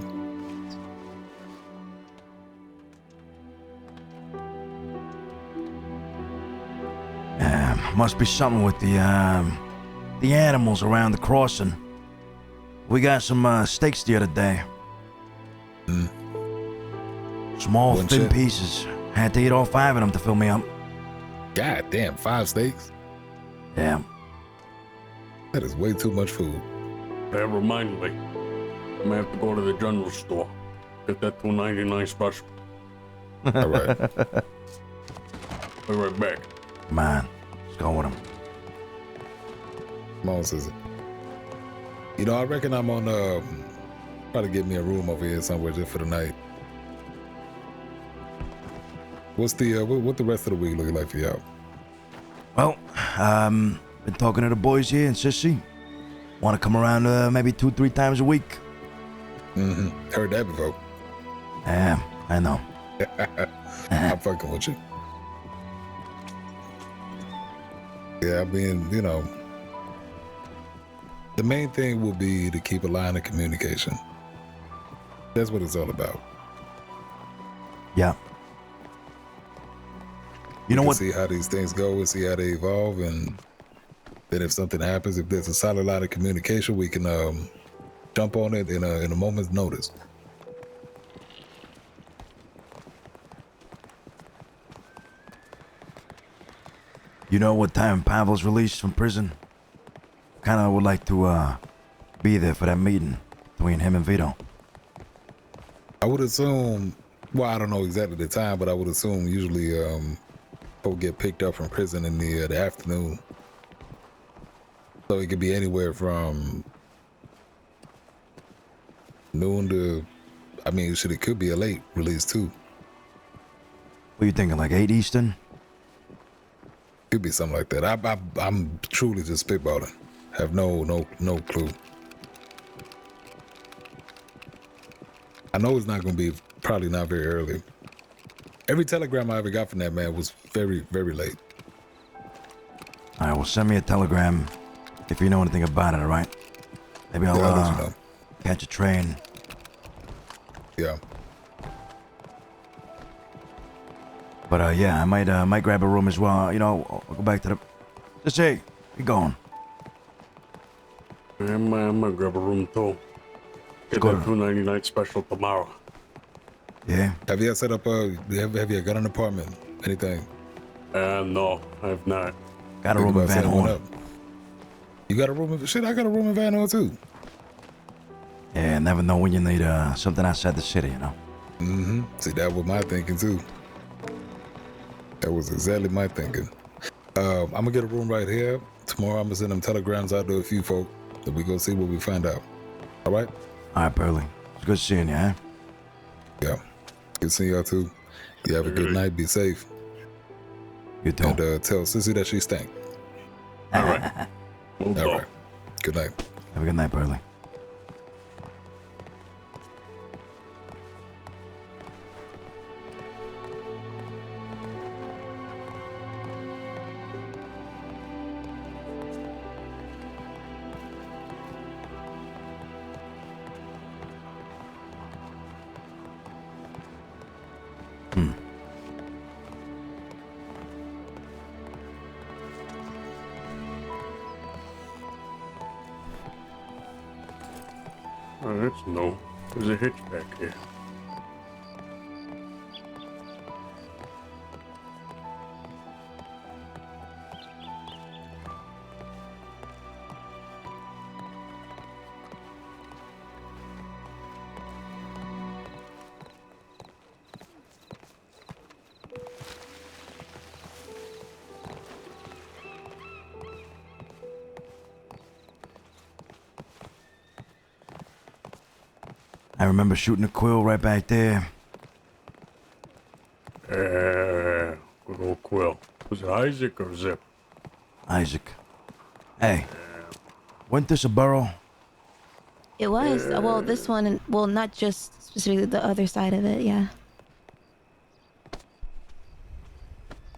Must be something with the animals around the crossing. We got some steaks the other day. Small, One thin chip. pieces. Had to eat all 5 of them to fill me up. God damn, 5 steaks? Yeah. That is way too much food. That reminded me. I'm gonna have to go to the general store. Get that $2.99 special. All right. Be right back. Come on. Let's go with them. Come on, Cesar. You know, I reckon I'm on probably get me a room over here somewhere just for the night. What's the what the rest of the week looking like for y'all? Well, been talking to the boys here in Sissy. Want to come around maybe 2-3 times a week. Mm-hmm. Heard that before. Yeah, I know. I'm fucking with you. Yeah, I mean, you know, the main thing will be to keep a line of communication. That's what it's all about. Yeah. You know what? See how these things go and see how they evolve, and then if something happens, if there's a solid line of communication, we can jump on it in a moment's notice. You know what time Pavel's released from prison? Kinda would like to be there for that meeting between him and Vito. I would assume, well, I don't know exactly the time, but I would assume usually people get picked up from prison in the afternoon. So it could be anywhere from noon to, I mean, shit, it could be a late release too. What are you thinking, like 8 Eastern? Could be something like that. I'm truly just spitballing. Have no clue. I know it's not going to be, probably not very early. Every telegram I ever got from that man was very, very late. All right, well, send me a telegram if you know anything about it, all right? Maybe I'll let you know. catch a train. Yeah. But yeah, I might grab a room as well. You know, I'll go back to the. Just hey, be going. I might grab a room too. Get Go that $2.99 special tomorrow. Yeah. Have you set up have you got an apartment? Anything? No, I have not. Got a room in Van Horn. You got a room in shit? I got a room in Van Horn too. Yeah, never know when you need something outside the city, you know. Mm-hmm. See, that was my thinking too. That was exactly my thinking. I'm gonna get a room right here. Tomorrow I'm gonna send them telegrams out to a few folk, and we go see what we find out. All right? All right, Burley. It's good seeing you, huh? Yeah. Good seeing y'all too. You have a good night. Be safe. You too. And tell Sissy that she stank. All right. All right. Good night. Have a good night, Burley. Oh, that's no. There's a hitch back here. I remember shooting a quill right back there. Good old Quill. Was it Isaac or Zip? Isaac. Hey, wasn't this a burrow? It was. Well, this one, well, not just specifically the other side of it, yeah.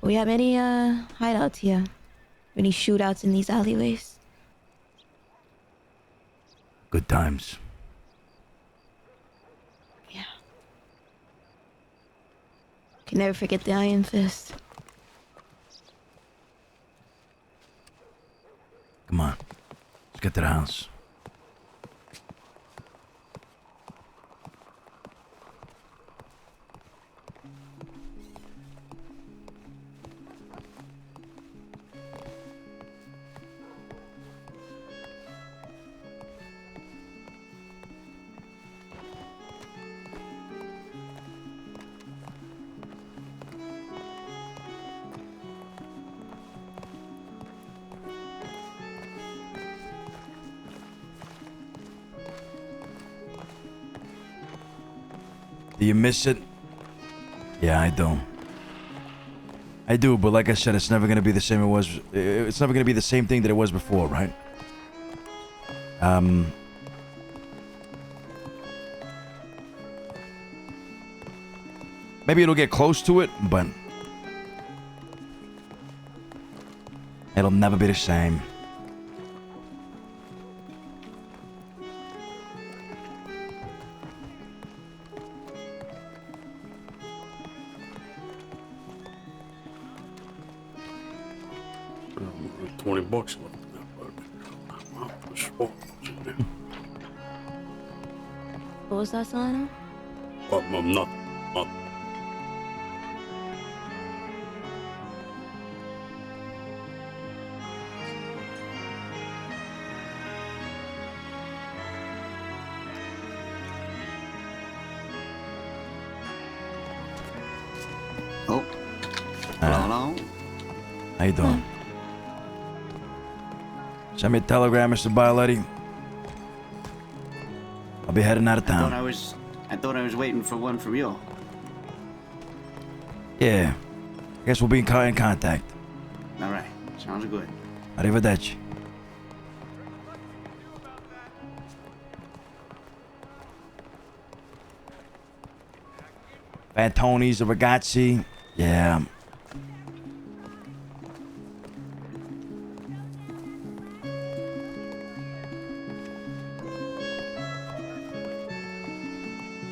We have any hideouts here? Any shootouts in these alleyways? Good times. Yeah. Can never forget the Iron Fist. Come on. Let's get to the house. Do you miss it? Yeah, I do. I do, but like I said, it's never gonna be the same it was. It's never gonna be the same thing that it was before, right? Maybe it'll get close to it, but it'll never be the same. $20 left. What was that, Solano? Nothing. Oh. Hello? How you doing? Send me a telegram, Mr. Bioletti. I'll be heading out of town. I thought I was waiting for one from you. Yeah. I guess we'll be in contact. All right. Sounds good. Arrivederci. Fantoni's, the ragazzi. Yeah.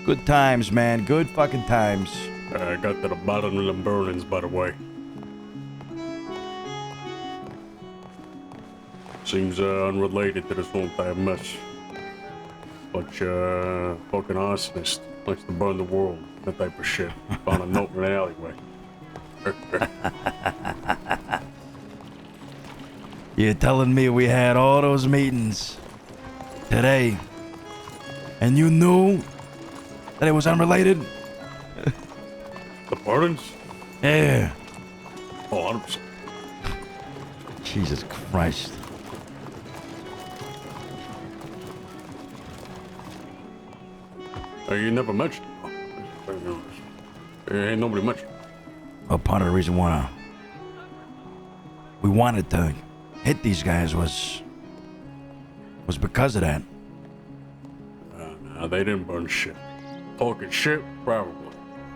Good times, man. Good fucking times. I got to the bottom of them burnings, by the way. Seems unrelated to this whole entire mess. Bunch fucking arsonist likes to burn the world. That type of shit. Found a note in an alleyway. You're telling me we had all those meetings today, and you knew that it was unrelated? The burnings? Yeah. Oh, 100%. Jesus Christ. You never mentioned it. Ain't nobody mentioned it. Well, part of the reason why we wanted to hit these guys was because of that. Nah, they didn't burn shit. Talking shit, probably.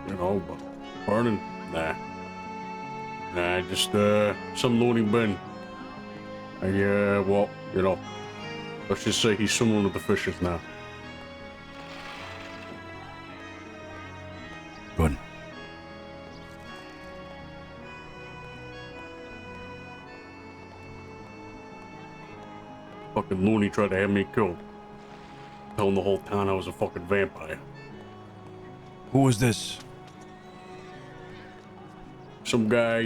You know, but burning, nah. Nah, just some loony bin. Well, you know, let's just say he's swimming with the fishes now. Good. fucking loony tried to have me killed. Telling the whole town I was a fucking vampire. Who was this? Some guy,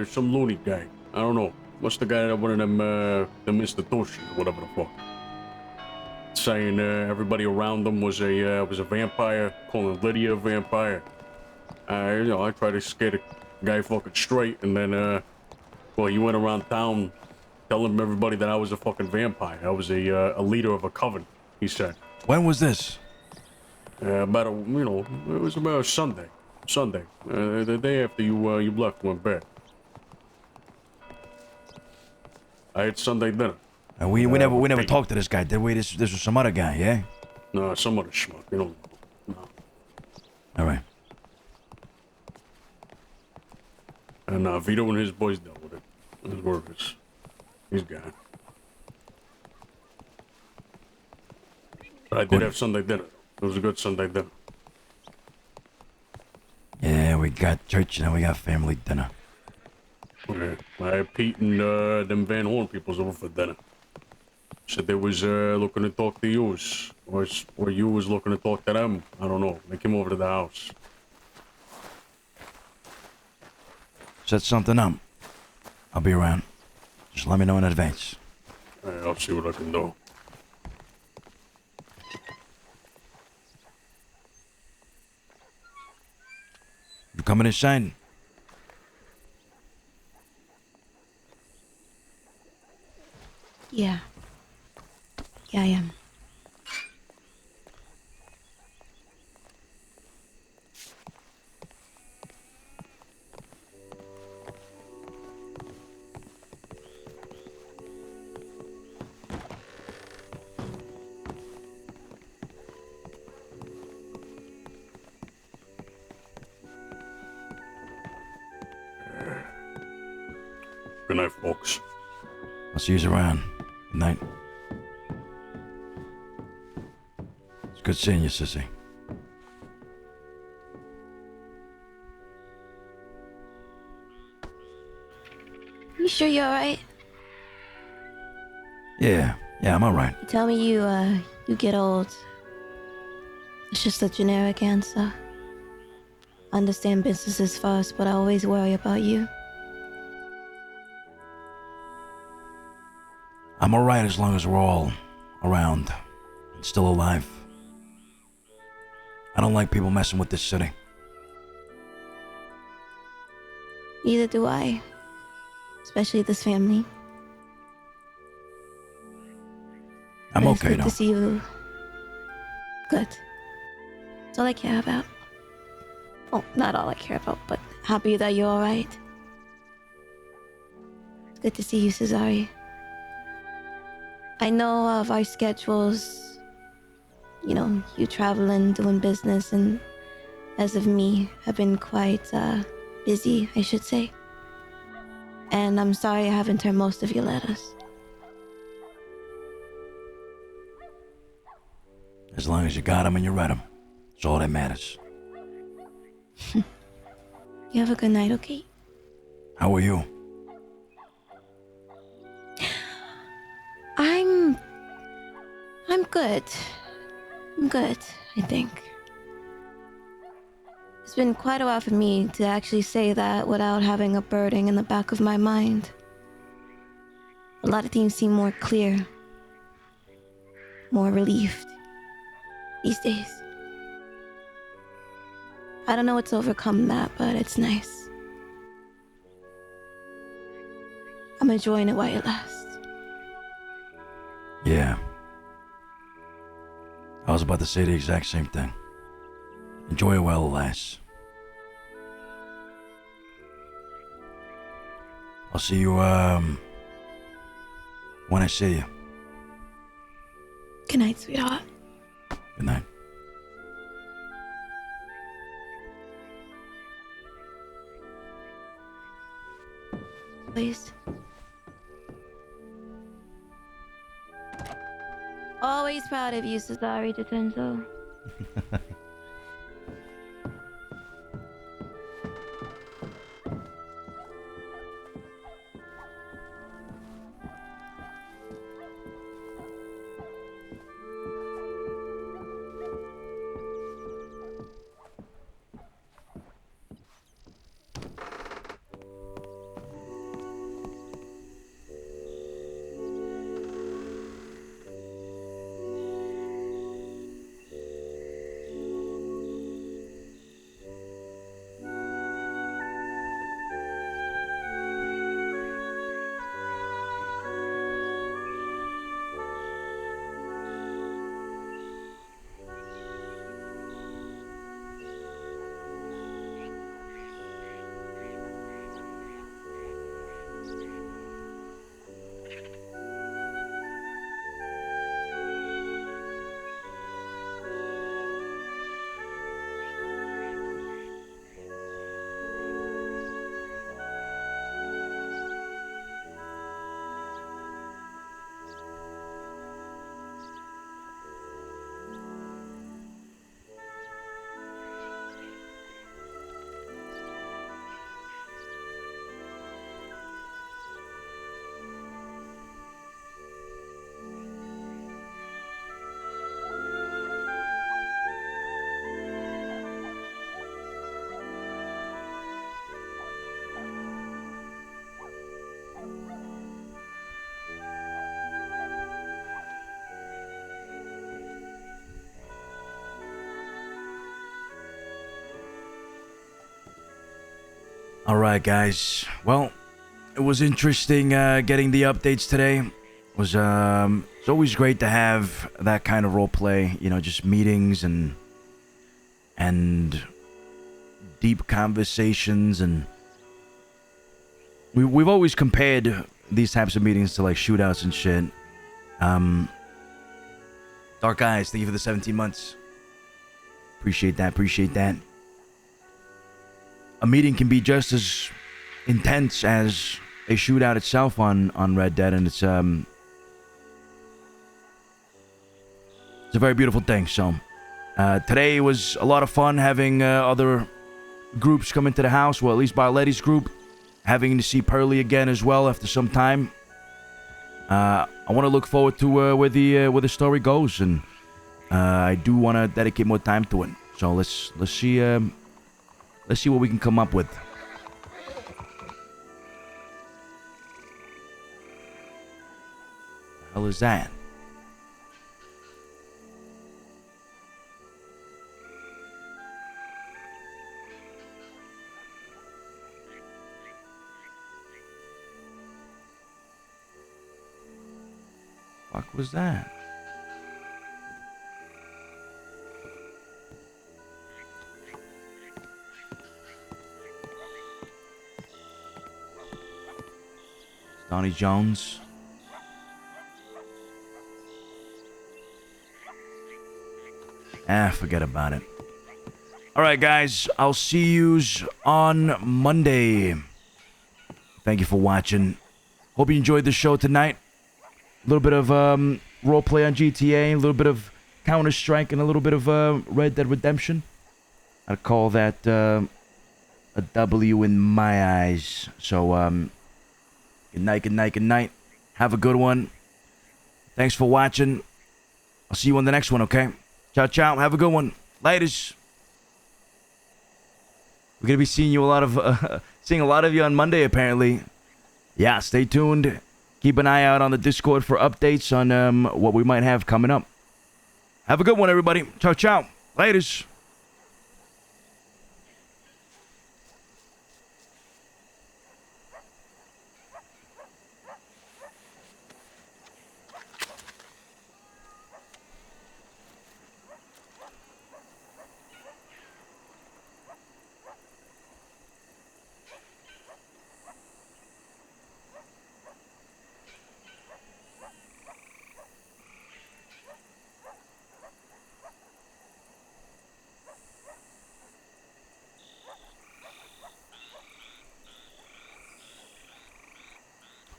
some loony guy. I don't know. Must have got one of them institutions, whatever the fuck. Saying everybody around them was a vampire, calling Lydia a vampire. I tried to scare the guy fucking straight, and then, well, he went around town telling everybody that I was a fucking vampire. I was a leader of a coven, he said. When was this? It was about Sunday. The day after you left, went bed. I had Sunday dinner. And we never talked to this guy, did we? This was some other guy, yeah? No, some other schmuck. You don't know. No. All right. And Vito and his boys dealt with it. His workers. He's gone. But I did have Sunday dinner. It was a good Sunday dinner. Yeah, we got church and then we got family dinner. Okay. I had Pete and them Van Horn peoples over for dinner. Said they was looking to talk to you, or you was looking to talk to them. I don't know. They came over to the house. Set something up. I'll be around. Just let me know in advance. I'll see what I can do. You coming inside? Yeah. Yeah, I am. Good night, folks. I'll see you around. Good night. It's good seeing you, sissy. You sure you're alright? Yeah, I'm alright. You tell me you get old. It's just a generic answer. I understand business is first, but I always worry about you. I'm alright as long as we're all around and still alive. I don't like people messing with this city. Neither do I. Especially this family. I'm But it's okay good now. to see you. Good. That's all I care about. Oh, not all I care about, but happy that you're alright. It's good to see you, Cesare. I know of our schedules, you traveling, doing business, and as of me, have been quite busy, I should say. And I'm sorry I haven't turned most of your letters. As long as you got them and you read them, it's all that matters. You have a good night, okay? How are you? I'm good. I'm good, I think. It's been quite a while for me to actually say that without having a burden in the back of my mind. A lot of things seem more clear, more relieved these days. I don't know what's overcome that, but it's nice. I'm enjoying it while it lasts. Yeah. I was about to say the exact same thing. Enjoy it while it lasts. I'll see you, when I see you. Good night, sweetheart. Good night. Please. Always proud of you, Cesare DiCenzo. All right, guys. Well, it was interesting getting the updates today. It was it's always great to have that kind of role play. You know, just meetings and deep conversations, and we've always compared these types of meetings to like shootouts and shit. Dark Eyes, thank you for the 17 months. Appreciate that. A meeting can be just as intense as a shootout itself on Red Dead, and it's a very beautiful thing. So today was a lot of fun having other groups come into the house. Well, at least Barletti's group, having to see Pearly again as well after some time. I want to look forward to where the story goes, and I do want to dedicate more time to it. So let's see what we can come up with. The hell is that? Fuck was that? Donnie Jones. Forget about it. Alright, guys. I'll see yous on Monday. Thank you for watching. Hope you enjoyed the show tonight. A little bit of roleplay on GTA, a little bit of Counter-Strike, and a little bit of Red Dead Redemption. I'd call that a W in my eyes. So, good night. Have a good one. Thanks for watching. I'll see you on the next one, okay? Ciao. Have a good one. Laters. We're gonna be seeing a lot of you on Monday, apparently. Yeah, stay tuned. Keep an eye out on the Discord for updates on what we might have coming up. Have a good one, everybody. Ciao. Laters.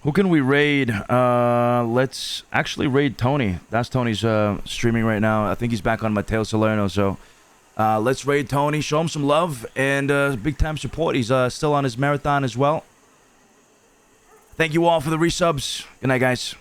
Who can we raid? Let's actually raid Tony. That's Tony's streaming right now. I think he's back on Mateo Salerno. So let's raid Tony. Show him some love and big time support. He's still on his marathon as well. Thank you all for the resubs. Good night, guys.